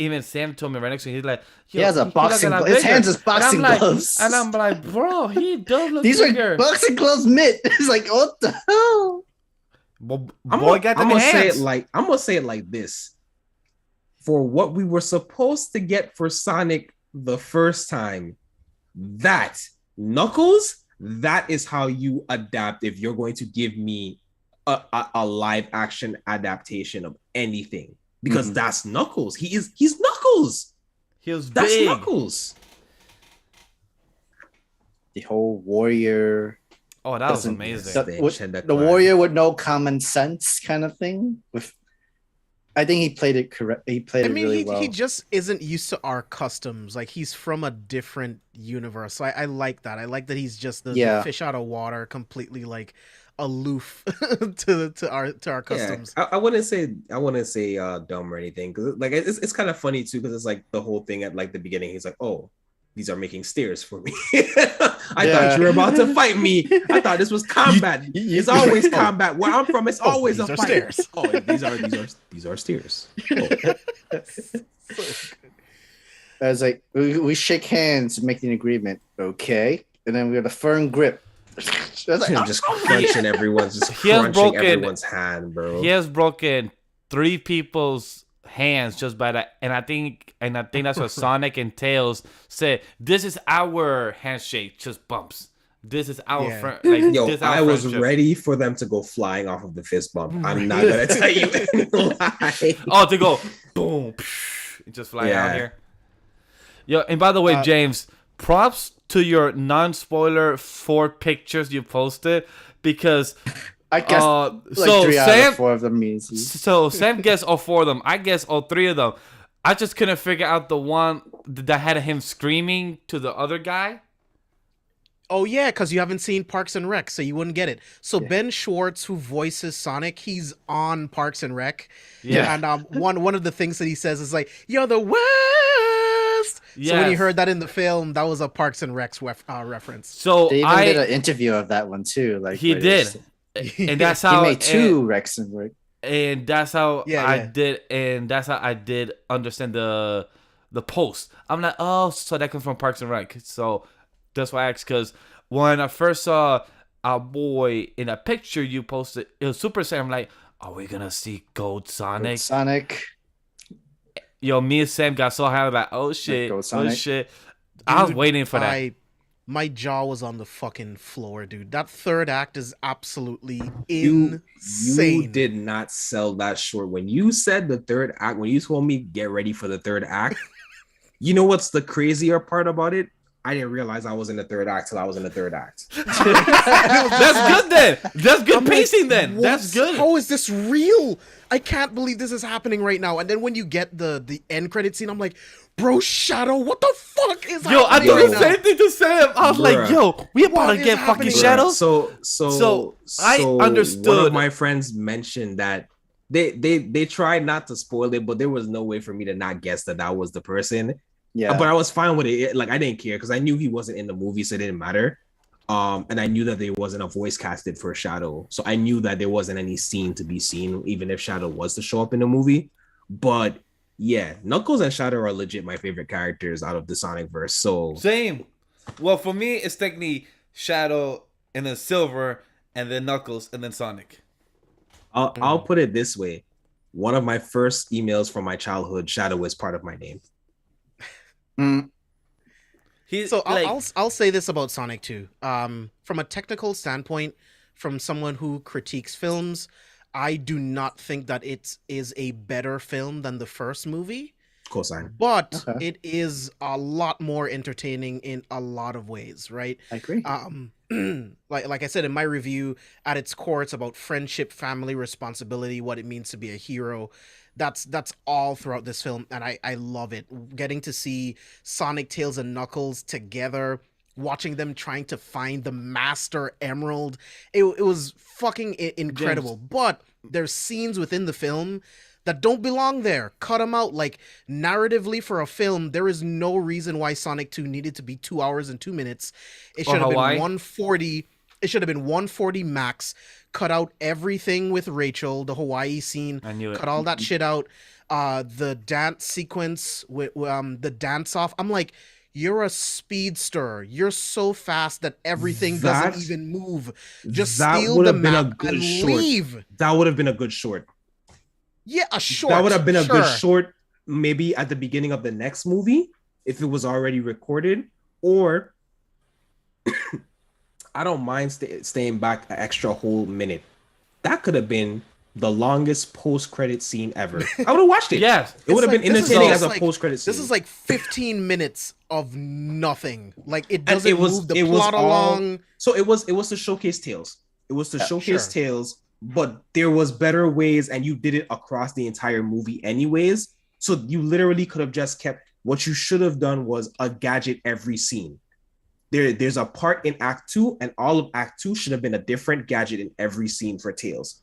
A: Even Sam told me right next to him, he's like,
D: he has a boxing glove. His hands is boxing gloves.
A: And I'm like, bro, he does look
D: These
A: bigger.
D: are boxing gloves mitt. It's like, what the hell?
B: I'm gonna say it like this. For what we were supposed to get for Sonic the first time, that Knuckles, that is how you adapt if you're going to give me a live action adaptation of anything. Because that's Knuckles. He's Knuckles. That's
A: big.
B: Knuckles.
D: The whole warrior.
A: Oh, that was amazing.
D: The warrior with no common sense kind of thing. I think he played it correct. He played it really well.
C: He just isn't used to our customs. Like he's from a different universe. So I like that. I like that he's just the fish out of water, completely like aloof to our customs.
B: I wouldn't say dumb or anything, because like it's kind of funny too, because it's like the whole thing at like the beginning, he's like, oh, these are making stairs for me. I thought you were about to fight me. I thought this was combat. It's always combat. Where I'm from, it's always a fight.
C: Stairs.
B: Oh, these are stairs. Oh.
D: I was like, we shake hands, make an agreement, okay, and then we have a firm grip.
B: Like, I'm just crunching everyone's hand, bro.
A: He has broken 3 people's hands just by that, and I think that's what Sonic and Tails said. This is our handshake, just bumps. This is our friend. Like,
B: yo,
A: this
B: I was
A: friendship.
B: ready for them to go flying off of the fist bump. I'm not gonna tell you any lie.
A: Oh, to go boom, just fly out here. Yo, and by the way, James, props to your non-spoiler 4 pictures you posted, because
D: I guess
A: so
D: 3 out
A: Sam,
D: of 4 of them means.
A: So Sam guessed all 4 of them. I guessed all 3 of them. I just couldn't figure out the one that had him screaming to the other guy.
C: Oh yeah, because you haven't seen Parks and Rec, so you wouldn't get it. So Ben Schwartz, who voices Sonic, he's on Parks and Rec.
A: Yeah.
C: And one of the things that he says is like, "You're the West."
A: Yes.
C: So when you heard that in the film, that was a Parks and Rec reference.
A: So
D: They even did an interview of that one too. Like
A: he did, and that's how
D: he made 2 Rex and work.
A: And that's how
C: I
A: did, and that's how I did understand the post. I'm like, oh, so that comes from Parks and Rec. So that's why I asked, because when I first saw our boy in a picture you posted, it was Super Saiyan. I'm like, are we gonna see Gold Sonic?
D: Sonic.
A: Yo, me and Sam got so happy, like, oh shit,
D: Gold
A: oh
D: Sonic.
A: shit. I was
C: Dude,
A: waiting for that.
C: My jaw was on the fucking floor, dude. That third act is absolutely
B: You
C: insane.
B: did not sell that short. When you said the third act, when you told me get ready for the third act, you know what's the crazier part about it? I didn't realize I was in the third act till I was in the third act.
A: That's good then. That's good
C: I'm like,
A: pacing then. That's
C: "What's-
A: good.
C: How is this real? I can't believe this is happening right now." And then when you get the end credit scene, I'm like, bro, Shadow, what the fuck is
A: Yo, I
C: happening
A: thought
C: right
A: the
C: now?
A: same thing to Sam. I was like,
B: Bruh.
A: yo, we about
C: What
A: to
C: is
A: get
C: happening?
A: fucking Shadow.
B: So
A: I understood.
B: One of my friends mentioned that they tried not to spoil it, but there was no way for me to not guess that was the person.
D: Yeah.
B: But I was fine with it. Like, I didn't care because I knew he wasn't in the movie, so it didn't matter. And I knew that there wasn't a voice casted for Shadow, so I knew that there wasn't any scene to be seen, even if Shadow was to show up in the movie. But yeah, Knuckles and Shadow are legit my favorite characters out of the Sonic verse. So
A: Same. Well, for me, it's technically Shadow and then Silver and then Knuckles and then Sonic.
B: I'll put it this way: one of my first emails from my childhood, Shadow is part of my name.
A: He's
C: So
A: like,
C: I'll say this about Sonic 2. From a technical standpoint, from someone who critiques films, I do not think that it is a better film than the first movie,
B: Cosign.
C: but
D: Okay.
C: it is a lot more entertaining in a lot of ways, right?
D: I agree.
C: Like I said in my review, at its core, it's about friendship, family, responsibility, what it means to be a hero. That's all throughout this film, and I love it. Getting to see Sonic, Tails, and Knuckles together, watching them trying to find the Master Emerald, it was fucking incredible. But there's scenes within the film that don't belong there. Cut them out. Like, narratively for a film, there is no reason why Sonic 2 needed to be 2 hours and 2 minutes. It
A: Or
C: should have been
A: Hawaii.
C: 140. It should have been 140 max. Cut out everything with Rachel, the Hawaii scene.
A: I knew it.
C: Cut all that shit out. The dance sequence with the dance off. I'm like, you're a speedster. You're so fast that everything
B: That-
C: doesn't even move. Just
B: that
C: steal
B: would
C: the
B: have been a
C: map
B: good
C: and
B: short.
C: leave.
B: That would have been a good short.
C: Yeah, a short.
B: That would have been a good
C: sure.
B: short, maybe at the beginning of the next movie, if it was already recorded. Or I don't mind staying back an extra whole minute. That could have been the longest post-credit scene ever. I would have watched it.
A: yes.
B: It would have
C: It's
B: been
C: like- this is
B: entertaining
C: almost
B: as a
C: like-
B: post-credit scene.
C: This is like 15 minutes of nothing. Like, it
B: And
C: doesn't move the plot along.
B: So it was to showcase Tails. It was to showcase
C: sure.
B: Tails, but there was better ways, and you did it across the entire movie anyways. So you literally could have just kept. What you should have done was a gadget every scene. There's a part in Act 2, and all of Act 2 should have been a different gadget in every scene for Tails.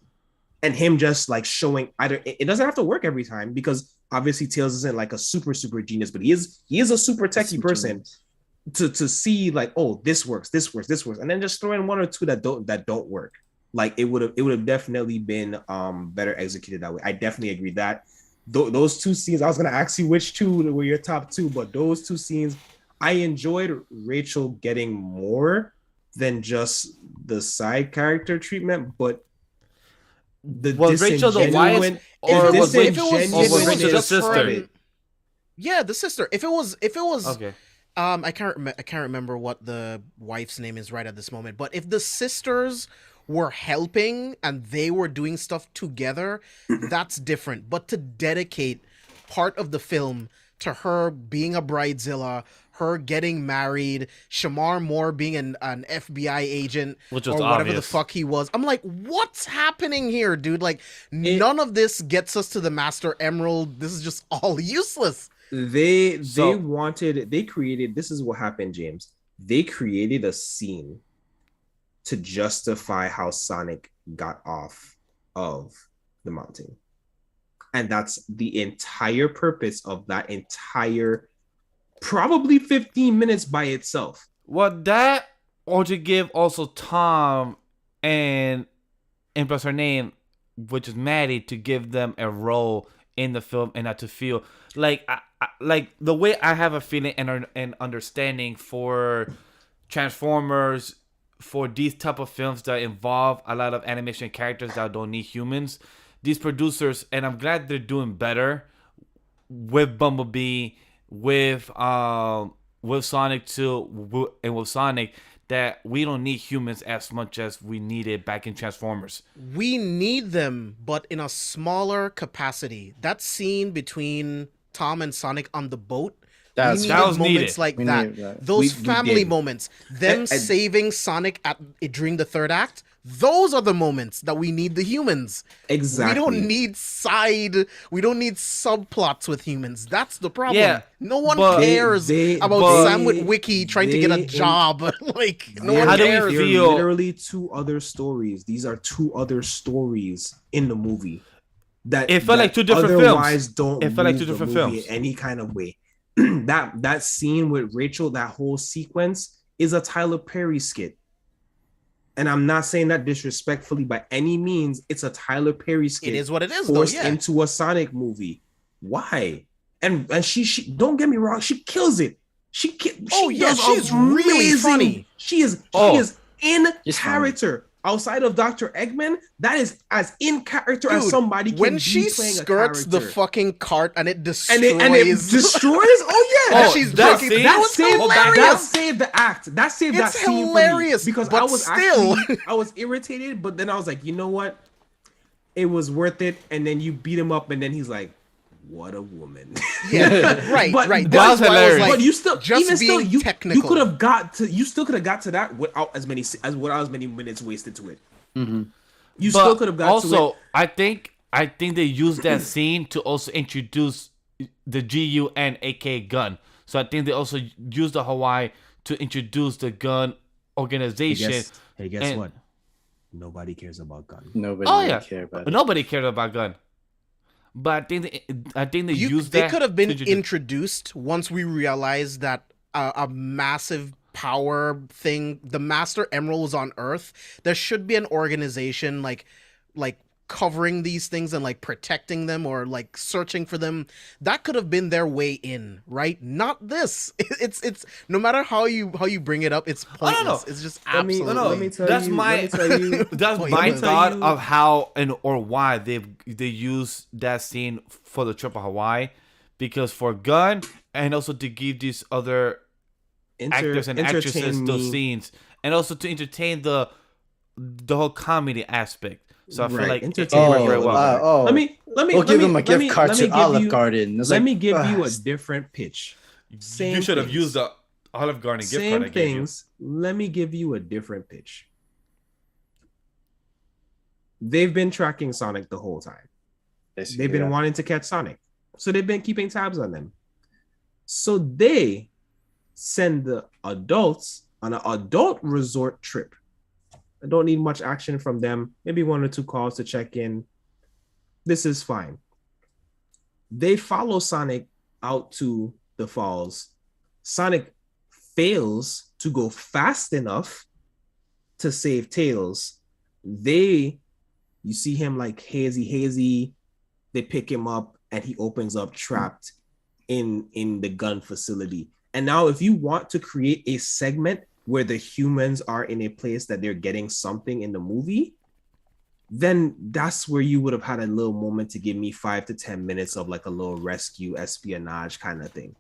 B: And him just like showing either it doesn't have to work every time, because obviously Tails isn't like a super genius, but he is a super techie person to see like, oh, this works, and then just throw in one or two that don't work. Like, it would have definitely been better executed that way. I definitely agree that those two scenes. I was gonna ask you which two were your top two, but those two scenes, I enjoyed Rachel getting more than just the side character treatment, but
A: Was Rachel the wife, or was Rachel the sister?
C: Yeah, the sister. If it was
A: Okay.
C: I can't remember what the wife's name is right at this moment, but if the sisters were helping and they were doing stuff together, that's different. But to dedicate part of the film to her being a bridezilla, her getting married, Shamar Moore being an FBI agent,
A: Which
C: or
A: was
C: whatever the
A: obvious.
C: fuck he was, I'm like, what's happening here, dude? Like, none of this gets us to the Master Emerald. This is just all useless.
B: They
A: So-
B: created, this is what happened, James. They created a scene to justify how Sonic got off of the mountain. And that's the entire purpose of that entire probably 15 minutes by itself.
A: Well, that, or to give also Tom and plus her name, which is Maddie, to give them a role in the film and not to feel like like the way I have a feeling and understanding for Transformers, for these type of films that involve a lot of animation characters that don't need humans, these producers, and I'm glad they're doing better with Bumblebee, with Sonic 2, and with Sonic, that we don't need humans as much as we needed back in Transformers.
C: We need them, but in a smaller capacity. That scene between Tom and Sonic on the boat,
D: That
C: we
A: was
C: needed moments
A: needed.
C: like
D: We
C: that.
D: needed that.
C: Those
B: We
C: family
B: did.
C: moments, them
B: And-
C: saving Sonic during the third act. Those are the moments that we need the humans.
B: Exactly.
C: We don't need subplots with humans. That's the problem.
A: Yeah,
C: No one
A: but
C: cares about
A: but-
C: Sam with Wiki trying to get a
B: they-
C: job. Like, no
B: They're-
C: one
A: How do we
C: cares.
B: they're
A: feel-
B: literally two other stories. These are two other stories in the movie. That
A: It felt
B: that
A: like two different
B: otherwise
A: films.
B: Don't
A: It felt like
B: move
A: two
B: the
A: different
B: movie
A: films.
B: in any kind of way. that scene with Rachel, that whole sequence is a Tyler Perry skit. And I'm not saying that disrespectfully by any means. It's a Tyler Perry skit.
C: It is what it is, though.
B: Forced
C: Yeah.
B: into a Sonic movie. Why? And she don't get me wrong, she kills it. She
C: Oh, yeah,
B: does
C: she's really
B: amazing-
C: funny.
B: She is in
D: She's
B: character. Outside of Dr. Eggman, that is as in character as
C: Dude,
B: somebody can
C: when
B: be
C: she
B: playing
C: skirts
B: a
C: the
B: character.
C: fucking cart and it destroys,
B: and it destroys. Oh yeah,
C: And she's
A: that
C: drinking.
A: scene-
C: That
B: that
C: was
B: saved
C: hilarious.
B: that saved the act. That saved that
C: It's
B: scene
C: hilarious,
B: for me because
C: but
B: I was
C: still.
B: actually I was irritated, but then I was like, you know what? It was worth it. And then you beat him up, and then he's like, "What a woman!"
C: Yeah, right,
B: But-
C: right.
B: but-
C: That's why I was
A: hilarious.
C: like,
B: but you still,
C: just
B: even still,
C: being
B: you
C: technical.
B: could have got to that without as many minutes wasted to it. You
A: But
B: still could have got to it.
A: also, I think they used that scene to also introduce the GUN, aka gun. So I think they also used the Hawaii to introduce the gun organization.
B: Hey, guess
A: And-
B: what? Nobody cares about guns.
D: Nobody
A: Oh
D: really
A: yeah,
D: care about it.
A: nobody cared about gun. But I think they used
C: they
A: that.
C: could have been
A: to introduce-
C: introduced once we realized that a massive power thing, the Master Emerald was on Earth. There should be an organization like covering these things and like protecting them or like searching for them. That could have been their way in, right? Not this. It's no matter how you bring it up, it's pointless.
A: no.
C: It's just
B: Let me-
C: absolutely.
B: let me tell
A: that's
B: you-
A: my
B: let me tell you-
A: that's
C: Wait,
A: my
C: let me
B: tell
A: thought
B: you-
A: of how and or why they use that scene for the trip of Hawaii, because for gun and also to give these other actors and actresses
B: entertain
A: those
B: me.
A: scenes, and also to entertain the whole comedy aspect. So I feel
B: Right,
A: like it
B: entertain
A: worked
B: me.
A: very well.
B: Let me
D: We'll give them a gift card
B: let me
D: to
B: give
D: Olive
B: you-
D: Garden. It's
B: Let
D: like,
B: me give you a
D: ugh.
B: different pitch.
A: You
B: Same
A: should have
B: things.
A: used the Olive Garden gift
B: Same
A: card I gave you.
B: things. Let me give you a different pitch. They've been tracking Sonic the whole time. They've been wanting to catch Sonic. So they've been keeping tabs on them. So they send the adults on an adult resort trip. I don't need much action from them. Maybe one or two calls to check in. This is fine. They follow Sonic out to the falls. Sonic fails to go fast enough to save Tails. You see him like hazy. They pick him up and he opens up trapped in the gun facility. And now if you want to create a segment where the humans are in a place that they're getting something in the movie, then that's where you would have had a little moment to give me 5 to 10 minutes of like a little rescue espionage kind of thing.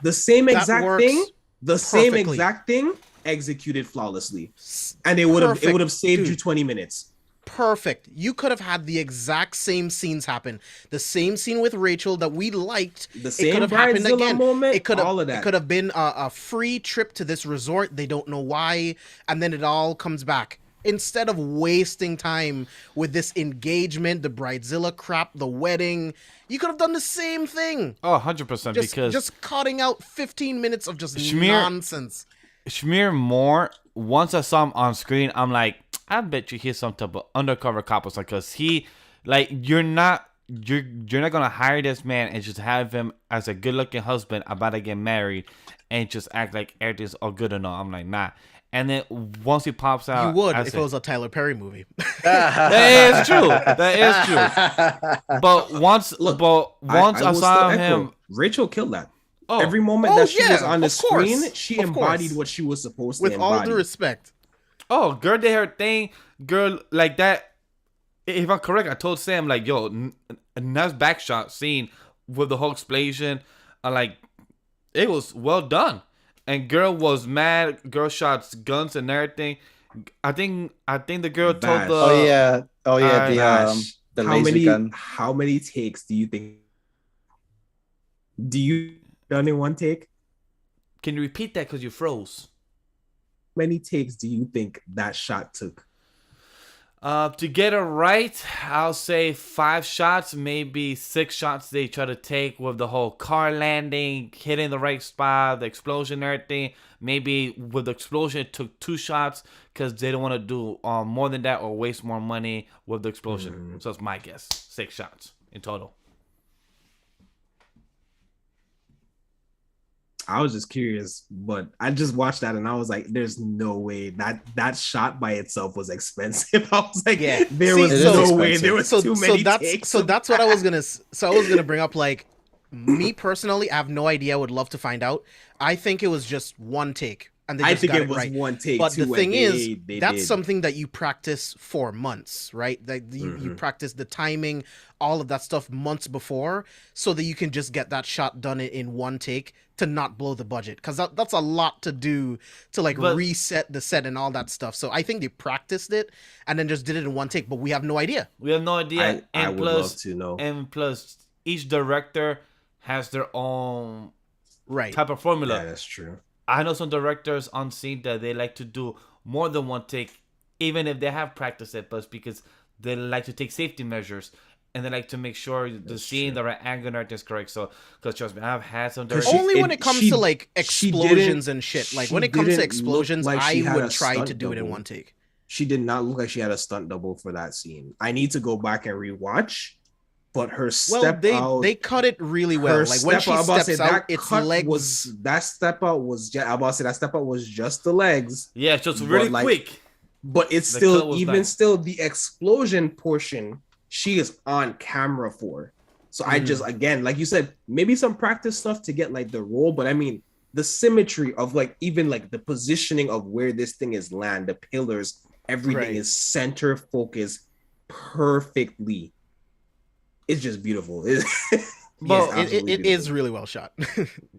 B: The same
C: That
B: exact
C: works
B: thing,
C: perfectly.
B: executed flawlessly. And it would have
C: Perfect,
B: saved you
C: dude.
B: 20 minutes.
C: Perfect. You could have had the exact same scenes happen. The same scene with Rachel that we liked.
B: The
C: It
B: same
C: could have happened
B: Bridezilla
C: again.
B: moment,
C: It could have.
B: all of that.
C: It could have been a free trip to this resort. They don't know why, and then it all comes back. Instead of wasting time with this engagement, the Bridezilla crap, the wedding, you could have done the same thing.
A: Oh, 100%, because
C: Just cutting out 15 minutes of just
A: Schmear-
C: nonsense.
A: Shmear Moore, once I saw him on screen, I'm like, I bet you he's some type of undercover cop or something, because he, like, you're not gonna hire this man and just have him as a good looking husband about to get married and just act like everything's all good and all. I'm like, nah. And then once he pops out,
C: You would
A: I
C: if
A: say,
C: it was a Tyler Perry movie.
A: that is true. That is true. But once,
B: Look,
A: I
B: will
A: saw
B: still echo,
A: him.
B: Rachel killed that.
A: Oh,
B: Every moment
C: Oh,
B: that she was
C: yeah,
B: on the
C: of course,
B: screen, she
C: of
B: embodied
C: course.
B: what she was supposed to
C: With all
B: embody.
C: due respect.
A: oh, girl did her thing. Girl, like that. If I'm correct, I told Sam, like, yo, a nice back shot scene with the whole explosion. Like, it was well done. And girl was mad. Girl shot guns and everything. I think the girl told
B: Bash.
A: the.
D: Oh yeah,
B: Bash,
D: the
B: how
D: laser
B: many
D: gun.
B: how many takes do you think? Do you done in one take?
A: Can you repeat that because you froze?
B: How many takes do you think that shot took?
A: To get it right, I'll say 5 shots, maybe 6 shots they try to take with the whole car landing, hitting the right spot, the explosion, everything. Maybe with the explosion, it took 2 shots because they don't want to do more than that or waste more money with the explosion. So it's my guess. 6 shots in total.
B: I was just curious, but I just watched that and I was like, "There's no way that shot by itself was expensive." I was like,
C: Yeah.
B: "There
C: See,
B: was
D: so-
B: no way there was too many takes."
C: So that's what I was gonna bring up. Like, me personally, I have no idea. I would love to find out. I think it was just one take, and they
B: I
C: just
B: think
C: got
B: it was
C: right.
B: one take.
C: But
B: too,
C: the thing
B: and
C: is,
B: they
C: that's
B: did.
C: something that you practice for months, right? That you practice the timing, all of that stuff months before, so that you can just get that shot done in one take to not blow the budget. Because that's a lot to do to like
A: But-
C: reset the set and all that stuff. So I think they practiced it and then just did it in one take, but we have no idea.
A: We have no idea.
B: I would love to know.
A: And plus, each director has their own
C: Right.
A: type of formula.
B: Yeah, that's true.
A: I know some directors on scene that they like to do more than one take, even if they have practiced it, but it's because they like to take safety measures and they like to make sure the scene, the right angle, and everything is correct. So, because trust me, I've had some directors.
C: Only when it comes
B: she-
C: to like
B: she
C: explosions
B: didn't-
C: and shit. Like
B: she
C: when it comes to
B: didn't
C: explosions,
B: look like she
C: I
B: had
C: would
B: a
C: try to
B: stunt
C: do it in
B: double.
C: one take.
B: She did not look like she had a stunt double for that scene. I need to go back and rewatch, but her step out.
C: They cut it really well.
B: her
C: Like when
B: step
C: she
B: out, I'm about to
C: steps
B: say,
C: out,
B: that
C: it's
B: cut
C: legs.
B: was that step out was just. I'm about to say that step out was just the legs,
A: Yeah, it's just
B: But,
A: really
B: like,
A: quick.
B: but it's
A: The cut
B: still
A: was
B: even
A: nice.
B: still the explosion portion. She is on camera for. So I just again, like you said, maybe some practice stuff to get like the role, but I mean the symmetry of like even like the positioning of where this thing is land, the pillars, everything
C: Right.
B: is center focused perfectly. It's just beautiful. It's
A: But
B: absolutely
C: It is really well shot.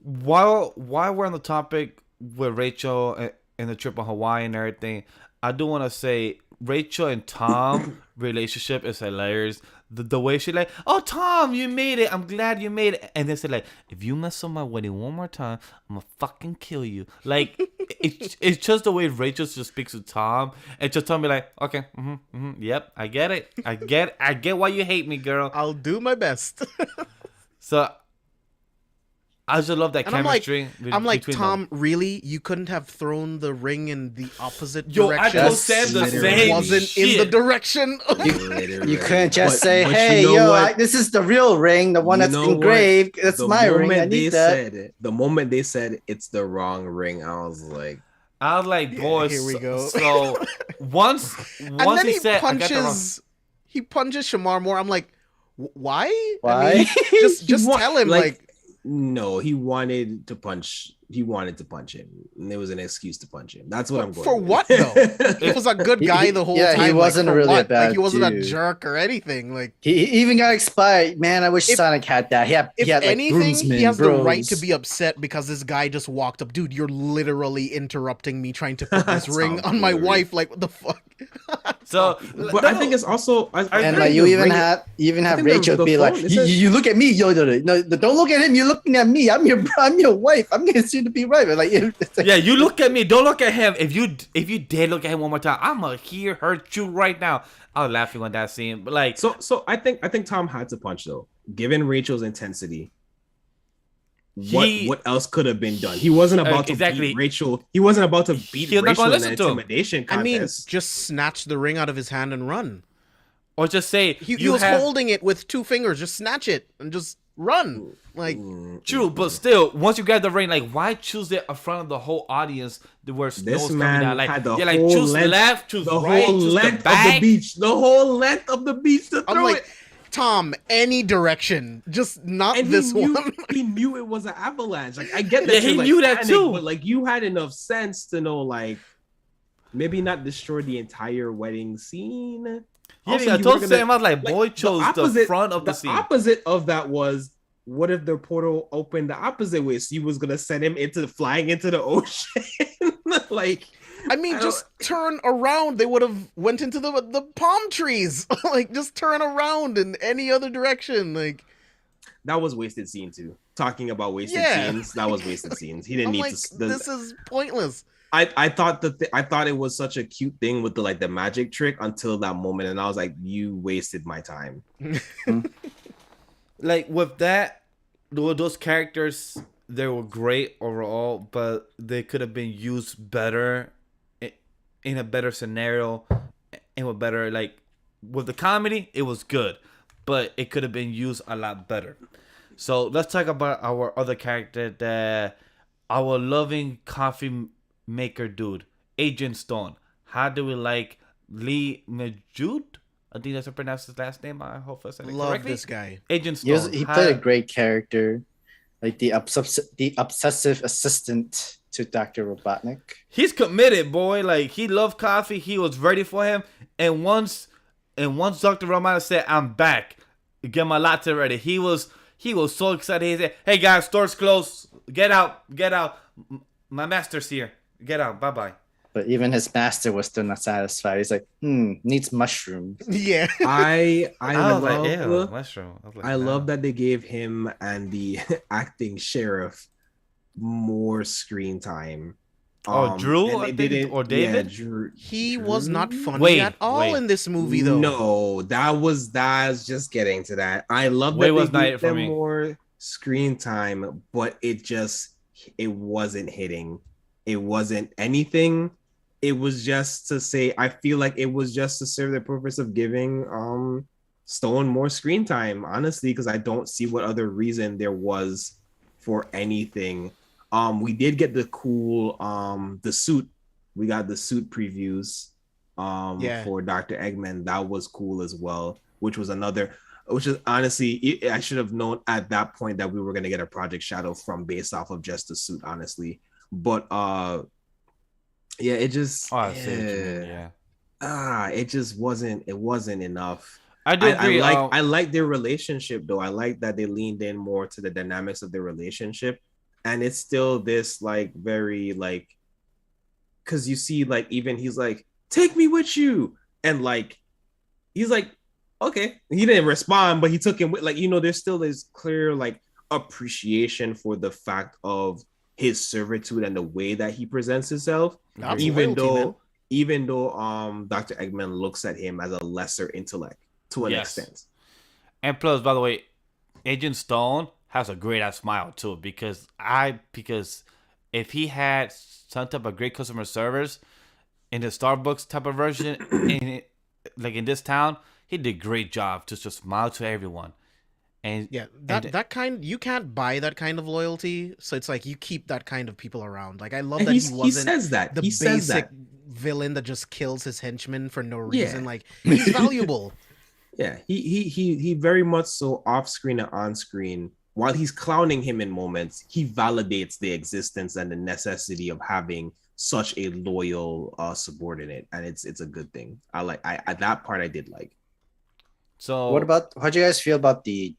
A: While we're on the topic with Rachel and the trip on Hawaii and everything, I do want to say Rachel and Tom relationship is hilarious. The way she like, oh Tom, you made it. I'm glad you made it. And then say like, if you mess up my wedding one more time, I'm gonna fucking kill you. Like it's just the way Rachel just speaks to Tom, and just Tom be like, okay, yep, I get it. I get why you hate me, girl.
C: I'll do my best.
A: So I just love that
C: And I'm like,
A: chemistry.
C: Tom,
A: them.
C: really? You couldn't have thrown the ring in the opposite
A: Yo,
C: direction?
A: I told Sam the
B: That's
A: same
C: it wasn't in the
A: shit.
C: direction.
D: You couldn't just
B: But-
D: say,
B: but
D: "Hey,
B: you know
D: yo,
B: what?
D: this is the real ring, the one
B: You
D: that's
B: know what?
D: engraved. That's
B: The
D: my ring. I
B: moment
D: need
B: they
D: that."
B: said it, the moment they said it's the wrong ring, I was like,
A: I was like, boys.
C: here we go.
A: So once
C: And then
A: he
C: he
A: said, I got the wrong.
C: punches Shamar more. I'm like, why?
D: Why?
C: I mean, just
B: He wa-
C: tell him like
B: no, he wanted to punch. He wanted to punch him, and there was an excuse to punch him. That's what I'm going
C: for
B: with.
C: what though? He was a good guy the whole
D: Yeah,
C: time.
D: he wasn't
C: like, for
D: really a
C: what?
D: bad
C: Like he wasn't a
D: dude.
C: jerk or anything. Like
D: He even got expired. Man, I wish
C: If-
D: Sonic had that. He had
C: if
D: like,
C: anything,
D: groomsmen,
C: he has the right
D: bros.
C: to be upset because this guy just walked up. Dude, you're literally interrupting me trying to put this ring
B: Sounds
C: on my
B: weird.
C: wife. Like what the fuck?
A: So,
B: But I think it's also. I
D: And
B: think
D: like you
B: the
D: even
B: ring-
D: have
B: I think
D: Rachel
B: the
D: be
B: phone,
D: like,
B: it says-
D: you look at me, yo, no, don't look at him. You're looking at me. I'm your wife. I'm gonna see to be right. But like, it's like,
A: yeah, you look at me. Don't look at him. If you dare look at him one more time, I'ma hurt you right now. I was laughing on that scene, but like,
B: So I think Tom had to punch though, given Rachel's intensity. What else could have been done? He wasn't about to
A: exactly.
B: beat Rachel. He wasn't about to beat
A: He was not
B: Rachel
A: gonna
B: in an
A: listen to him.
B: intimidation
C: I mean,
B: contest.
C: just snatch the ring out of his hand and run.
A: or just say
C: He was holding it with 2 fingers. Just snatch it and just run. Like
A: True, but still, once you grab the ring, like, why choose it in front of the whole audience where snow's coming
B: man
A: down? Like,
B: had the
A: yeah, like
B: whole
A: choose
B: length-
A: left, choose
B: the
A: right,
B: whole
A: choose
B: length
A: the
B: of the
A: back.
B: beach, the whole length of the beach to
C: I'm
B: throw
C: like,
B: it.
C: Tom any direction, just not
B: And
C: this
B: he knew,
C: one.
B: he knew it was an avalanche. Like, I get that
A: Yeah,
B: you're
A: he
B: like
A: knew that
B: panicked,
A: too.
B: but like you had enough sense to know, like, maybe not destroy the entire wedding scene.
A: Yeah,
B: Also,
A: I
B: you
A: told
B: were gonna,
A: Sam, I was like, boy
B: the
A: chose the front of the scene.
B: opposite of that was, what if the portal opened the opposite way? So you was gonna send him flying into the ocean? Like,
C: I mean, just turn around. They would have went into the palm trees. Like, just turn around in any other direction. Like,
B: that was wasted scene too. Talking about wasted
C: Yeah.
B: scenes, that was wasted scenes. He didn't
C: I'm
B: need
C: like,
B: to.
C: this is pointless.
B: I thought I thought it was such a cute thing with the magic trick until that moment, and I was like, you wasted my time.
A: Like with that, those characters, they were great overall, but they could have been used better in a better scenario, and with better, like, with the comedy, it was good, but it could have been used a lot better. So let's talk about our other character, our loving coffee maker dude, Agent Stone. How do we like Lee Majud? I think that's how I pronounce his last name. I hope I said it
C: Love
A: correctly.
C: this guy.
A: Agent Stone.
D: He played a great character, like the obsessive assistant to Dr. Robotnik.
A: He's committed, boy. Like, he loved coffee. He was ready for him. And once Dr. Romano said, "I'm back, get my latte ready," he was so excited. He said, "Hey guys, store's closed. Get out. My master's here. Get out. Bye-bye."
D: But even his master was still not satisfied. He's like, needs mushrooms.
C: Yeah.
B: I
A: was like, ew,
B: love
A: mushroom. I was like,
B: I
A: no.
B: love that they gave him and the acting sheriff more screen time.
A: Drew,
B: and
A: I
B: they
A: think, or David?
B: Yeah, Drew.
C: He was not funny
A: Wait,
C: at all
A: wait.
C: in this movie, though.
B: No, that's just getting to that. I love
A: Wait
B: that
A: was
B: they
A: not
B: gave
A: it for
B: them
A: me.
B: more screen time, but it wasn't hitting. It wasn't anything. It was just to say, I feel like it was just to serve the purpose of giving Stone more screen time, honestly, because I don't see what other reason there was for anything. We did get the cool the suit. We got the suit previews for Dr. Eggman. That was cool as well, which is honestly, I should have known at that point that we were going to get a Project Shadow from based off of just the suit, honestly. But yeah, it just it just wasn't enough.
A: I do agree.
B: I like their relationship though. I like that they leaned in more to the dynamics of their relationship, and it's still this like very like, because you see like even he's like, "Take me with you," and like he's like, "Okay." He didn't respond, but he took him with, like, there's still this clear like appreciation for the fact of his servitude and the way that he presents himself,
C: That's
B: even
C: loyalty,
B: though Dr. Eggman looks at him as a lesser intellect to an extent.
A: And plus, by the way, Agent Stone has a great ass smile too, because if he had some type of great customer service in the Starbucks type of version in this town, he did a great job to just smile to everyone. And
C: yeah, that kind, you can't buy that kind of loyalty, so it's like you keep that kind of people around. Like, I love that he wasn't
B: he says that
C: the
B: he says
C: basic
B: that
C: villain that just kills his henchmen for no reason. Like, he's valuable.
B: Yeah, he very much so off screen and on screen. While he's clowning him in moments, he validates the existence and the necessity of having such a loyal subordinate, and it's a good thing. That part I did like.
A: So
D: how do you guys feel about the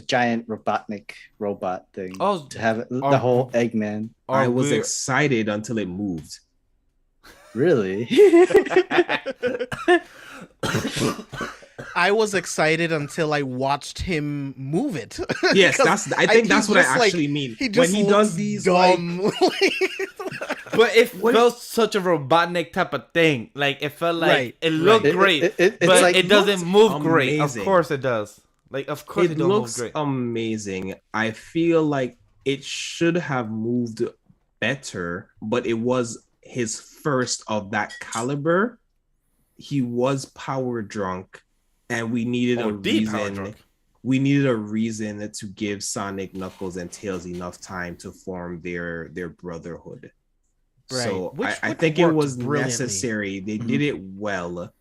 D: giant Robotnik robot thing?
A: Oh,
D: to have the whole Eggman.
B: I was excited until it moved.
D: Really?
C: I was excited until I watched him move it.
B: Yes, I think that's what I actually mean. When he does these
C: dumb.
A: But it felt such a Robotnik type of thing. Like, it felt like it looked great, but
D: like,
A: it doesn't move great.
B: Amazing.
A: Of course it does. Like, of course it don't move great.
B: Amazing. I feel like it should have moved better, but it was his first of that caliber. He was power drunk, and we needed a reason. We needed a reason to give Sonic, Knuckles, and Tails enough time to form their brotherhood. Right. So I think it was necessary. They did it well,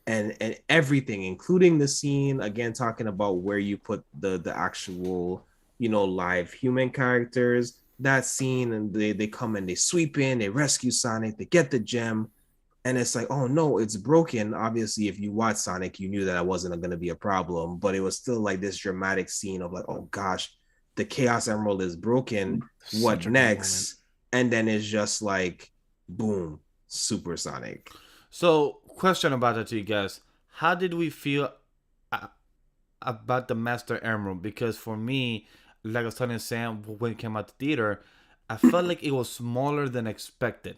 B: and everything, including the scene again, talking about where you put the actual, live human characters. That scene, and they come and they sweep in, they rescue Sonic, they get the gem, and it's like, oh no, it's broken. Obviously, if you watch Sonic, you knew that wasn't going to be a problem, but it was still like this dramatic scene of like, oh gosh, the Chaos Emerald is broken. What next? And then it's just like, boom, Super Sonic.
A: So, question about that to you guys: how did we feel about the Master Emerald? Because for me, like I was telling Sam when it came out to theater, I felt like it was smaller than expected.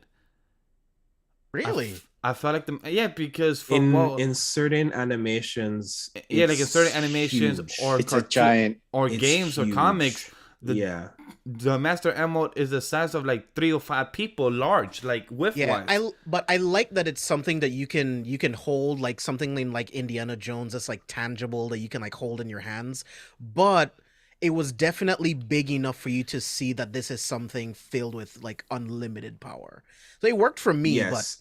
C: Really?
A: I felt like because
B: in certain animations,
A: like in certain animations
B: huge.
A: or
D: it's a giant,
A: or
B: it's
A: games
B: huge.
A: or comics, the Master Emerald is the size of like 3 or 5 people, large, like width wise.
C: But I like that it's something that you can hold, like something like Indiana Jones that's like tangible that you can like hold in your hands. But it was definitely big enough for you to see that this is something filled with like unlimited power. So it worked for me, but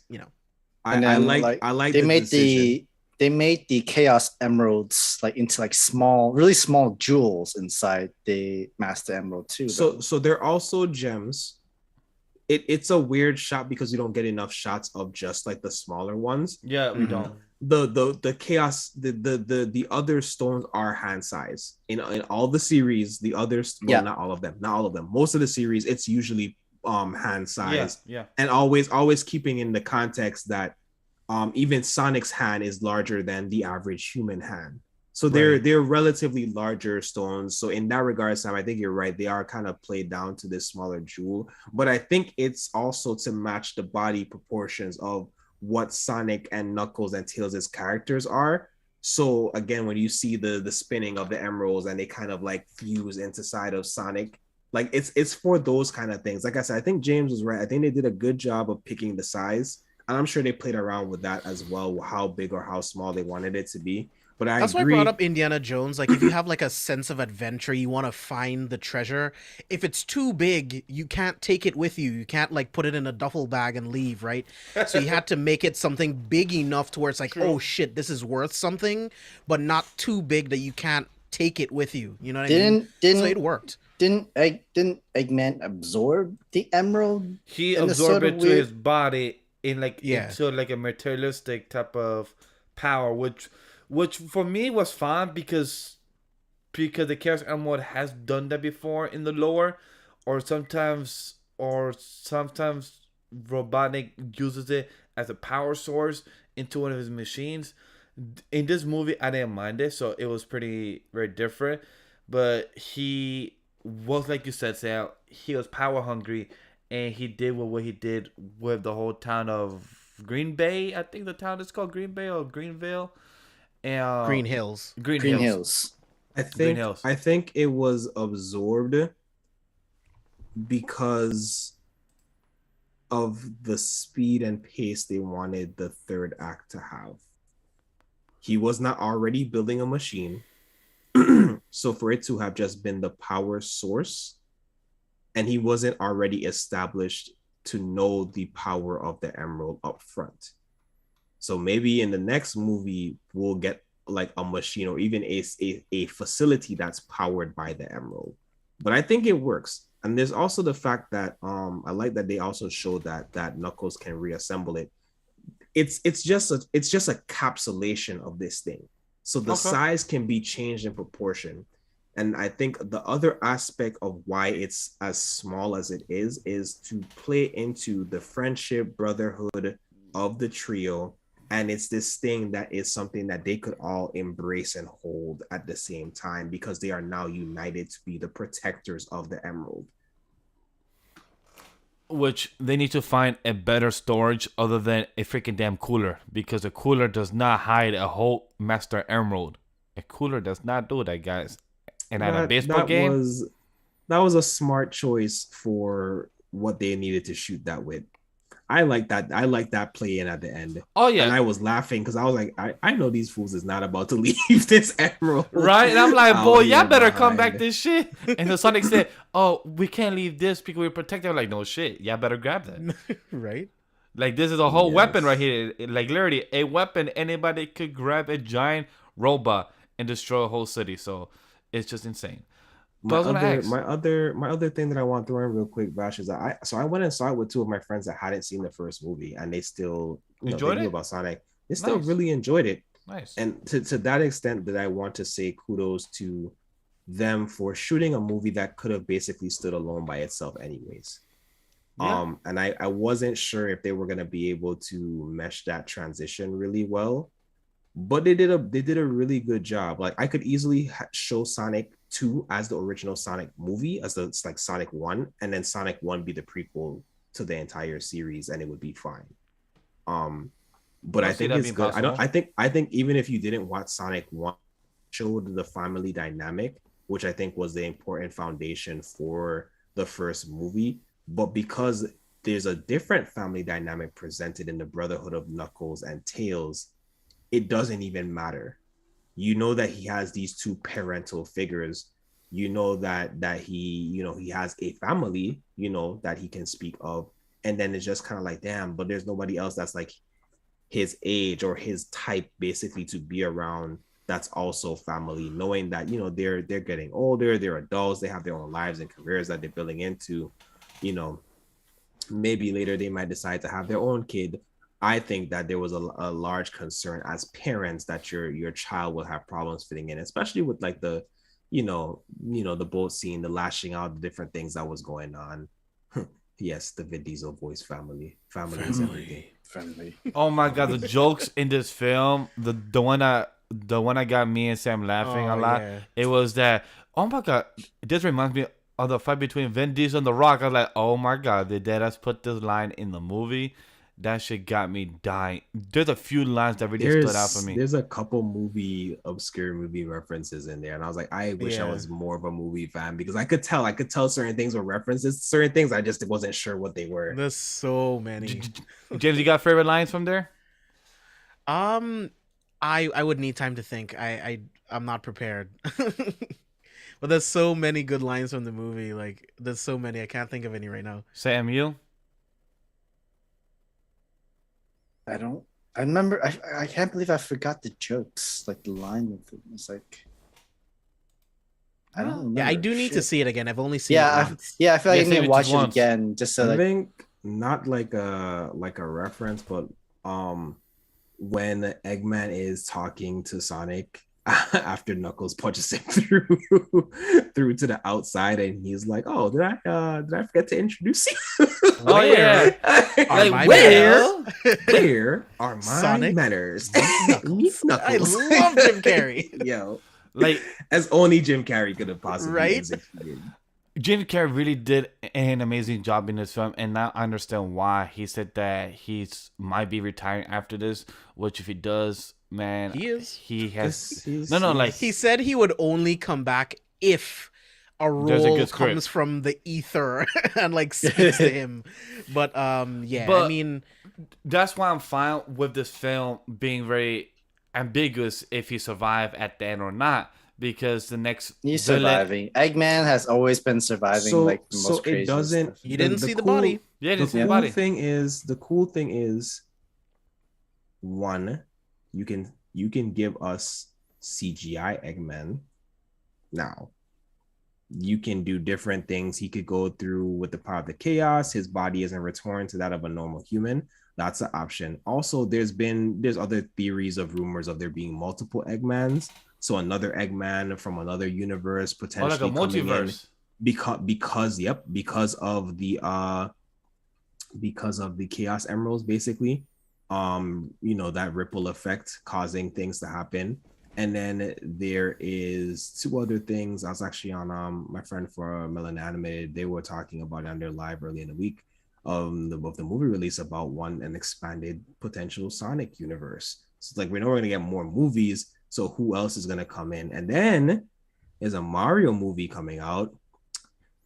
B: I like
D: they
B: the
D: made
B: decision.
D: they made the Chaos Emeralds like into like small, really small jewels inside the Master Emerald too.
B: So they're also gems. It's a weird shot because you don't get enough shots of just like the smaller ones.
A: Yeah, we don't.
B: The chaos, the other stones are hand size in all the series. The others, not all of them, most of the series, it's usually hand size. And always keeping in the context that even Sonic's hand is larger than the average human hand. So they're relatively larger stones. So in that regard, Sam, I think you're right. They are kind of played down to this smaller jewel, but I think it's also to match the body proportions of what Sonic and Knuckles and Tails' characters are. So again, when you see the spinning of the emeralds and they kind of like fuse into side of Sonic, like it's for those kind of things. Like I said, I think James was right. I think they did a good job of picking the size, and I'm sure they played around with that as well, how big or how small they wanted it to be. But
C: that's why I brought up Indiana Jones. Like, if you have like a sense of adventure, you want to find the treasure. If it's too big, you can't take it with you. You can't like put it in a duffel bag and leave, right? So you had to make it something big enough to where it's like, oh shit, this is worth something, but not too big that you can't take it with you. You know what I mean? So it worked.
D: Didn't Eggman absorb the emerald?
A: He absorbed it to his body in like into like a materialistic type of power, which for me was fine because the Chaos Emerald has done that before in the lore, or sometimes Robotnik uses it as a power source into one of his machines. In this movie, I didn't mind it, so it was very different. But he was, like you said, Sam, he was power hungry, and he did what he did with the whole town of Green Bay. I think the town is called Green Bay or Greenville. And
C: Green Hills.
D: Green Hills.
B: I think it was absorbed because of the speed and pace they wanted the third act to have. He was not already building a machine. So for it to have just been the power source, and he wasn't already established to know the power of the emerald up front. So maybe in the next movie, we'll get like a machine or even a facility that's powered by the emerald. But I think it works. And there's also the fact that I like that they also showed that Knuckles can reassemble it. It's just a capsulation of this thing. So the size can be changed in proportion. And I think the other aspect of why it's as small as it is to play into the friendship, brotherhood of the trio. And it's this thing that is something that they could all embrace and hold at the same time because they are now united to be the protectors of the emerald.
A: Which they need to find a better storage other than a freaking damn cooler, because a cooler does not hide a whole Master Emerald. A cooler does not do that, guys. And at a baseball game,
B: that was a smart choice for what they needed to shoot that with. I like that play in at the end.
A: Oh yeah,
B: and I was laughing because I was like, I know these fools is not about to leave this emerald,
A: right? And I'm like, boy, y'all better come back this shit. And the Sonic said, "Oh, we can't leave this because we're protected." I'm like, no shit, y'all better grab that,
C: right?
A: Like this is a whole
B: Yes.
A: weapon right here. Like literally a weapon. Anybody could grab a giant robot and destroy a whole city. So it's just insane.
B: My
A: So I was gonna
B: other,
A: ask.
B: my other thing that I want to throw in real quick, Vash, is that I went and saw it with two of my friends that hadn't seen the first movie, and they still,
A: Enjoyed
B: they knew
A: it?
B: about Sonic. They still
A: Nice.
B: really enjoyed it,
A: Nice.
B: and to that extent, that I want to say kudos to them for shooting a movie that could have basically stood alone by itself, anyways.
A: Yeah.
B: And I wasn't sure if they were gonna be able to mesh that transition really well, but they did a really good job. Like I could easily show Sonic 2 as the original Sonic movie, as the like Sonic 1, and then Sonic 1 be the prequel to the entire series, and it would be fine. But I
A: see
B: think
A: that
B: it's
A: being
B: good.
A: possible.
B: I think even if you didn't watch Sonic 1, showed the family dynamic, which I think was the important foundation for the first movie. But because there's a different family dynamic presented in the Brotherhood of Knuckles and Tails, it doesn't even matter. You know that he has these two parental figures. You know that he, he has a family, that he can speak of. And then it's just kind of like, damn, but there's nobody else that's like his age or his type basically to be around, that's also family, knowing that they're getting older, they're adults, they have their own lives and careers that they're building into. Maybe later they might decide to have their own kid. I think that there was a large concern as parents that your child will have problems fitting in, especially with like the the boat scene, the lashing out, the different things that was going on. Yes, the Vin Diesel voice, family is everything.
D: Friendly.
A: Oh my god, the jokes in this film, the one that got me and Sam laughing a lot.
C: Yeah.
A: It was that, oh my god, this reminds me of the fight between Vin Diesel and The Rock. I was like, oh my god, did Deadass put this line in the movie? That shit got me dying. There's a few lines that really stood out for me.
B: There's a couple obscure movie references in there, and I was like, I wish I
C: Yeah.
B: was more of a movie fan, because I could tell certain things were references, certain things I just wasn't sure what they were.
C: There's so many.
A: James, you got favorite lines from there?
C: I would need time to think. I'm not prepared. But there's so many good lines from the movie. Like there's so many. I can't think of any right now.
A: Sam, you?
D: I remember. I can't believe I forgot the jokes. Like the line with it was like. I don't remember.
C: Yeah, I do need to
D: Shit.
C: see it again. I've only seen
D: Yeah,
C: it once.
D: I feel like
A: Yeah,
D: I need
A: save
D: to
A: it
D: watch
A: just
D: it
A: once.
D: again just to
B: I
D: like.
B: think not like a reference, but when Eggman is talking to Sonic after Knuckles punches him through to the outside, and he's like, "Oh, did I forget to introduce you?"
A: Oh yeah.
C: Are
A: Like,
C: my
B: where?
C: manners?
B: Where are my
C: Sonic?
B: manners?
C: Knuckles. I
B: Knuckles.
C: love Jim Carrey.
B: Yo,
A: Like
B: as only Jim Carrey could have possibly
C: Right?
B: executed.
A: Jim Carrey really did an amazing job in this film, and now I understand why he said that might be retiring after this. Which, if he does, man,
C: He is.
A: He has
B: This-
A: no. Like
C: He said he would only come back if a
A: There's a
C: role
A: good script.
C: comes from the ether and like speaks to him. But yeah,
A: But-
C: I mean,
A: that's why I'm fine with this film being very ambiguous if he survived at the end or not, because the next
D: He's
A: villain-
D: surviving. Eggman has always been surviving
B: So
D: like the most
B: it
D: crazy
B: doesn't.
D: stuff.
C: you didn't see the body.
A: Yeah,
B: The
A: it's his
B: cool
A: body.
B: thing is, one, you can give us CGI Eggman now. You can do different things. He could go through with the power of the chaos. His body isn't returned to that of a normal human. That's an option. Also, there's other theories of rumors of there being multiple Eggmans. So another Eggman from another universe
A: Oh, like a
B: potentially coming in
A: multiverse.
B: because of the Chaos Emeralds, basically. That ripple effect causing things to happen. And then there is two other things. I was actually on my friend for Melon Anime. They were talking about it on their live early in the week of the movie release about an expanded potential Sonic universe. So it's like, we know we're gonna get more movies. So who else is gonna come in? And then there's a Mario movie coming out.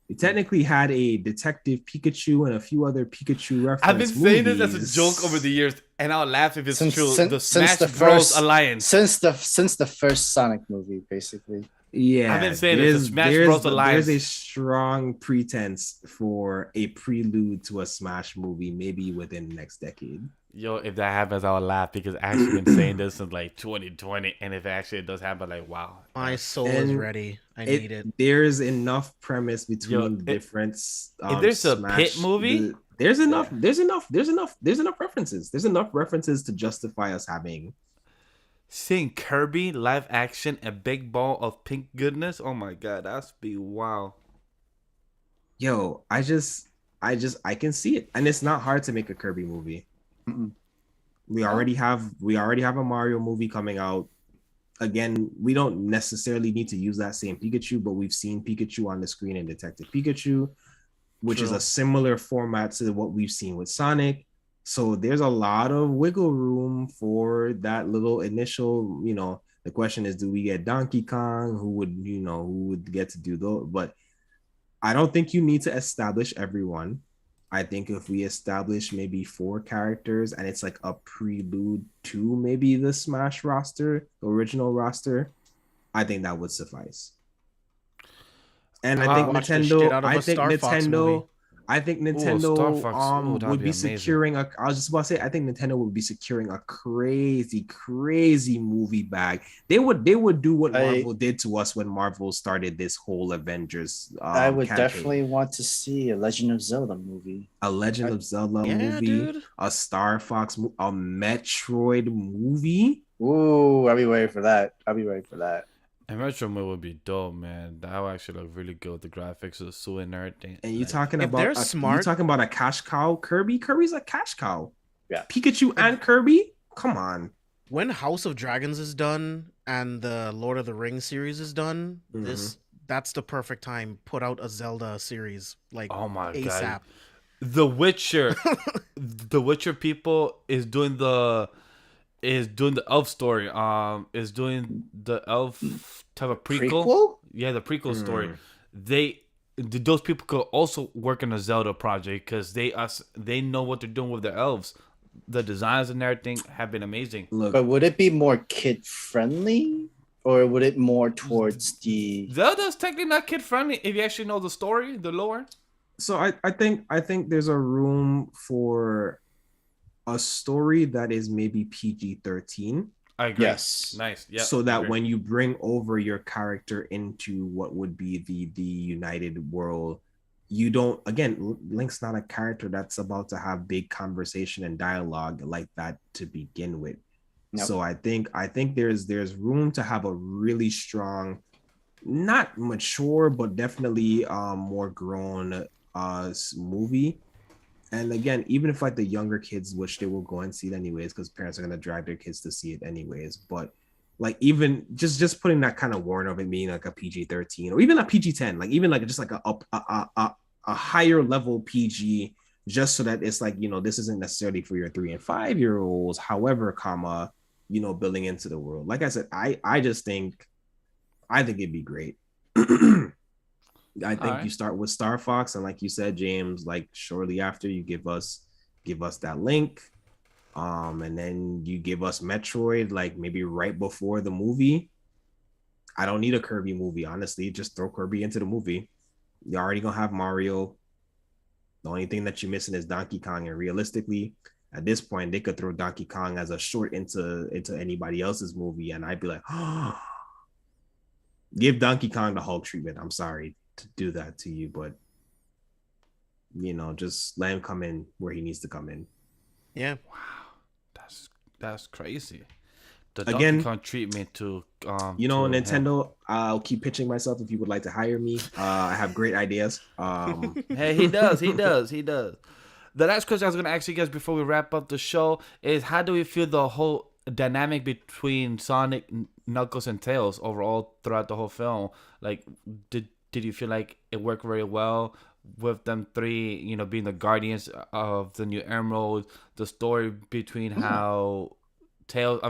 B: We technically had a Detective Pikachu and a few other Pikachu references.
A: I've been saying this as a joke over the years, and I'll laugh if it's
D: Since-
A: true.
D: since-
A: The
D: since
A: Smash
D: the
A: Bros.
D: first-
A: Alliance.
D: Since the first Sonic movie, basically.
B: Yeah,
A: I've been saying it's a Smash Bros.
B: there's a
A: Alliance.
B: strong pretense for a prelude to a Smash movie, maybe within the next decade.
A: Yo, if that happens, I'll laugh because I actually been saying this since like 2020, and if actually it does happen, like wow,
C: My soul is
B: And
C: ready. I need it.
B: there's enough premise
A: yo,
B: between the different
A: if there's a Pit
B: Smash.
A: movie,
B: There's enough references. There's enough references to justify us having.
A: seeing Kirby live action, a big ball of pink goodness. Oh my god, that's be wow.
B: Yo, I can see it, and it's not hard to make a Kirby movie.
D: Mm-mm.
B: We already have a Mario movie coming out. Again, we don't necessarily need to use that same Pikachu, but we've seen Pikachu on the screen in Detective Pikachu, which is
C: True.
B: a similar format to what we've seen with Sonic. So there's a lot of wiggle room for that little initial, the question is, do we get Donkey Kong? Who would get to do those? But I don't think you need to establish everyone. I think if we establish maybe 4 characters and it's like a prelude to maybe the Smash roster, the original roster, I think that would suffice. And I think
C: Watch the shit out
B: Nintendo,
C: of a Star Fox movie.
B: I think
A: Star
B: Nintendo
A: Fox. Ooh, that'd
B: would
A: be
B: be
A: amazing.
B: securing a. I was just about to say, I think Nintendo would be securing a crazy movie bag. They would do what Marvel did to us when Marvel started this whole Avengers.
D: I would
B: campaign.
D: definitely want to see a Legend of Zelda movie.
B: A Legend of Zelda
C: Yeah,
B: movie,
C: dude.
B: a Star Fox, a Metroid movie.
D: Ooh, I'll be waiting for that.
A: And Metro movie would be dope, man. That would actually look really good with the graphics, the suit and everything.
B: And you
A: Like,
B: talking
C: if they're
B: about
C: smart-
B: you talking about a cash cow, Kirby? Kirby's a cash cow.
D: Yeah.
B: Pikachu and Kirby? Come on.
C: When House of Dragons is done and the Lord of the Rings series is done,
B: Mhm.
C: that's the perfect time. Put out a Zelda series like
A: oh my god,
C: ASAP.
A: The Witcher, the Witcher people is doing the elf story. Is doing the elf type of prequel. Yeah, the prequel story. Those people could also work on a Zelda project because they know what they're doing with their elves. The designs and everything have been amazing.
B: Look,
D: But would it be more kid friendly, or would it more towards the?
A: Zelda's technically not kid friendly if you actually know the story, the lore.
B: so I think there's a room for a story that is maybe PG-13.
A: I agree.
D: Yes.
A: Nice. Yeah.
B: So that
A: agree.
B: when you bring over your character into what would be the United World, you don't, again, Link's not a character that's about to have big conversation and dialogue like that to begin with.
D: Nope.
B: So I think there's room to have a really strong, not mature, but definitely more grown movie. And again, even if like the younger kids, which they will go and see it anyways, because parents are gonna drive their kids to see it anyways. But like even just putting that kind of warning of it being like a PG-13 or even a PG-10, like even like just like a higher level PG, just so that it's like, this isn't necessarily for your 3 and 5-year-olds. However, building into the world. Like I said, I think it'd be great. I think you start with Star Fox, and like you said, James, like shortly after you give us that Link, and then you give us Metroid, like maybe right before the movie. I don't need a Kirby movie, honestly. Just throw Kirby into the movie. You're already gonna have Mario. The only thing that you're missing is Donkey Kong, and realistically, at this point, they could throw Donkey Kong as a short into anybody else's movie, and I'd be like, oh, give Donkey Kong the Hulk treatment. I'm sorry to do that to you, but just let him come in where he needs to come in.
C: Yeah.
A: Wow, that's crazy. The
B: Again,
A: Donkey Kong treatment to
B: Nintendo. I'll keep pitching myself if you would like to hire me. I have great ideas.
A: Hey, he does. The last question I was gonna ask you guys before we wrap up the show is, how do we feel the whole dynamic between Sonic, Knuckles, and Tails overall throughout the whole film? Like, did you feel like it worked very well with them three, being the guardians of the new Emerald? The story between how Tails,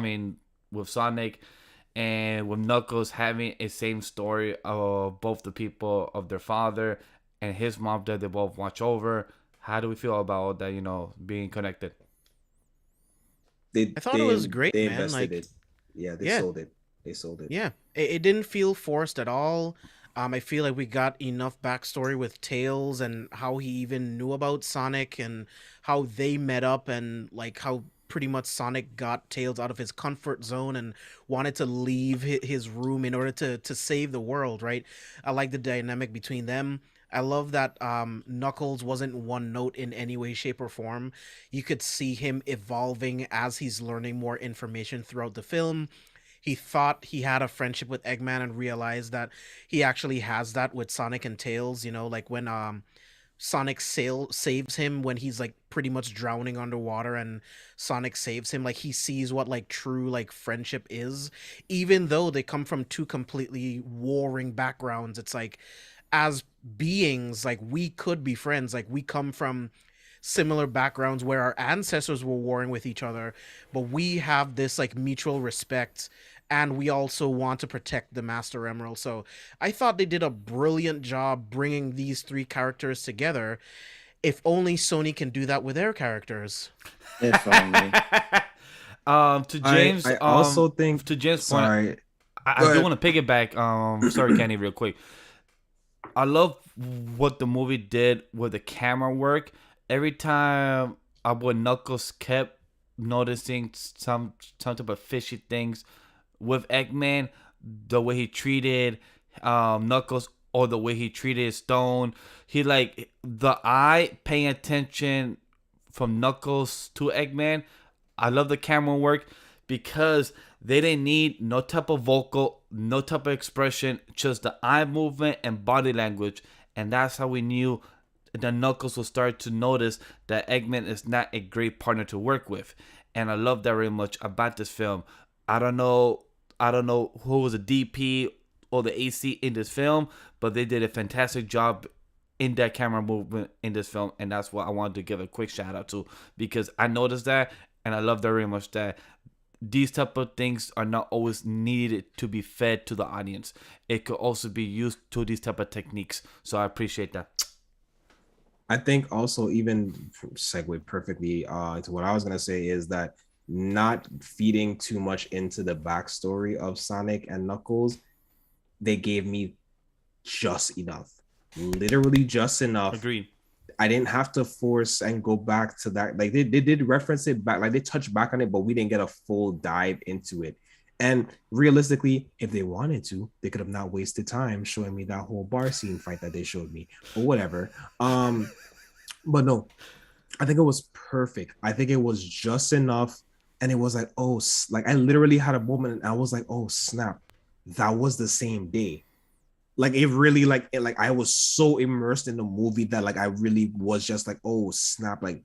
A: with Sonic and with Knuckles having a same story of both the people of their father and his mom that they both watch over. How do we feel about that, being connected?
C: I thought it was great,
B: They
C: man.
B: invested
C: Like,
B: it. Yeah, they
C: yeah.
B: sold it. They sold it.
C: Yeah, it didn't feel forced at all. I feel like we got enough backstory with Tails and how he even knew about Sonic and how they met up and like how pretty much Sonic got Tails out of his comfort zone and wanted to leave his room in order to save the world, right? I like the dynamic between them. I love that Knuckles wasn't one note in any way, shape, or form. You could see him evolving as he's learning more information throughout the film. He thought he had a friendship with Eggman and realized that he actually has that with Sonic and Tails, you know, like when Sonic saves him when he's like pretty much drowning underwater and Sonic saves him, like he sees what like true like friendship is, even though they come from two completely warring backgrounds. It's like as beings, like we could be friends, like we come from similar backgrounds where our ancestors were warring with each other, but we have this like mutual respect and we also want to protect the Master Emerald. So I thought they did a brilliant job bringing these three characters together. If only Sony can do that with their characters.
D: If only.
A: To James,
B: I also think
A: to James' point,
B: sorry.
A: I do want to piggyback. Sorry, Kenny, real quick. I love what the movie did with the camera work. Every time our boy Knuckles kept noticing some type of fishy things with Eggman, the way he treated Knuckles or the way he treated Stone, he like the eye paying attention from Knuckles to Eggman. I love the camera work because they didn't need no type of vocal, no type of expression, just the eye movement and body language. And that's how we knew that Knuckles will start to notice that Eggman is not a great partner to work with. And I love that very much about this film. I don't know who was the DP or the AC in this film, but they did a fantastic job in that camera movement in this film. And that's what I wanted to give a quick shout out to, because I noticed that and I love that very much, that these type of things are not always needed to be fed to the audience. It could also be used to these type of techniques. So I appreciate that.
B: I think also even segue perfectly into what I was gonna say is that not feeding too much into the backstory of Sonic and Knuckles, they gave me just enough, literally just enough.
A: Agreed.
B: I didn't have to force and go back to that. Like they did reference it back, like they touched back on it, but we didn't get a full dive into it. And realistically, if they wanted to, they could have not wasted time showing me that whole bar scene fight that they showed me, or whatever. But no, I think it was perfect. I think it was just enough, and it was like, oh, like I literally had a moment, and I was like, oh snap, that was the same day. Like it really, like I was so immersed in the movie that like I really was just like, oh snap, like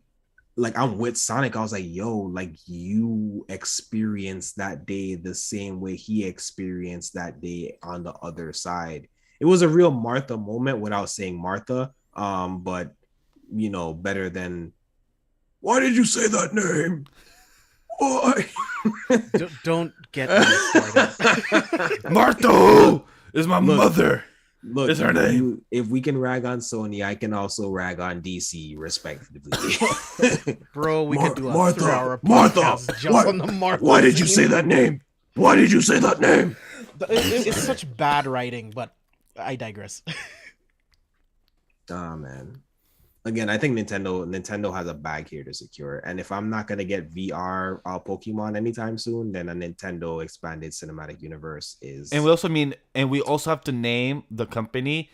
B: I'm with Sonic. I was like, yo, like you experienced that day the same way he experienced that day on the other side. It was a real Martha moment without saying Martha. But you know, better than, why did you say that name? Why?
C: Don't get me started.
A: Martha is my mother.
B: Look,
A: is her name.
B: If we can rag on Sony, I can also rag on DC respectively.
C: Bro, we could do a
B: Martha,
C: 3-hour
B: Martha,
C: podcast just on the Martha
B: why did you
C: scene.
B: say that name? Why did you say that name?
C: It's such bad writing, but I digress.
B: Ah, man. Again, I think Nintendo has a bag here to secure. And if I'm not gonna get VR Pokemon anytime soon, then a Nintendo expanded cinematic universe is.
A: And we also have to name the company,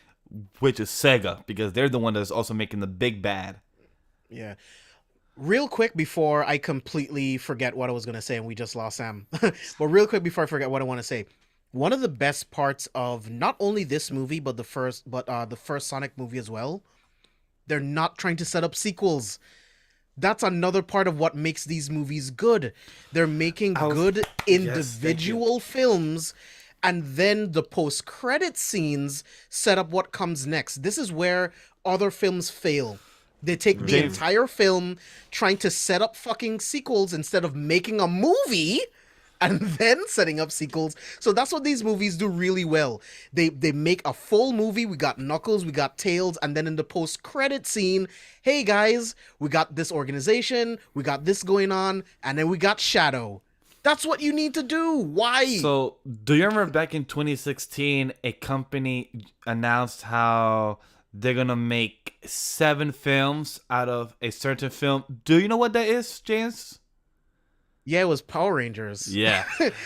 A: which is Sega, because they're the one that's also making the big bad.
C: Yeah. Real quick before I completely forget what I was gonna say, and we just lost Sam. But real quick before I forget what I want to say, one of the best parts of not only this movie but the first Sonic movie as well, they're not trying to set up sequels. That's another part of what makes these movies good. They're making good individual films, and then the post-credit scenes set up what comes next. This is where other films fail. They take the entire film trying to set up fucking sequels instead of making a movie and then setting up sequels. So that's what these movies do really well. They make a full movie. We got Knuckles, we got Tails, and then in the post-credit scene, hey guys, we got this organization, we got this going on, and then we got Shadow. That's what you need to do. Why?
A: So, do you remember back in 2016, a company announced how they're gonna make 7 films out of a certain film? Do you know what that is, James?
C: Yeah, it was Power Rangers.
A: Yeah.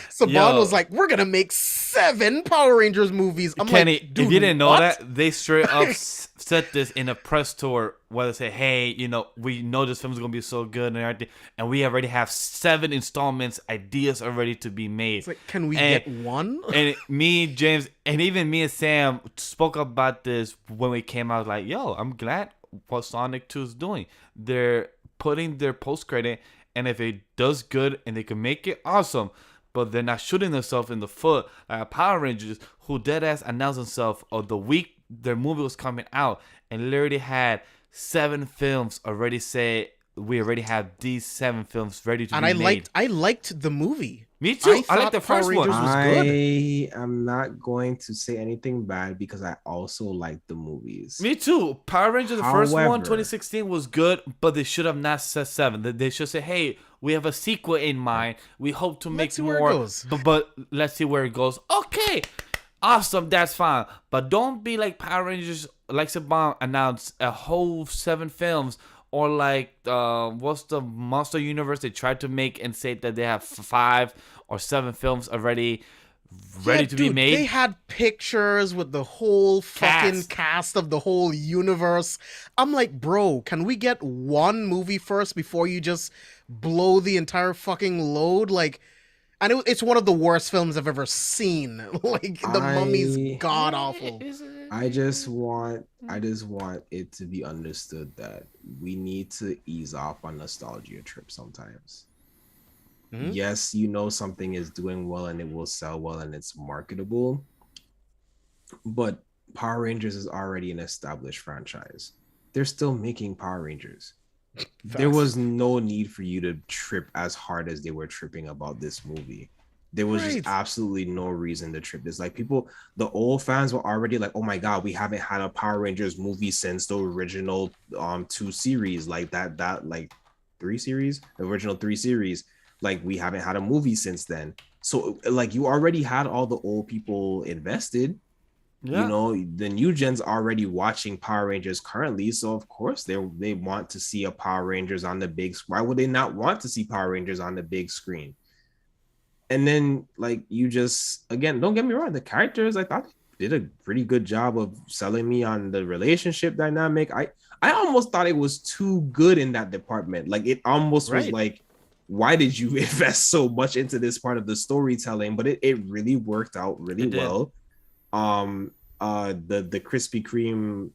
C: Saban
A: Yo.
C: was like, we're gonna make 7 Power Rangers movies. I'm
A: Kenny,
C: like, dude,
A: if you didn't know
C: what?
A: that, they straight up said this in a press tour where they say, hey, you know, we know this film's going to be so good and everything, and we already have 7 installments, ideas already to be made.
C: It's like, can we get one?
A: And me, James, and even me and Sam spoke about this when we came out, like, yo, I'm glad what Sonic 2 is doing. They're putting their post-credit, and if it does good and they can make it, awesome. But they're not shooting themselves in the foot like Power Rangers, who deadass announced themselves of the week their movie was coming out and literally had 7 films already say we already have these 7 films ready to be made.
C: I liked the movie.
A: Me too. I like
C: thought
A: the
C: Power
A: first
C: Rangers
A: one.
C: was good.
B: I am not going to say anything bad because I also like the movies.
A: Me too. Power Rangers, the first one,
B: However-
A: 2016, was good, but they should have not said 7. They should say, hey, we have a sequel in mind. We hope to make
C: Let's see where it
A: more,
C: goes.
A: but let's see where it goes. Okay, awesome, that's fine. But don't be like Power Rangers, like Saban announced a whole 7 films, or like what's the Monster Universe they tried to make and say that they have 5 or 7 films already ready to be
C: Dude,
A: made.
C: they had pictures with the whole fucking cast of the whole universe. I'm like, bro, can we get one movie first before you just blow the entire fucking load? Like, and it's one of the worst films I've ever seen. Like, the Mummy's god awful.
B: I just want it to be understood that we need to ease off on nostalgia trips sometimes.
C: Mhm.
B: Yes, you know something is doing well and it will sell well and it's marketable, but Power Rangers is already an established franchise. They're still making Power Rangers. There
C: Facts.
B: was no need for you to trip as hard as they were tripping about this movie. There was
C: Right.
B: just absolutely no reason to trip this. Like, people, the old fans were already like, oh my god, we haven't had a Power Rangers movie since the original 2 series, like that like 3 series, the original 3 series. Like, we haven't had a movie since then. So like, you already had all the old people invested.
A: Yeah.
B: You know, the new gen's already watching Power Rangers currently, so of course they want to see a Power Rangers on the big. Why would they not want to see Power Rangers on the big screen? And then, like, you just, again, don't get me wrong, the characters, I thought did a pretty good job of selling me on the relationship dynamic. I almost thought it was too good in that department. Like, it almost was
C: Right.
B: like, why did you invest so much into this part of the storytelling? But it really worked out really
A: It did.
B: well. The Krispy Kreme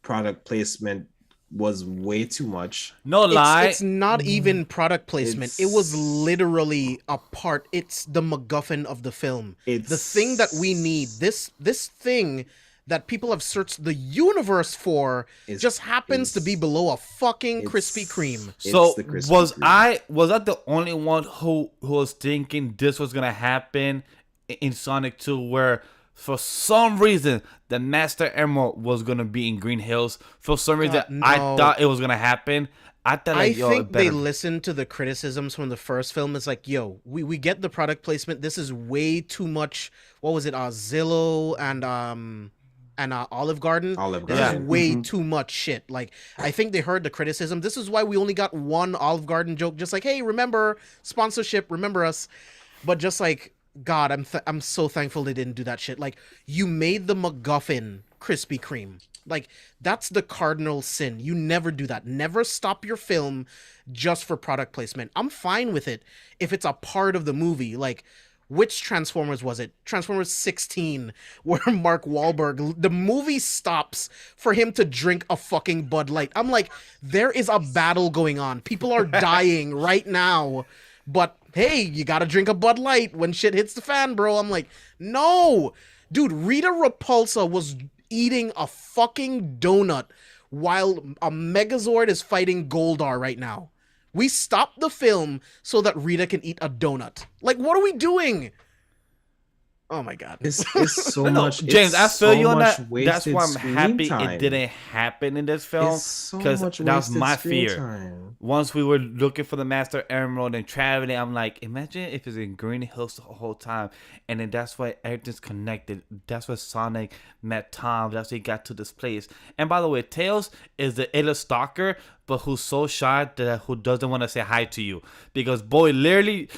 B: product placement was way too much.
A: No lie.
C: It's not even product placement. It was literally a part. It's the MacGuffin of the film.
B: It's
C: The thing that we need. This thing that people have searched the universe for
B: It's-
C: just happens to be
B: it's-
C: below a fucking
B: it's-
C: Krispy Kreme.
A: So
B: it's the Krispy
A: was
B: Kreme.
A: I the only one who was thinking this was gonna happen in Sonic 2, where for some reason the Master Emerald was gonna be in Green Hills? For some reason, I
C: no.
A: thought it was gonna happen. I thought,
C: I
A: like, yo,
C: think
A: it
C: they
A: better-
C: listened to the criticisms from the first film. It's like, yo, we get the product placement. This is way too much. What was it? Zillow and Olive Garden.
B: Olive
C: This
B: Garden.
C: is way
B: Mhm.
C: too much shit. Like, I think they heard the criticism. This is why we only got one Olive Garden joke. Just like, hey, remember sponsorship, remember us. But just like, God, I'm so thankful they didn't do that shit. Like, you made the MacGuffin Krispy Kreme. Like, that's the cardinal sin. You never do that. Never stop your film just for product placement. I'm fine with it if it's a part of the movie. Like, which Transformers was it? Transformers 16, where Mark Wahlberg, the movie stops for him to drink a fucking Bud Light. I'm like, there is a battle going on. People are dying right now. But hey, you gotta drink a Bud Light when shit hits the fan, bro. I'm like, no. Dude, Rita Repulsa was eating a fucking donut while a Megazord is fighting Goldar right now. We stopped the film so that Rita can eat a donut. Like, what are we doing? Oh my god.
B: It's so
A: No,
B: much.
A: James,
B: it's
A: I feel
B: so
A: you on
B: much
A: that. That's
B: wasted
A: why I'm
B: screen
A: happy
B: time.
A: it didn't happen in this film,
B: It's so
A: because
B: much
A: that was
B: wasted
A: my
B: screen
A: fear.
B: time.
A: Once we were looking for the Master Emerald and traveling, I'm like, imagine if it's in Green Hills the whole time, and then that's why everything's connected. That's where Sonic met Tom. That's why he got to this place. And by the way, Tails is the illest stalker, but who's so shy that who doesn't want to say hi to you, because boy literally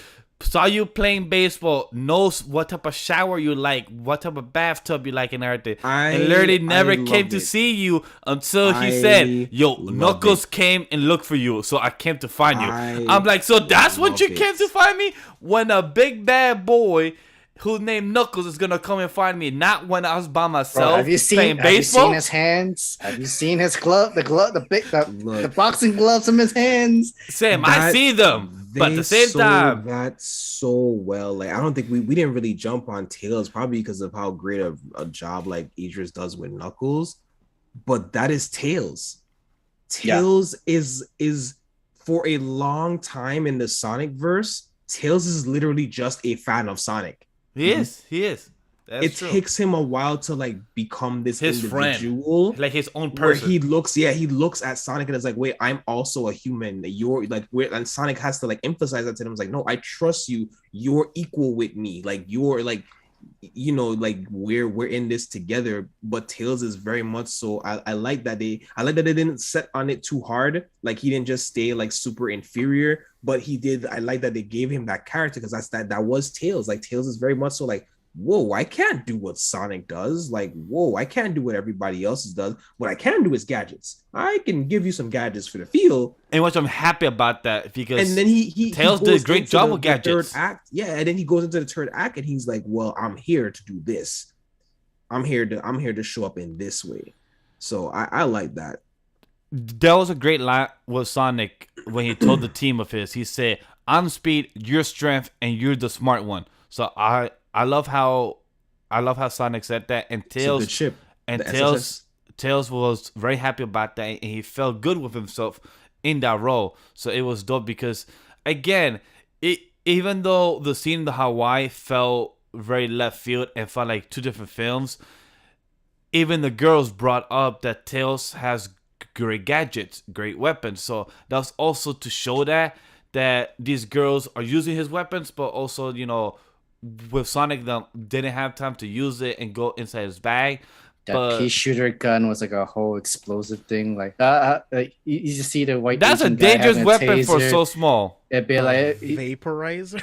A: saw you playing baseball, knows what type of shower you like, what type of bathtub you like, and everything. And literally never came
B: loved
A: to
B: it.
A: see you until he
B: I
A: said, "Yo,
B: loved
A: Knuckles
B: it.
A: came and looked for you, so I came to find you."
B: I
A: I'm like, so that's when
B: loved
A: you
B: it.
A: came to find me? When a big bad boy who's named Knuckles is gonna come and find me, not when I was by
D: Bro,
A: myself
D: have you seen?
A: playing
D: Have you
A: baseball.
D: seen his hands? Have you seen his glove? The
B: Look.
D: boxing gloves in his hands.
A: Sam, I
B: That-
A: see them, but at
B: They
A: the same
B: sold
A: time,
B: that so well. Like I don't think we didn't really jump on Tails, probably because of how great a job like Idris does with Knuckles. But that is Tails.
D: Yeah.
B: Tails is for a long time in the Sonic verse. Tails is literally just a fan of Sonic.
A: he is. That's
B: It
A: true.
B: takes him a while to like become this
A: His friend.
B: individual.
A: Like his own
B: Where
A: person.
B: he looks at Sonic and is like, wait, I'm also a human. You're like, and Sonic has to like emphasize that to him. It's like, no, I trust you. You're equal with me. Like you're like, like we're in this together. But Tails is very much so. I like that they didn't set on it too hard. Like he didn't just stay like super inferior, but he did. I like that they gave him that character because that was Tails. Like Tails is very much so like, whoa, I can't do what Sonic does. Like, whoa, I can't do what everybody else does. What I can do is gadgets. I can give you some gadgets for the field.
A: And which I'm happy about that, because
B: And then he
A: Tails
B: he
A: did
B: goes
A: a great
B: into
A: job
B: the
A: with
B: third
A: gadgets.
B: act. Yeah, and then he goes into the third act and he's like, well, I'm here to do this. I'm here to show up in this way. So I like that.
A: That was a great line with Sonic when he told the team of his. He said, "I'm speed, you're strength, and you're the smart one." So I love how Sonic said that, and
B: It's a good ship.
A: And
B: The
A: Tails
B: SSS.
A: Tails was very happy about that, and he felt good with himself in that role. So it was dope because, again, even though the scene in the Hawaii felt very left field and felt like two different films, even the girls brought up that Tails has great gadgets, great weapons. So that was also to show that these girls are using his weapons, but also, with Sonic, them didn't have time to use it and go inside his bag.
D: That
A: But
D: pea shooter gun was like a whole explosive thing. Like, you just see the white.
A: that's a
D: Asian guy
A: dangerous
D: having a
A: weapon for
D: taser.
A: so small,
D: It'd be like,
C: Vaporizer.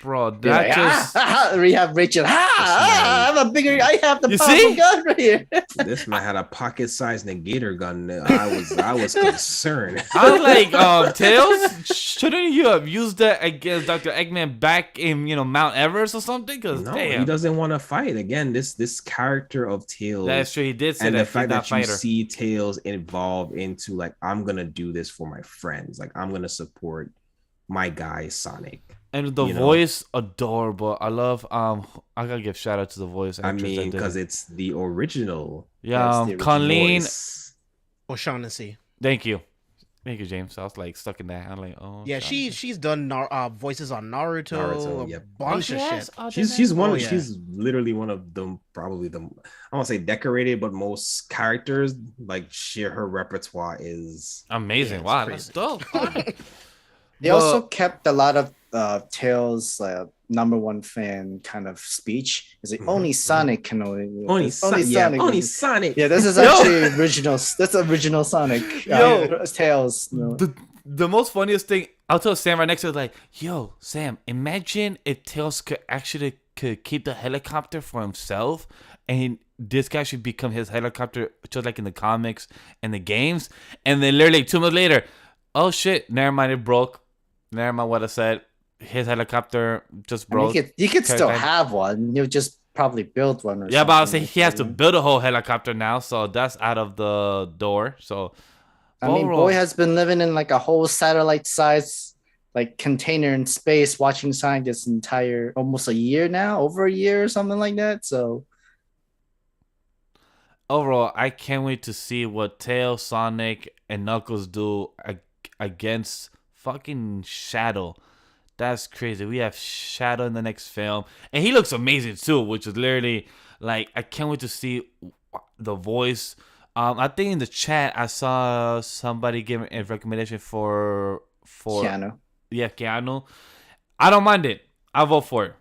A: bro.
D: be
A: That
D: like,
A: just
D: we have Rachel. I have the
A: You
D: powerful
A: see?
D: gun right here.
B: This man had a pocket-sized negator gun. I was concerned.
A: I was like, Tails, shouldn't you have used that against Dr. Eggman back in Mount Everest or something? Because
B: No,
A: damn,
B: he doesn't want to fight. Again, this character of Tails.
A: that's true. He did say
B: And
A: that
B: the
A: he's
B: fact
A: not
B: that you
A: fighter.
B: see Tails involved into like, I'm gonna do this for my friends. Like I'm gonna support my guy Sonic.
A: And the voice, adorable. I love. I gotta give shout out to the voice.
B: I
A: actress that
B: mean,
A: did
B: because
A: it.
B: it's the original.
A: Yeah,
D: That's the original
A: Colleen.
B: voice.
C: O'Shaughnessy.
A: Thank you, James. I was like stuck in that. I'm like, oh.
C: Yeah,
A: Shaughnessy.
C: she's done voices on Naruto,
B: Naruto,
C: a
B: yep.
C: bunch of shit.
B: She's one.
C: Oh, yeah.
B: She's literally one of them. Probably the. I won't say decorated, but most characters like her repertoire is
A: amazing.
C: Yeah,
A: Wow,
C: it's
A: that's dope.
D: They also kept a lot of Tails' #1 fan kind of speech. Is it only Sonic can
B: only
D: Sonic?
B: Sonic.
D: Yeah, this is actually original. That's original Sonic.
A: Yo.
D: Tails.
A: The most funniest thing, I'll tell Sam right next to it, like, yo, Sam, imagine if Tails could keep the helicopter for himself, and this guy should become his helicopter, just like in the comics and the games, and then literally 2 months later, oh shit, never mind, it broke. Never mind what I said. His helicopter just broke.
D: You could still
A: Okay.
D: have one. You just probably build one. Or
A: Yeah, but I was
D: something
A: saying he has to build a whole helicopter now, so that's out of the door. So,
D: I mean,
A: overall-
D: boy has been living in like a whole satellite-size like container in space, watching Sonic this entire almost a year now, over a year or something like that. So
A: overall, I can't wait to see what Tails, Sonic, and Knuckles do against fucking Shadow. That's crazy. We have Shadow in the next film, and he looks amazing too. Which is literally like I can't wait to see the voice. I think in the chat I saw somebody giving a recommendation for
D: Keanu.
A: yeah, Keanu. I don't mind it. I vote for it.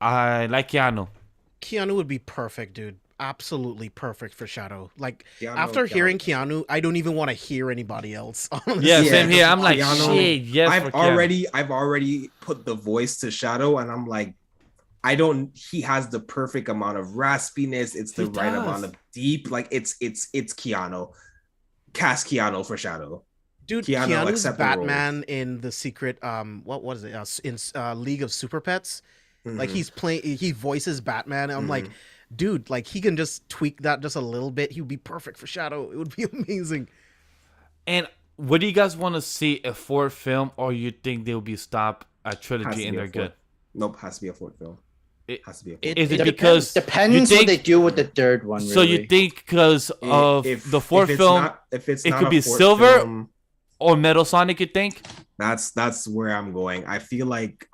A: I like Keanu.
C: Keanu would be perfect, dude. Absolutely perfect for Shadow. Like
B: Keanu-
C: after
B: Keanu-
C: hearing Keanu, I don't even want to hear anybody else. Honestly.
A: Yeah,
B: Yeah,
A: same here. I'm like,
B: Keanu-
A: shit, yes for Keanu.
B: I've already put the voice to Shadow, and I'm like, he has the perfect amount of raspiness. It's the
A: He
B: right
A: does.
B: amount of deep. Like it's Keanu. Cast Keanu for Shadow.
C: Dude,
B: Keanu
C: Keanu's
B: accept the role.
C: Batman in the secret what was it? In League of Super Pets. Like
B: Mhm.
C: he voices Batman. And I'm like, dude, like he can just tweak that just a little bit. He would be perfect for Shadow. It would be amazing.
A: And what do you guys want to see a fourth film, or you think they'll be stopped a
B: Has to
A: trilogy and
B: be a
A: they're good?
B: fourth. Nope, has to be a fourth film.
A: It-
B: Has to be a fourth.
A: Is it
C: It
A: because
D: Depends
A: you
D: what
A: think-
D: they do with the third one.
A: So you
D: really.
A: think because of the fourth
B: it's
A: film,
B: not, if it's
A: it
B: not
A: could
B: a
A: be
B: fourth
A: Silver
B: film,
A: or Metal Sonic? You think?
B: that's where I'm going. I feel like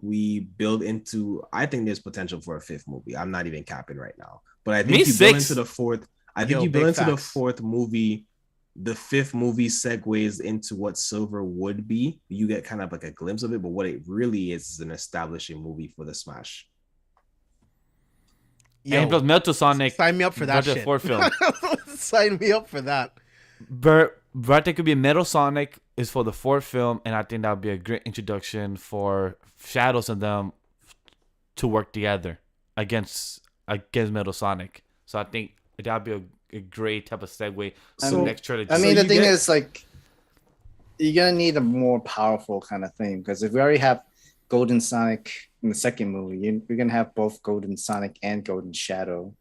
B: we build into. I think there's potential for a fifth movie. I'm not even capping right now, but I think
A: Me
B: you build
A: six.
B: into the fourth. I think
C: Yo,
B: you build
C: big
B: into the
C: facts.
B: fourth movie. The fifth movie segues into what Silver would be. You get kind of like a glimpse of it, but what it really is an establishing movie for the Smash.
A: And plus Metal Sonic.
C: Sign me up for that
A: brought the
C: shit.
A: fourth film.
C: Sign me up for that.
A: But I think it could be Metal Sonic is for the fourth film, and I think that would be a great introduction for Shadows and them to work together against Metal Sonic. So I think that'd be a great type of segue to the next trilogy.
D: I mean,
B: So
D: the
B: you
D: thing
B: get-
D: is, like, you're gonna need a more powerful kind of thing because if we already have Golden Sonic in the second movie, you're gonna have both Golden Sonic and Golden Shadow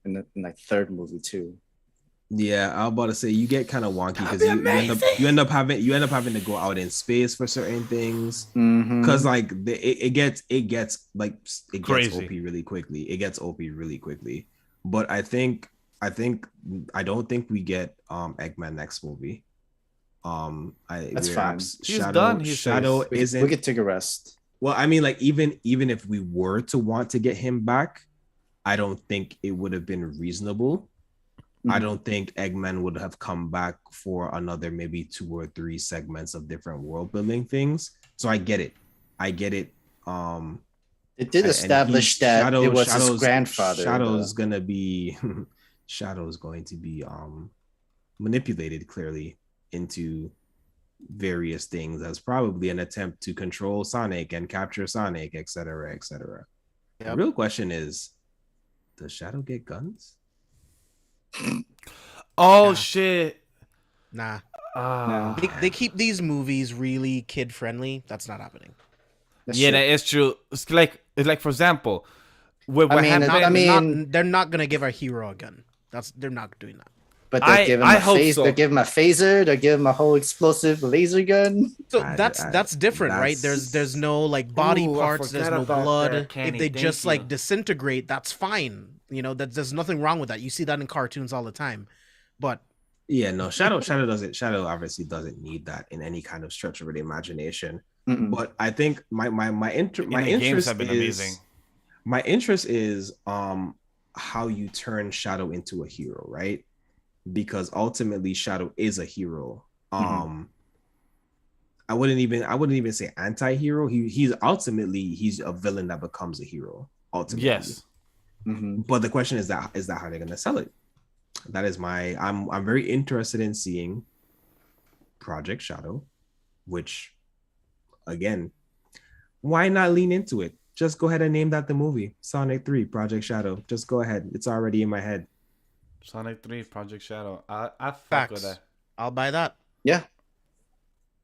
D: in the third movie too.
B: Yeah, I was about to say you get kind of wonky because you end up having to go out in space for certain things because like it gets
A: Crazy.
B: OP really quickly. It gets OP really quickly. But I don't think we get Eggman next movie.
D: That's fine.
A: He's done, he
B: Shadow
A: says.
D: we
B: isn't.
D: could take a rest.
B: Well, I mean, like even if we were to want to get him back, I don't think it would have been reasonable. I don't think Eggman would have come back for another maybe 2 or 3 segments of different world building things. So I get it.
D: It did
B: And
D: establish that it was his grandfather.
B: Shadow's going to be manipulated clearly into various things as probably an attempt to control Sonic and capture Sonic, etc., etc.
C: Yep.
B: The real question is, does Shadow get guns?
A: Oh
C: Nah.
A: shit!
C: Nah.
A: Ah.
C: They keep these movies really kid friendly. That's not happening.
D: That's
A: Yeah,
D: true.
A: that is true. It's like for example, what
D: I mean,
A: happened?
D: I mean-
C: They're not gonna give our hero a gun. They're not doing that.
D: But
A: I-
D: they give him
A: I
D: a
A: hope
D: phase.
A: so.
D: They give him a phaser. They give him a whole explosive laser gun.
C: So
B: I-
C: that's different, right?
B: that's-
C: There's no like body
A: Ooh, I
C: parts. There's
A: forgot
C: no
A: about
C: blood.
A: that, Kenny.
C: If they
A: Thank
C: just
A: you.
C: like disintegrate, that's fine. You know, there's nothing wrong with that. You see that in cartoons all the time. But
B: Yeah, no, Shadow obviously doesn't need that in any kind of stretch of the imagination.
D: Mm-mm.
B: But I think my
A: And the games
B: interest
A: have been
B: is
A: amazing.
B: my interest is how you turn Shadow into a hero, right? Because ultimately Shadow is a hero. I wouldn't even say anti-hero. He's a villain that becomes a hero ultimately.
A: Yes.
B: But the question is that how they're gonna sell it? That is I'm very interested in seeing Project Shadow, which again, why not lean into it? Just go ahead and name that the movie. Sonic 3, Project Shadow. Just go ahead. It's already in my head.
A: Sonic 3, Project Shadow. I fuck
C: facts.
A: with that.
C: I'll buy that.
D: Yeah.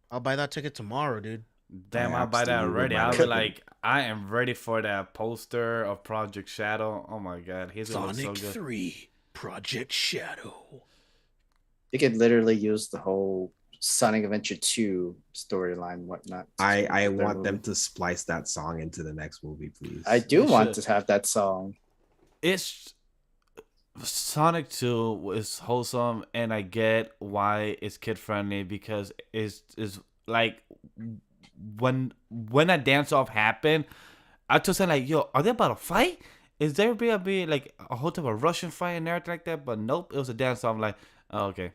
C: I'll buy that ticket tomorrow, dude.
A: Damn,
B: I
A: I'll buy that
B: absolutely
A: already.
B: would buy
A: I'll
B: that
A: be
B: ticket.
A: like, I am ready for that poster of Project Shadow. Oh my god, he's gonna look so
C: Sonic
A: good.
C: 3, Project Shadow.
D: They could literally use the whole Sonic Adventure 2 storyline, whatnot.
B: I want them to splice that song into the next movie, please.
D: I do
A: They
D: want
A: should.
D: to have that song.
A: It's Sonic 2 is wholesome, and I get why it's kid friendly because it's like when a dance off happened, I just said like, yo, are they about to fight? Is there gonna be like a whole type of Russian fight and everything like that? But nope, it was a dance off. I'm like, oh, okay.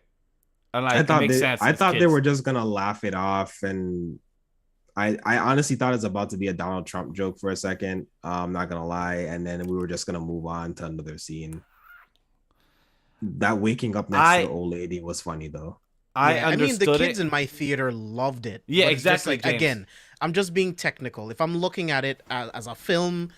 A: And like, it makes sense.
B: I
A: It's
B: thought they
A: kids.
B: were just gonna laugh it off, and I honestly thought it was about to be a Donald Trump joke for a second. I'm not gonna lie, and then we were just gonna move on to another scene. That waking up next to the old lady was funny though.
A: I
C: I mean, the
A: understood
C: kids
A: it.
C: in my theater loved it.
A: Yeah,
C: but it's just
A: exactly,
C: like,
A: James.
C: again, I'm just being technical. If I'm looking at it as a film,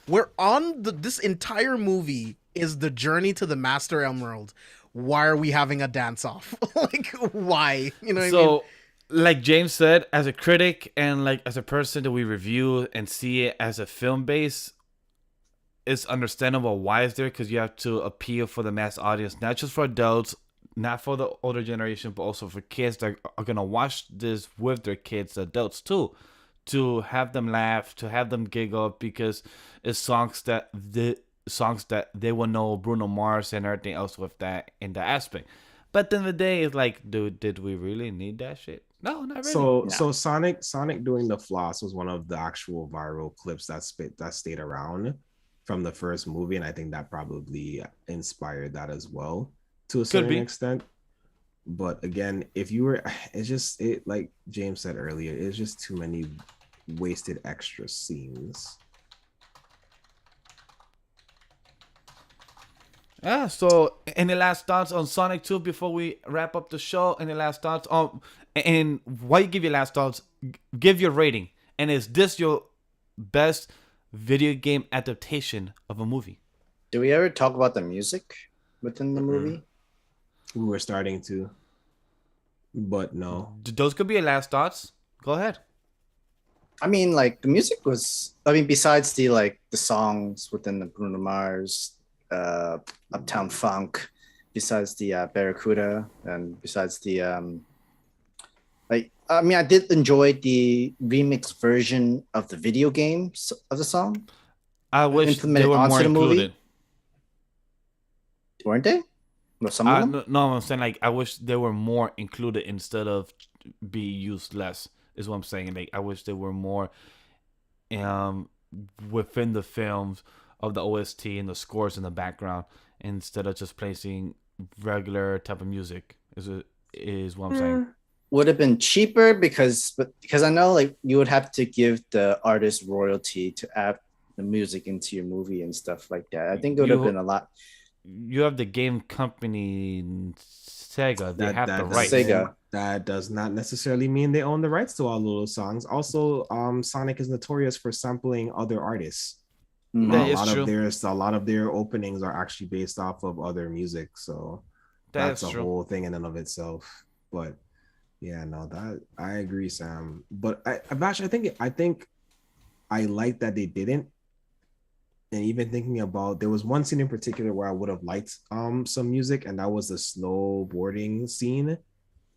C: we're on this entire movie is the journey to the Master Emerald. Why are we having a dance off? Like, why? You know what I mean?
A: So, like James said, as a critic and like as a person that we review and see it as a film base, it's understandable why it's there because you have to appeal for the mass audience, not just for adults, not for the older generation, but also for kids that are gonna watch this with their kids, adults too, to have them laugh, to have them giggle because it's songs that they will know Bruno Mars and everything else with that in the aspect. But at the end of the day, it's like, dude, did we really need that shit? No, not really.
B: So Sonic doing the floss was one of the actual viral clips that stayed around from the first movie, and I think that probably inspired that as well to a certain extent. But again, if you were, it's just it like James said earlier, it's just too many wasted extra scenes.
A: Yeah, so any last thoughts on Sonic 2 before we wrap up the show? Any last thoughts? And why you give your last thoughts, give your rating. And is this your best video game adaptation of a movie?
D: Do we ever talk about the music within the movie?
B: We were starting to, but no.
A: Those could be your last thoughts. Go ahead.
D: I mean, like the music was. I mean, besides the songs within the Bruno Mars, Uptown Funk, besides the Barracuda, and besides the I mean, I did enjoy the remix version of the video game of the song.
A: I wish they were more included.
D: Weren't they? Well, some of them?
A: No, I'm saying like I wish they were more included instead of be used less. Is what I'm saying. Like I wish they were more within the films of the OST and the scores in the background instead of just placing regular type of music. Is what I'm saying.
D: Would have been cheaper because I know like you would have to give the artist royalty to add the music into your movie and stuff like that. I think it would have been a lot.
A: You have the game company Sega. They have the rights.
D: Sega.
B: That does not necessarily mean they own the rights to all of those songs. Also, Sonic is notorious for sampling other artists.
A: That is true.
B: A lot of their openings are actually based off of other music, so that's a whole thing in and of itself. But yeah, no, that I agree, Sam. But I think I like that they didn't. And even thinking about, there was one scene in particular where I would have liked some music, and that was the snowboarding scene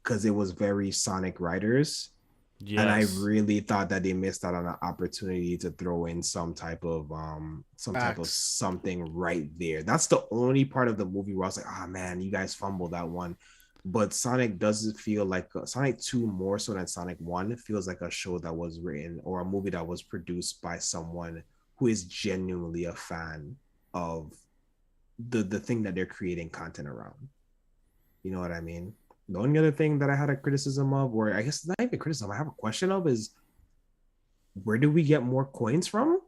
B: because it was very Sonic Riders. Yes. And I really thought that they missed out on an opportunity to throw in some type of something right there. That's the only part of the movie where I was like, oh man, you guys fumbled that one. But Sonic doesn't feel like Sonic 2 more so than Sonic 1 feels like a show that was written or a movie that was produced by someone who is genuinely a fan of the thing that they're creating content around. You know what I mean? The only other thing that I had a criticism of, or I guess it's not even criticism, I have a question of is, where do we get more coins from?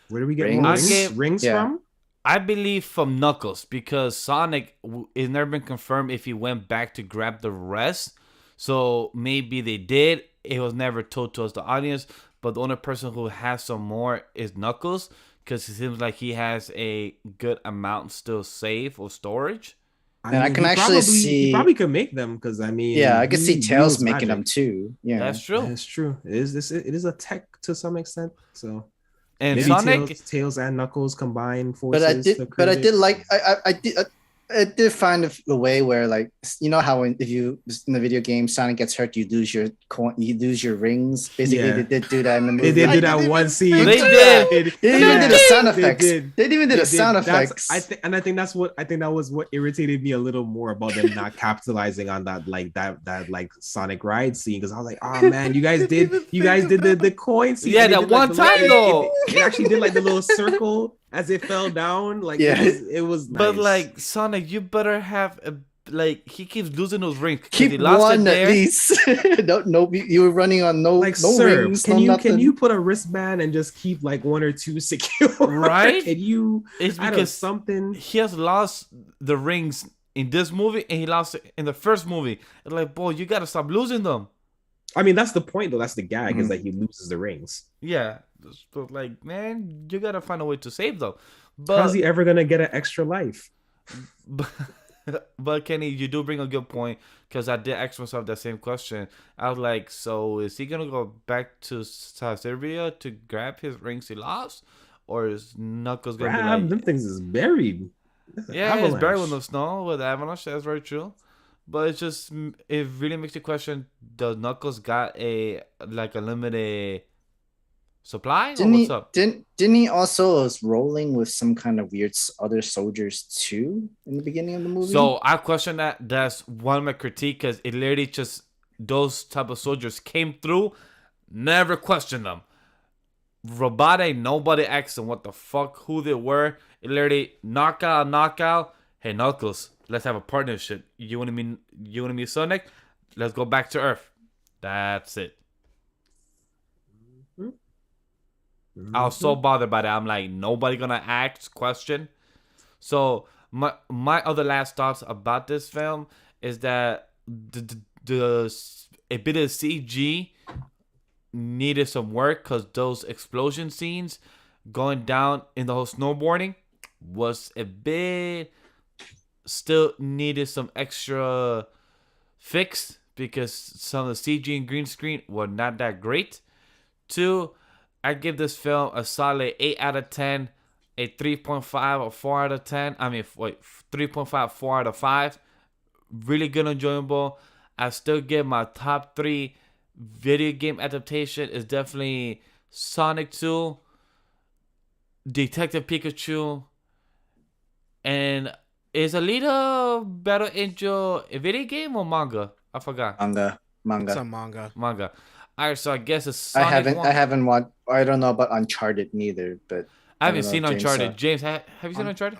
B: Where do we get more rings from?
A: I believe from Knuckles, because Sonic, it's never been confirmed if he went back to grab the rest. So maybe they did. It was never told to us, the audience. But the only person who has some more is Knuckles, because it seems like he has a good amount still saved or storage.
D: I can actually see
B: he probably could make them because I mean,
D: yeah, I could see Tails making them too. Yeah,
A: that's true.
B: That's true. It is a tech to some extent. So
A: and
B: maybe
A: Sonic,
B: Tails and Knuckles combined forces.
D: But I did like It did find a way where, like, you know how if you in the video game Sonic gets hurt, you lose your coin, you lose your rings. Basically,
B: Yeah.
D: they did do that in the
B: They
D: movie.
B: did
C: I
B: do
C: didn't
B: that one
C: even
B: scene.
A: They
C: think
A: did.
D: They even did the sound effects.
B: They did.
D: They even did the sound
B: That's,
D: effects.
B: I think that's what I think that was what irritated me a little more about them not capitalizing on that like Sonic ride scene, because I was like, oh man, you guys did the coin scene.
A: Yeah,
B: and they
A: that
B: did, like,
A: one
B: the little-
A: time, though.
B: It actually did like the little circle as it fell down. Like
D: Yeah.
B: it was
A: But
B: nice.
A: like Sonic, you better have he keeps losing those rings. 'Cause
D: Keep
A: he lost
D: one
A: it there.
D: at least. No, you were running on no
B: sir,
D: rings.
B: can
D: no
B: you
D: nothing.
B: can you put a wristband and just keep like one or two secure?
A: Right?
B: Can you?
A: It's
B: I don't know,
A: because
B: something.
A: he has lost the rings in this movie and he lost it in the first movie. It's like, boy, you gotta stop losing them.
B: I mean, that's the point though. That's the gag is
D: Mhm.
B: that he loses the rings.
A: Yeah, but like, man, you gotta find a way to save them.
B: How's
A: But
B: he ever gonna get an extra life?
A: but Kenny, you do bring a good point, because I did ask myself that same question. I was like, so is he gonna go back to Serbia to grab his rings he lost, or is Knuckles gonna
B: Grab
A: be
B: them
A: like,
B: things is buried. That's an
A: yeah, it's buried
B: avalanche.
A: with the snow with avalanche. That's very true. But it's just it really makes you question: does Knuckles got a limited supply, or
D: Didn't
A: what's
D: he?
A: up?
D: Didn't he also was rolling with some kind of weird other soldiers too in the beginning of the movie?
A: So I question that. That's one of my critique, because it literally just those type of soldiers came through, never questioned them. Robotic, nobody asked them what the fuck, who they were. It literally knockout. Hey Knuckles, let's have a partnership. You want to meet Sonic? Let's go back to Earth. That's it. I was so bothered by that. I'm like, nobody gonna ask question. So my other last thoughts about this film is that a bit of CG needed some work, because those explosion scenes going down in the whole snowboarding was a bit still needed some extra fix, because some of the CG and green screen were not that great. Two, I give this film a solid 8 out of 10, a 3.5 or 4 out of 10. I mean, wait, 3.5, 4 out of 5. Really good, enjoyable. I still give my top 3 video game adaptation is definitely Sonic 2, Detective Pikachu, and is Alita Battle Angel a video game or manga? I forgot.
D: manga.
C: It's a manga.
A: Manga. Alright, so I guess it's Sonic
D: I haven't watched. I don't know about Uncharted neither, but
A: I haven't
D: don't know
A: seen
D: if James
A: Uncharted.
D: saw.
A: James, have you seen Uncharted?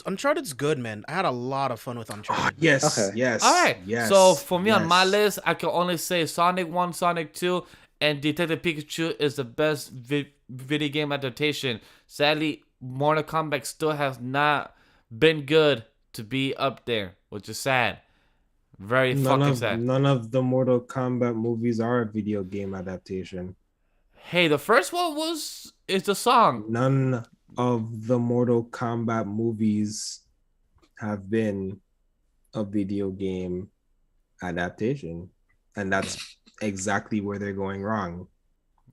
C: Uncharted's good, man. I had a lot of fun with Uncharted.
B: Yes.
D: Okay.
B: Yes.
A: All right.
B: Yes.
A: So for me on my
B: yes.
A: list, I can only say Sonic 1, Sonic 2, and Detective Pikachu is the best video game adaptation. Sadly, Mortal Kombat still has not been good to be up there, which is sad. Very fucking sad.
B: None of the Mortal Kombat movies are a video game adaptation.
A: Hey, the first one is the song.
B: None of the Mortal Kombat movies have been a video game adaptation, and that's exactly where they're going wrong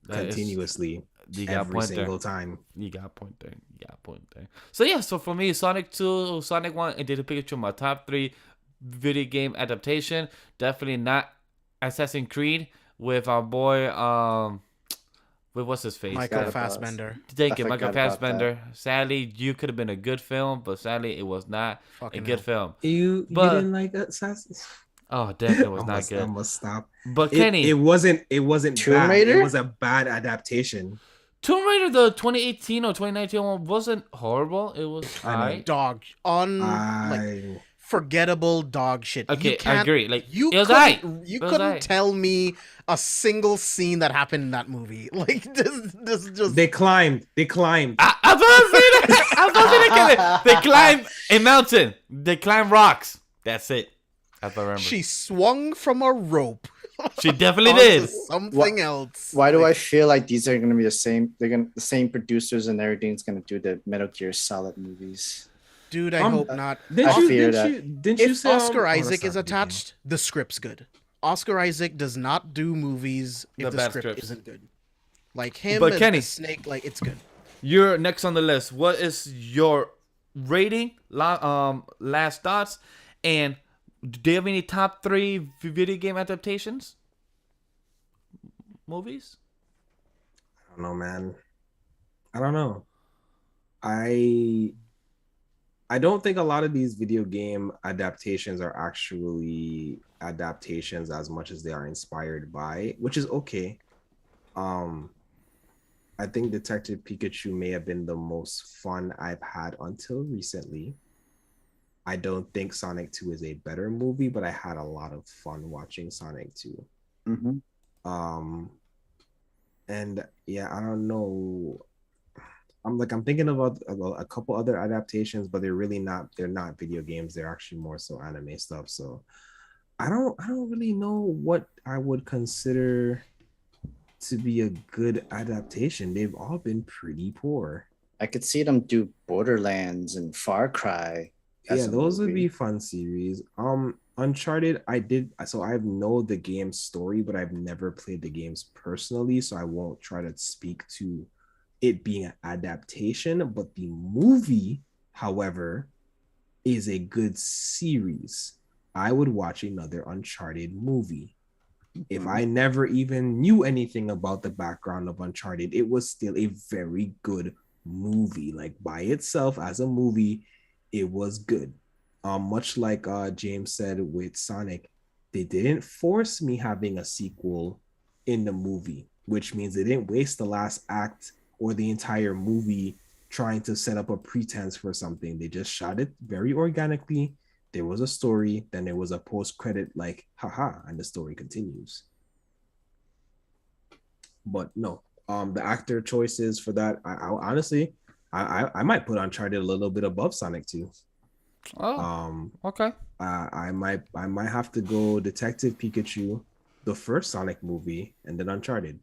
A: That is-
B: continuously
A: You got a
B: every
A: point
B: single
A: there.
B: time.
A: You got a point there. So yeah, so for me, Sonic 2, Sonic 1, and Detective Pikachu, my top 3 video game adaptation. Definitely not Assassin's Creed with our boy, with what's his face?
C: Michael
D: Forgot about-
C: Fassbender.
A: Thank you,
D: I
A: Michael
D: forgot about
A: Fassbender. Sadly, you could have been a good film, but sadly, it was not
C: Fucking
A: a good
C: hell.
A: film.
B: You
A: But-
B: didn't like Assassin's?
A: Oh, definitely was
B: I
A: not
B: must, I
A: good.
B: must stop.
A: But
B: It,
A: Kenny,
B: it wasn't
D: Tomb
B: bad.
D: Raider?
B: It was a bad adaptation.
A: Tomb Raider, the 2018 or 2019 one, wasn't horrible. It was
B: I know.
A: alright.
C: Dog
B: I
C: forgettable dog shit.
A: Okay,
C: You
A: I
C: can't-
A: agree. Like,
C: You
A: it was
C: couldn't,
A: alright.
C: you
A: It was
C: couldn't
A: alright.
C: tell me a single scene that happened in that movie. Like this just
B: they climbed.
A: I was about to say that. I was about to say that. They climb a mountain. They climb rocks. That's it. That's what I remember.
C: she swung from a rope.
A: She definitely
C: onto
A: did.
C: something else.
D: Why do I feel like these are gonna be the same? The same producers and everything's gonna do the Metal Gear Solid movies.
C: Dude, I
B: Um,
C: hope not.
B: Didn't
D: I
B: you?
D: fear
B: Didn't
D: that.
B: you? Didn't you
C: If
B: say
C: Oscar
B: oh,
C: Isaac
B: that's
C: is
B: not a big deal.
C: attached, the script's good. Oscar Isaac does not do movies if
A: The
C: the
A: bad
C: script
A: scripts.
C: isn't good. Like him
A: But
C: and
A: Kenny-
C: the Snake, like it's good.
A: You're next on the list. What is your rating, last thoughts, and do you have any top 3 video game adaptations? Movies?
B: I don't know, man. I don't know. I I don't think a lot of these video game adaptations are actually adaptations as much as they are inspired by, which is okay. Um, I think Detective Pikachu may have been the most fun I've had until recently. I don't think Sonic 2 is a better movie, but I had a lot of fun watching Sonic 2.
D: Mm-hmm.
B: Um, and yeah, I don't know. I'm thinking about a couple other adaptations, but they're not video games. They're actually more so anime stuff. So I don't really know what I would consider to be a good adaptation. They've all been pretty poor.
D: I could see them do Borderlands and Far Cry.
B: Yeah, those would be fun series. Uncharted, I know the game story, but I've never played the games personally, so I won't try to speak to it being an adaptation. But the movie, however, is a good series. I would watch another Uncharted movie. If I never even knew anything about the background of Uncharted, it was still a very good movie. Like by itself as a movie, it was good. Much like James said with Sonic, they didn't force me having a sequel in the movie, which means they didn't waste the last act or the entire movie trying to set up a pretense for something. They just shot it very organically. There was a story, then there was a post-credit like, haha, and the story continues. But no, the actor choices for that, I honestly, I might put Uncharted a little bit above Sonic 2.
A: Oh, okay.
B: I might have to go Detective Pikachu, the first Sonic movie, and then Uncharted.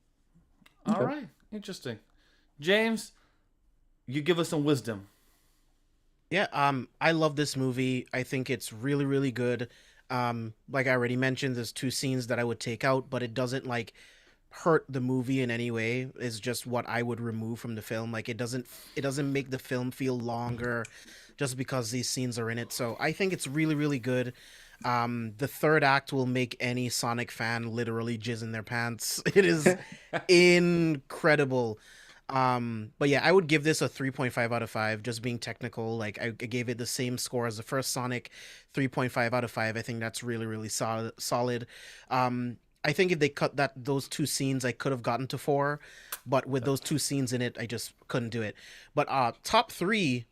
A: All right, interesting. James, you give us some wisdom.
C: Yeah, I love this movie. I think it's really, really good. Like I already mentioned, there's 2 scenes that I would take out, but it doesn't like hurt the movie in any way. It's just what I would remove from the film. Like it doesn't make the film feel longer just because these scenes are in it. So I think it's really, really good. The third act will make any Sonic fan literally jizz in their pants. It is incredible. But yeah, I would give this a 3.5 out of 5, just being technical. Like I gave it the same score as the first Sonic, 3.5 out of 5. I think that's really, really solid. I think if they cut those 2 scenes, I could have gotten to 4, but with those 2 scenes in it, I just couldn't do it. But top 3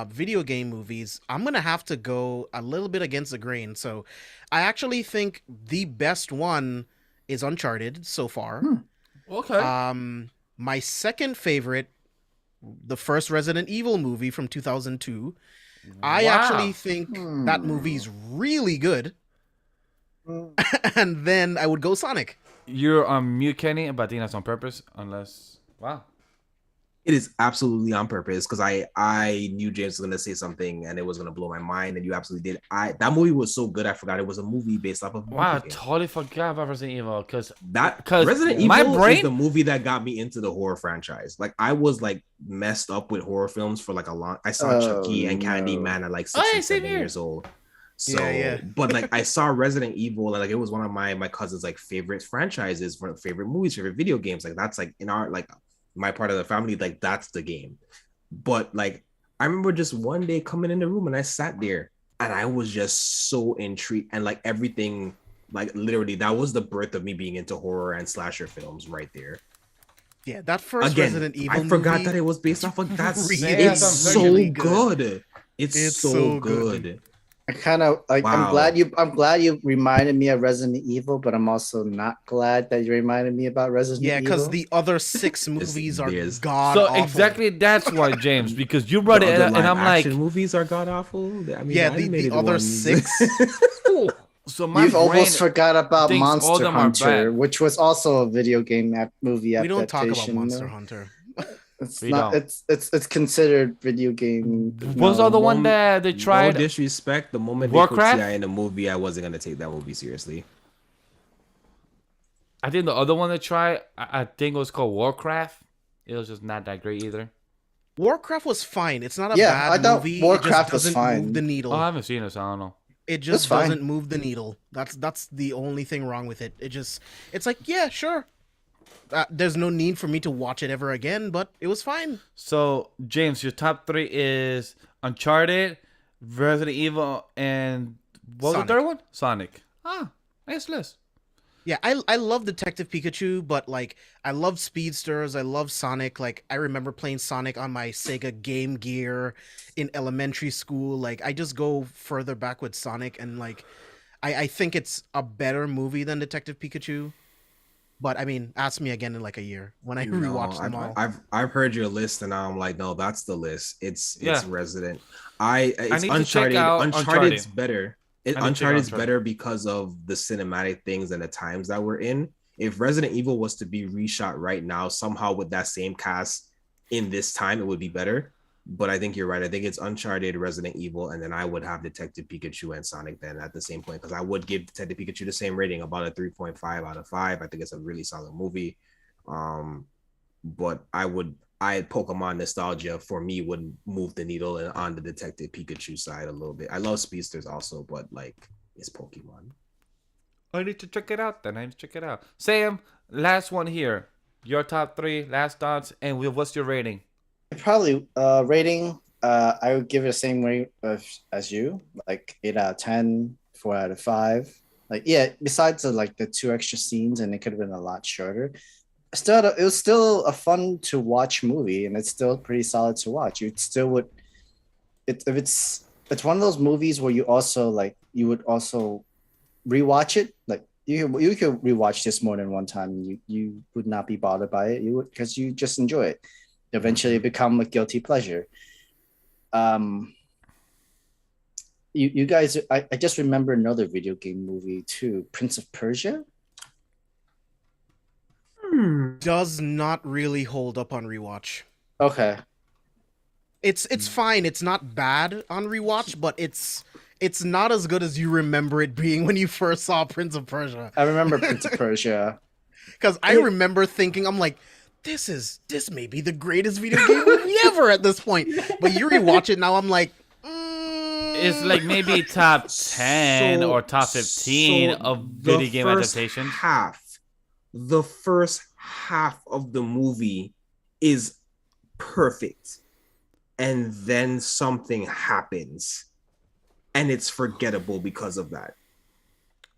C: video game movies, I'm gonna have to go a little bit against the grain. So I actually think the best one is Uncharted so far.
A: Okay.
C: My second favorite, the first Resident Evil movie from 2002. I actually think that movie's really good. And then I would go Sonic.
A: You're on mute, Kenny, but I think that's on purpose. Unless, wow.
B: It is absolutely on purpose because I knew James was gonna say something and it was gonna blow my mind, and you absolutely did. That movie was so good I forgot it was a movie based off of.
A: Wow, I totally forgot about Resident Evil because
B: Resident Evil
A: my brain
B: is the movie that got me into the horror franchise. Like I was like messed up with horror films for like a long. I saw Chucky and Candyman at like 6 or 7 years old. So, but like I saw Resident Evil, and like it was one of my cousin's like favorite franchises, favorite movies, favorite video games. Like that's like in our like my part of the family, like that's the game. But like I remember just one day coming in the room and I sat there and I was just so intrigued, and like everything, like literally that was the birth of me being into horror and slasher films right there.
C: Yeah, that first Resident Evil
B: I forgot
C: movie,
B: that it was based off of that.
C: It's
B: so
C: really
B: good. It's so good.
D: I kind of like.
B: Wow.
D: I'm glad you reminded me of Resident Evil, but I'm also not glad that you reminded me about Resident Evil.
C: Yeah, because the other 6 movies are god
A: so
C: awful.
A: exactly that's why, James, because you brought it, and I'm like,
B: movies are god awful. I mean,
C: yeah, the other 6.
A: So my
D: You've almost forgot about
A: thinks all
D: Monster
A: them are
D: Hunter,
A: bad.
D: which was also a video game movie
C: We don't talk
D: adaptation.
C: about Monster Hunter.
D: It's
A: We
D: not.
A: don't.
D: It's considered video game.
A: Was the other one that they tried?
B: No disrespect. The moment
A: Warcraft?
B: they put CI in the movie, I wasn't gonna take that movie seriously.
A: I think the other one they tried, I think it was called Warcraft. It was just not that great either.
C: Warcraft was fine. It's not a
D: Yeah,
C: bad
D: I thought
C: movie.
D: Warcraft
C: it
D: was
C: just doesn't move the
D: fine.
C: needle.
A: Oh, I haven't seen it, so I don't know.
C: It just
D: fine.
C: doesn't move the needle. That's the only thing wrong with it. It's like, yeah, sure. There's no need for me to watch it ever again, but it was fine.
A: So, James, your top 3 is Uncharted, Resident Evil, and what was the
C: Sonic.
A: third one? Sonic. Ah, nice list.
C: Yeah, I love Detective Pikachu, but like I love Speedsters, I love Sonic. Like I remember playing Sonic on my Sega Game Gear in elementary school. Like I just go further back with Sonic, and like I think it's a better movie than Detective Pikachu. But I mean, ask me again in like a year when I rewatch them all.
B: I've heard your list and now I'm like, no, that's the list. It's
A: Yeah.
B: Resident.
A: I
B: It's
A: need to check
B: Uncharted.
A: out
B: Uncharted's
A: Uncharted.
B: better.
A: I need to check out
B: Uncharted's
A: Uncharted.
B: better because of the cinematic things and the times that we're in. If Resident Evil was to be reshot right now, somehow with that same cast in this time, it would be better. But I think you're right. I think it's Uncharted, Resident Evil, and then I would have Detective Pikachu and Sonic then at the same point, because I would give Detective Pikachu the same rating, about a 3.5 out of 5. I think it's a really solid movie. But Pokemon nostalgia for me would move the needle on the Detective Pikachu side a little bit. I love Speedsters also, but like it's Pokemon.
A: I need to check it out then. I need to check it out. Sam, last one here. Your top 3, last thoughts, and what's your rating?
D: Probably rating. I would give it the same rate as you, like 8 out of 10, 4 out of 5. Like yeah, besides the 2 extra scenes, and it could have been a lot shorter. Still, it was still a fun to watch movie, and it's still pretty solid to watch. You still would, it's one of those movies where you would also rewatch it. Like you could rewatch this more than one time, and you would not be bothered by it. You would, because you just enjoy it. Eventually become a guilty pleasure. You guys, I just remember another video game movie too, Prince of Persia.
C: Does not really hold up on rewatch.
D: Okay.
C: It's fine. It's not bad on rewatch, but it's not as good as you remember it being when you first saw Prince of Persia.
D: I remember Prince of Persia.
C: Because I remember thinking, I'm like, this may be the greatest video game movie ever at this point. But you rewatch it now, I'm like,
A: It's like maybe top 10 or top 15 of video game adaptations.
B: The first half of the movie is perfect, and then something happens, and it's forgettable because of that.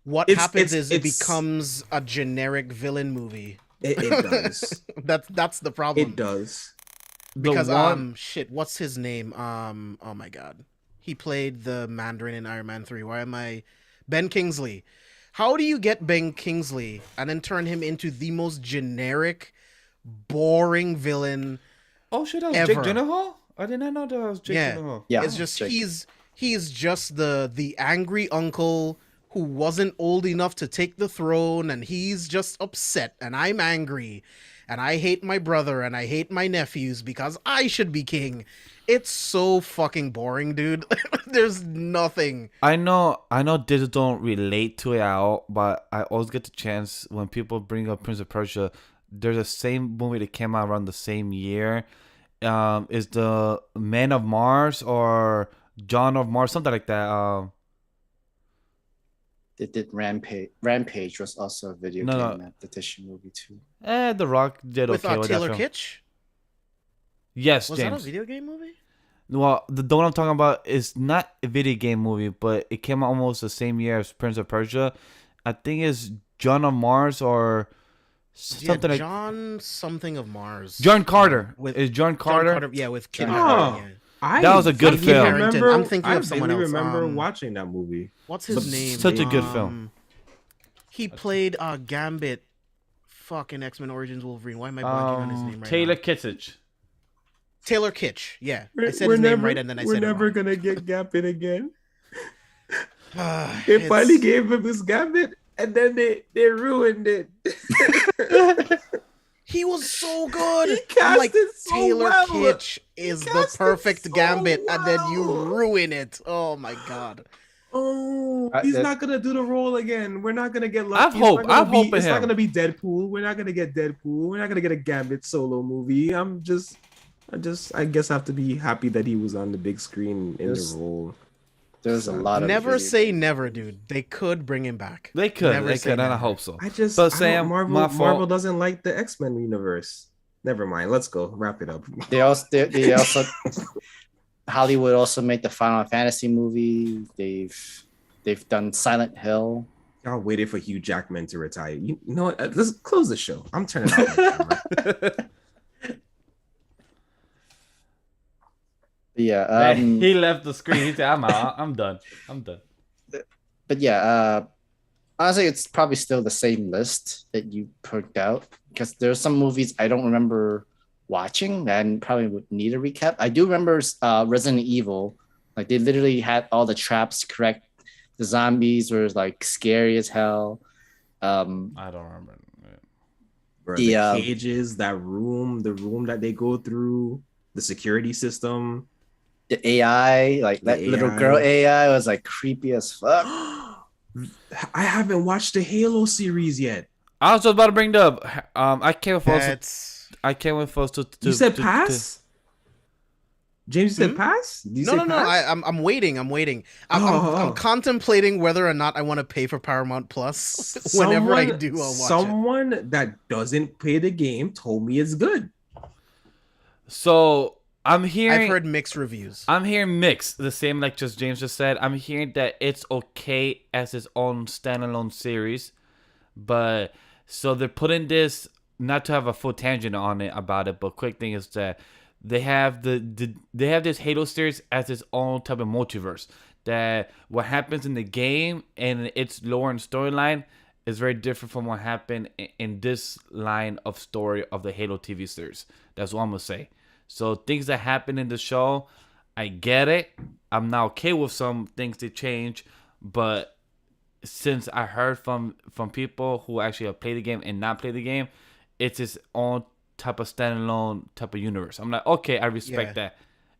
C: What happens is it becomes a generic villain movie.
B: It does.
C: That's the problem.
B: It does.
C: Because what's his name? Oh my god. He played the Mandarin in Iron Man 3. Ben Kingsley. How do you get Ben Kingsley and then turn him into the most generic, boring villain?
A: Oh shit, that was
C: ever.
A: Jake Gyllenhaal? I did not know that was Jake Gyllenhaal.
D: Yeah,
C: it's just
D: Jake.
C: he's just the angry uncle who wasn't old enough to take the throne, and he's just upset, and I'm angry, and I hate my brother, and I hate my nephews because I should be king. It's so fucking boring, dude. There's nothing.
A: I know this don't relate to it at all, but I always get the chance when people bring up Prince of Persia. There's a same movie that came out around the same year. Is the Man of Mars or John of Mars, something like that.
D: They did Rampage. Rampage was also a video game adaptation movie too.
A: The Rock did
C: With
A: okay with
C: Taylor
A: that film.
C: Kitsch?
A: Yes,
C: Was that a
A: James.
C: video game movie?
A: Well, the one I'm talking about is not a video game movie, but it came out almost the same year as Prince of Persia. I think it's John of Mars or something like
C: John something of Mars.
A: John Carter.
C: With
A: Is John Carter?
C: Yeah, with Kid
B: Oh.
C: Harington, yeah.
A: That was a good
C: Kid
A: film.
C: Harington. I'm thinking of someone else.
B: remember watching that movie.
C: What's his name?
A: Such a good film.
C: He played Gambit. Fucking X-Men Origins Wolverine. Why am I blanking on his name right
A: Taylor
C: now?
A: Kitsch.
C: Taylor Kitsch. Yeah, I said his name right, and then I said it wrong.
B: gonna get Gambit again.
C: They
B: They finally gave him his Gambit, and then they ruined it.
C: He was so good.
B: He cast
C: I'm like,
B: it so
C: Taylor
B: well.
C: Kitsch is
B: He
C: the
B: cast it
C: perfect
B: so
C: Gambit, and then you
B: well.
C: ruin it. Oh my god.
B: Oh, he's not gonna do the role again. We're not gonna get lucky.
A: I hope
B: It's
A: him.
B: not gonna be Deadpool. We're not gonna get Deadpool. We're not gonna get a Gambit solo movie. I'm just I guess I have to be happy that he was on the big screen in the
D: There's-
B: role.
D: There's a
B: So,
D: lot of
C: Never
D: video
C: say
D: game
C: never,
D: movies.
C: dude. They could bring him back.
A: They could,
C: Never say
A: and I
C: never.
A: hope so.
B: I just
A: But
B: I don't
A: Sam, my fault.
B: Marvel doesn't like the X-Men universe. Never mind. Let's go. Wrap it up.
D: They also Hollywood also made the Final Fantasy movie. They've done Silent Hill.
B: Y'all waited for Hugh Jackman to retire. You know what? Let's close the show. I'm turning off my camera.
D: Yeah.
A: He left the screen. He said, "I'm out. I'm done. I'm done."
D: But yeah, honestly, it's probably still the same list that you picked out because there's some movies I don't remember watching and probably would need a recap. I do remember Resident Evil. Like they literally had all the traps correct. The zombies were like scary as hell.
A: I don't remember.
B: Bro,
D: The,
B: the cages, the room that they go through, the security system.
D: The AI, like
B: The
D: that little
B: AI.
D: girl AI was like creepy as fuck.
B: I haven't watched the Halo series yet.
A: I was just about to bring it up. I can't wait for us.
C: That's
A: I can't wait for us to.
B: You said pass? James said pass? Did you say
C: no.
B: pass?
C: I'm waiting. I'm contemplating whether or not I want to pay for Paramount Plus. Whenever I do, I'll watch it.
B: Someone that doesn't play the game told me it's good.
A: So I'm hearing.
C: I've heard mixed reviews.
A: I'm hearing mixed. The same like just James just said. I'm hearing that it's okay as its own standalone series, but so they're putting this not to have a full tangent on it about it, but quick thing is that they have they have this Halo series as its own type of multiverse. That what happens in the game and its lore and storyline is very different from what happened in this line of story of the Halo TV series. That's what I'm gonna say. So things that happen in the show, I get it. I'm not okay with some things to change, but since I heard from people who actually have played the game and not played the game, it's its own type of standalone type of universe. I'm like, okay, I respect that.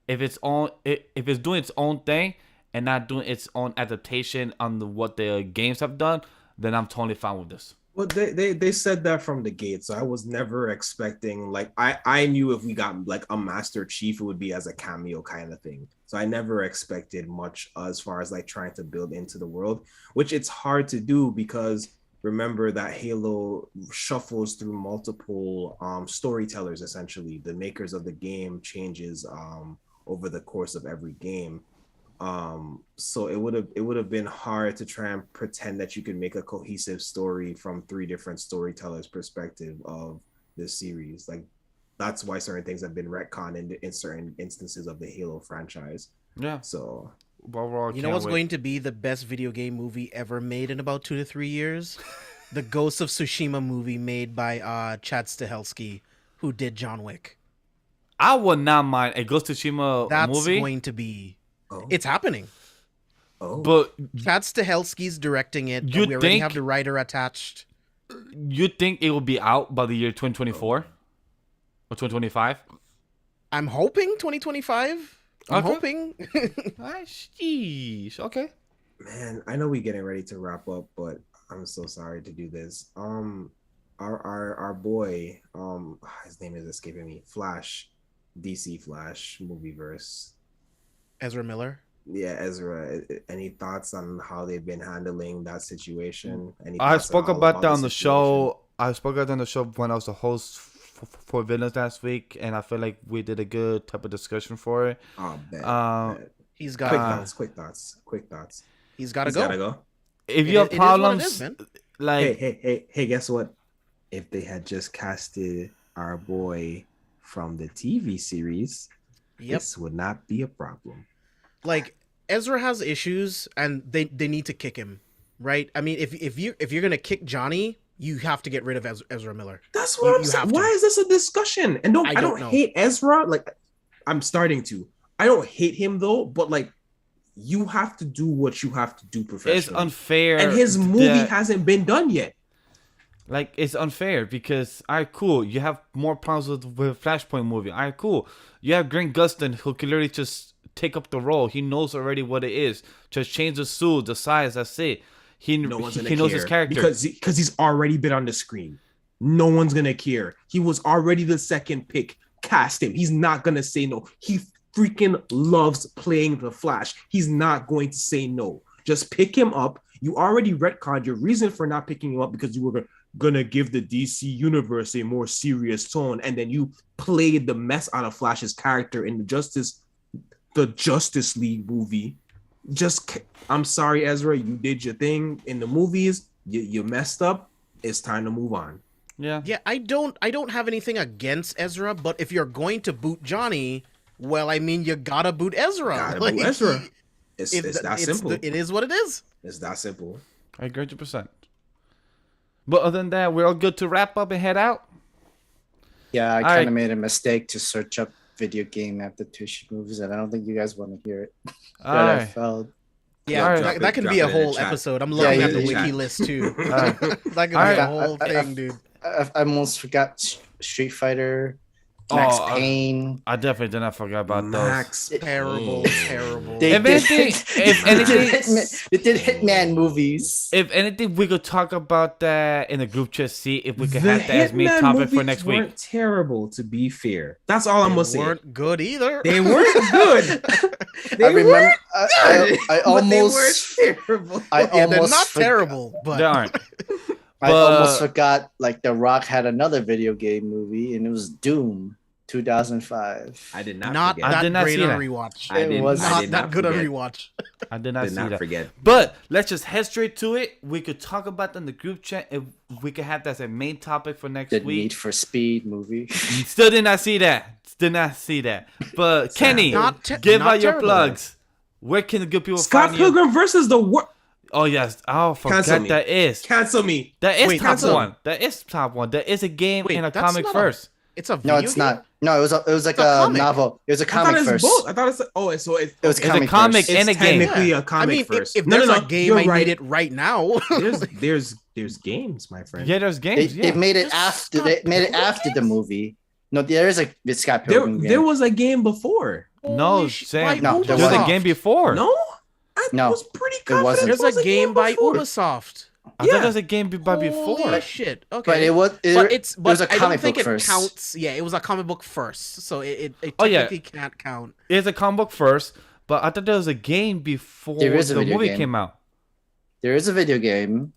A: If it's doing its own thing and not doing its own adaptation on what the games have done, then I'm totally fine with this.
B: Well, they said that from the gate, so I was never expecting, like, I knew if we got like a Master Chief, it would be as a cameo kind of thing. So I never expected much as far as like trying to build into the world, which it's hard to do because remember that Halo shuffles through multiple storytellers. Essentially, the makers of the game changes over the course of every game. So it would have been hard to try and pretend that you could make a cohesive story from three different storytellers' perspective of this series. Like that's why certain things have been retconned in certain instances of the Halo franchise.
A: Yeah.
B: So
A: overall,
C: You know what's going to be the best video game movie ever made in about 2 to 3 years? The Ghost of Tsushima movie made by Chad Stahelski, who did John Wick.
A: I would not mind a Ghost of Tsushima
C: That's
A: movie.
C: going to be.
B: Oh.
C: It's happening.
A: But
C: Chad Stahelski's directing it.
A: You
C: We already
A: think-
C: have the writer attached.
A: you think it will be out by the year 2024 or 2025?
C: I'm hoping 2025. I'm
A: Okay.
C: hoping.
A: Sheesh. Okay.
B: Man, I know we're getting ready to wrap up, but I'm so sorry to do this. Our boy, his name is escaping me. Flash, DC Flash movieverse.
C: Ezra Miller.
B: Yeah, Ezra. Any thoughts on how they've been handling that situation?
A: I spoke about that on the show. I spoke about that on the show when I was the host for Villains last week, and I feel like we did a good type of discussion for it.
B: Oh, bet.
C: He's
B: Quick
C: got.
B: Quick thoughts.
C: He's got to
B: He's
C: go.
B: gotta go.
A: If you have
C: It is what it
A: problems,
C: is, man.
A: like
B: Hey, guess what? If they had just casted our boy from the TV series,
C: Yep.
B: this would not be a problem.
C: Like Ezra has issues, and they need to kick him, right? I mean, if you're gonna kick Johnny, you have to get rid of Ezra Miller.
B: That's what I'm
C: you
B: saying.
C: have to.
B: Why is this a discussion? And I
C: I
B: don't
C: don't know.
B: hate Ezra. Like, I'm starting to. I don't hate him though, but like, you have to do what you have to do professionally.
A: it's unfair.
B: And his movie
A: that-
B: hasn't been done yet.
A: Like, it's unfair because, alright, cool. You have more problems with Flashpoint movie. Alright, cool. You have Grant Gustin who can literally just take up the role. He knows already what it is. Just change the suit, the size, that's it.
B: No one's gonna
A: he knows
B: care
A: his character.
B: because he's already been on the screen. No one's gonna care. He was already the second pick. cast him. He's not gonna say no. He freaking loves playing the Flash. He's not going to say no. Just pick him up. You already retconned your reason for not picking him up because you were gonna give the DC universe a more serious tone, and then you played the mess out of Flash's character in the Justice League movie. I'm sorry, Ezra, you did your thing in the movies. You messed up. It's time to move on.
A: Yeah.
C: Yeah, I don't have anything against Ezra, but if you're going to boot Johnny, well, I mean, you gotta boot Ezra.
B: Gotta boot Ezra. It's that simple.
C: It is what it is.
B: It's that simple.
A: I agree 100%. But other than that, we're all good to wrap up and head out.
D: Yeah, I
A: All
D: kind
A: right.
D: of made a mistake to search up video game adaptation movies, and I don't think you guys want to hear it.
A: All
D: But I
A: right.
D: felt
C: Yeah,
A: Alright.
C: that can
B: Drop
C: be
B: it
C: a
B: in the
C: whole
B: chat.
C: episode. I'm looking
D: Yeah,
C: at the
D: yeah,
C: wiki
B: yeah.
C: list too.
A: Alright.
C: That could be
A: Alright.
C: a whole thing, dude.
D: I almost forgot Street Fighter,
A: Oh,
D: Max Payne.
A: I definitely did not forget about those.
B: Max
C: Terrible,
B: Payne.
C: terrible.
A: If anything- if anything-
D: they did Hitman movies.
A: If anything, we could talk about that in the group chat. See if we could
B: The
A: have that as main
B: Hitman
A: topic for
B: movies
A: next
B: weren't
A: week.
B: terrible, to be fair. That's all I'm
C: They
B: gonna say.
C: weren't good either.
B: They weren't good. They
D: I remember.
B: weren't
D: I
B: good,
D: I
B: but they
D: almost.
B: weren't terrible.
D: I
C: Yeah, they're
D: almost
C: not
D: forgot-
C: terrible, but
A: They aren't.
D: I
A: But-
D: almost forgot. Like The Rock had another video game movie, and it was Doom, 2005.
B: I did not
C: not
B: forget.
A: I
C: that
A: did not
C: great
A: see
C: on
A: that.
C: rewatch.
B: I did
D: was
B: I
C: Not
B: did
C: that
B: not
C: good on
B: forget.
C: rewatch.
A: I did not
B: Did
A: see
B: not
A: that.
B: forget.
A: But let's just head straight to it. We could talk about that in the group chat if we could have that as a main topic for next
D: The
A: week.
D: Need for Speed movie.
A: Still did not see that. Did not see that. But Kenny,
C: Not
A: give
C: not
A: out your
C: terrible.
A: plugs. Where can the good people
B: Scott
A: find you?
B: Pilgrim versus the world.
A: Oh yes. Oh, forgot
B: Cancel me.
A: that is.
B: Cancel me.
A: That is
C: Wait,
A: top
C: cancel.
A: one. That is top one. There is a game
C: Wait,
A: and a
C: that's
A: comic
C: not
A: first.
C: It's a video
D: No, it's
C: game?
D: not. No, it was like
C: It's a
D: a
C: comic.
D: novel. It was a
B: I thought
D: comic
B: it's
D: first.
B: both. I thought it's so
D: It was
A: It's a
D: comic
A: comic
D: first.
A: and a
B: it's
A: game.
B: technically a
C: I
B: comic
C: mean,
B: first.
C: if there's a game,
B: you're
C: I
B: right.
C: need it right now.
B: There's games, my friend.
A: Yeah, there's
D: They,
A: games.
D: they
A: Yeah.
D: made it
C: Just
D: after.
C: stop
D: They made it
C: playing
D: after the
C: games.
D: movie. No, there is a Scott
B: There,
D: Pilgrim game.
B: there was a game before.
A: No,
C: Holy sh-
A: Sam.
C: by
D: No, there
A: There's a
C: Ubisoft.
A: game before.
B: No, I
D: No,
B: was pretty
D: it wasn't.
B: confident.
C: There's a game by
B: before.
C: Ubisoft.
A: I thought
B: Yeah.
A: there was a game by before.
C: Holy shit. Okay.
D: but it was.
C: But it's
D: it was a
C: but I don't
D: comic
C: think
D: book
C: it
D: first.
C: counts. Yeah, it was a comic book first, so it
A: Oh, yeah.
C: technically can't count.
A: It's a comic book first, but I thought there was a game before
D: There is a
A: the
D: video
A: movie
D: game.
A: came out.
D: There is a video game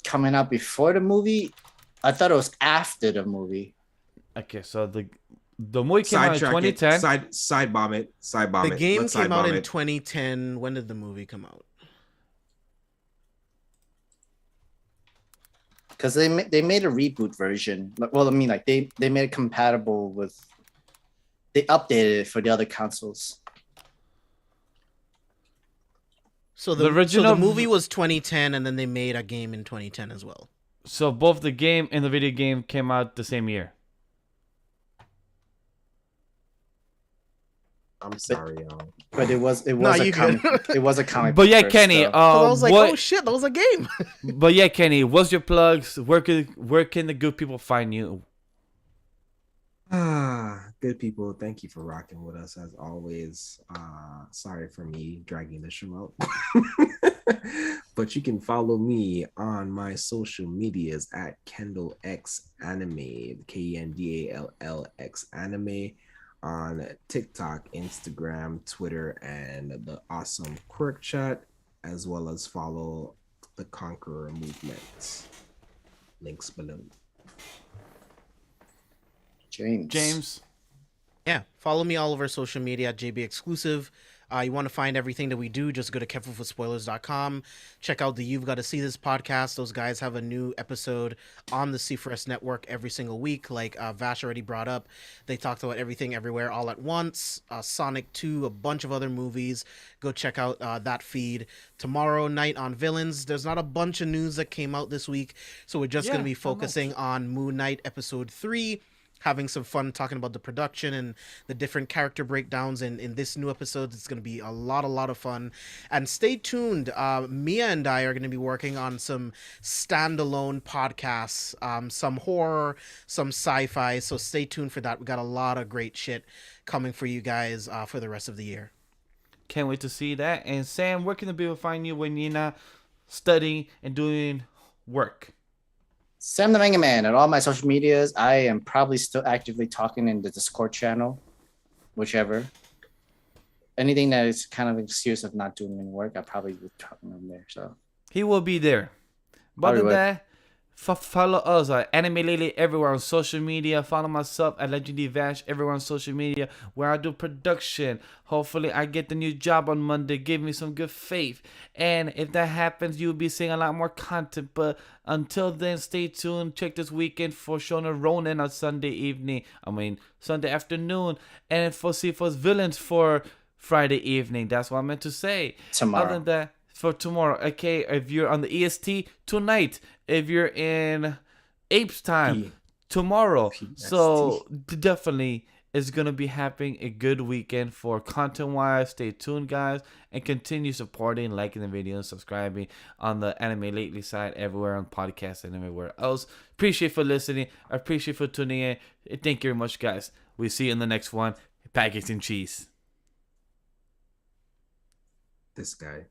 D: coming out before the movie. I thought it was after the movie.
A: Okay, so the movie came out in
B: Sidetrack it.
A: 2010.
B: Side bomb it. Side bomb
C: The
B: it.
C: game
B: Let's
C: came
B: side
C: out
B: bomb
C: in
B: it.
C: 2010. When did the movie come out?
D: Because they made a reboot version. Well, I mean, like they made it compatible with. They updated it for the other consoles.
C: So
A: The original-
C: the movie was 2010, and then they made a game in 2010 as well.
A: So both the game and the video game came out the same year.
B: I'm sorry, y'all.
D: But it was
C: No,
D: a
C: you
D: comic.
C: good.
D: It was a comic.
A: But
D: book
A: yeah,
D: first,
A: Kenny,
D: though.
C: So I was like,
A: what?
C: oh shit, that was a game.
A: But yeah, Kenny, what's your plugs? Where can the good people find you?
B: Good people, thank you for rocking with us as always. Sorry for me dragging the show out. But you can follow me on my social medias at kendallxanime, KENDALLX on TikTok, Instagram, Twitter, and the awesome Quirk Chat, as well as follow the Conqueror movement. Links below.
A: James.
C: Yeah, follow me all over social media at JB Exclusive. You want to find everything that we do, just go to carefulforspoilers.com. Check out the You've Got to See This podcast. Those guys have a new episode on the C4S network every single week. Like Vash already brought up, they talked about everything everywhere all at once. Sonic 2, a bunch of other movies. Go check out that feed. Tomorrow night on Villains, there's not a bunch of news that came out this week, so we're just going to be focusing on Moon Knight episode 3. Having some fun talking about the production and the different character breakdowns in this new episode. It's going to be a lot of fun. And stay tuned. Mia and I are going to be working on some standalone podcasts, some horror, some sci-fi. So stay tuned for that. We got a lot of great shit coming for you guys for the rest of the year.
A: Can't wait to see that. And Sam, where can the people find you when you're not studying and doing work?
D: Sam the Manga Man at all my social medias. I am probably still actively talking in the Discord channel, whichever. Anything that is kind of an excuse of not doing any work, I probably would talk in there. So
A: He will be there. But
D: Probably
A: other than
D: would.
A: that, follow us at Anime Lately everywhere on social media. Follow myself at Legendary Vash everywhere on social media where I do production. Hopefully, I get the new job on Monday. Give me some good faith. And if that happens, you'll be seeing a lot more content. But until then, stay tuned. Check this weekend for Shona Ronin on Sunday afternoon. And for Sifo's Villains for Friday evening. That's what I meant to say.
D: Tomorrow.
A: Other than that, for tomorrow, okay, if you're on the EST, tonight. If you're in Apes time, tomorrow. So definitely it's going to be happening a good weekend for content-wise. Stay tuned, guys, and continue supporting, liking the video, and subscribing on the Anime Lately side, everywhere on podcasts and everywhere else. Appreciate for listening. I appreciate for tuning in. Thank you very much, guys. We'll see you in the next one. Packaging cheese.
B: This guy.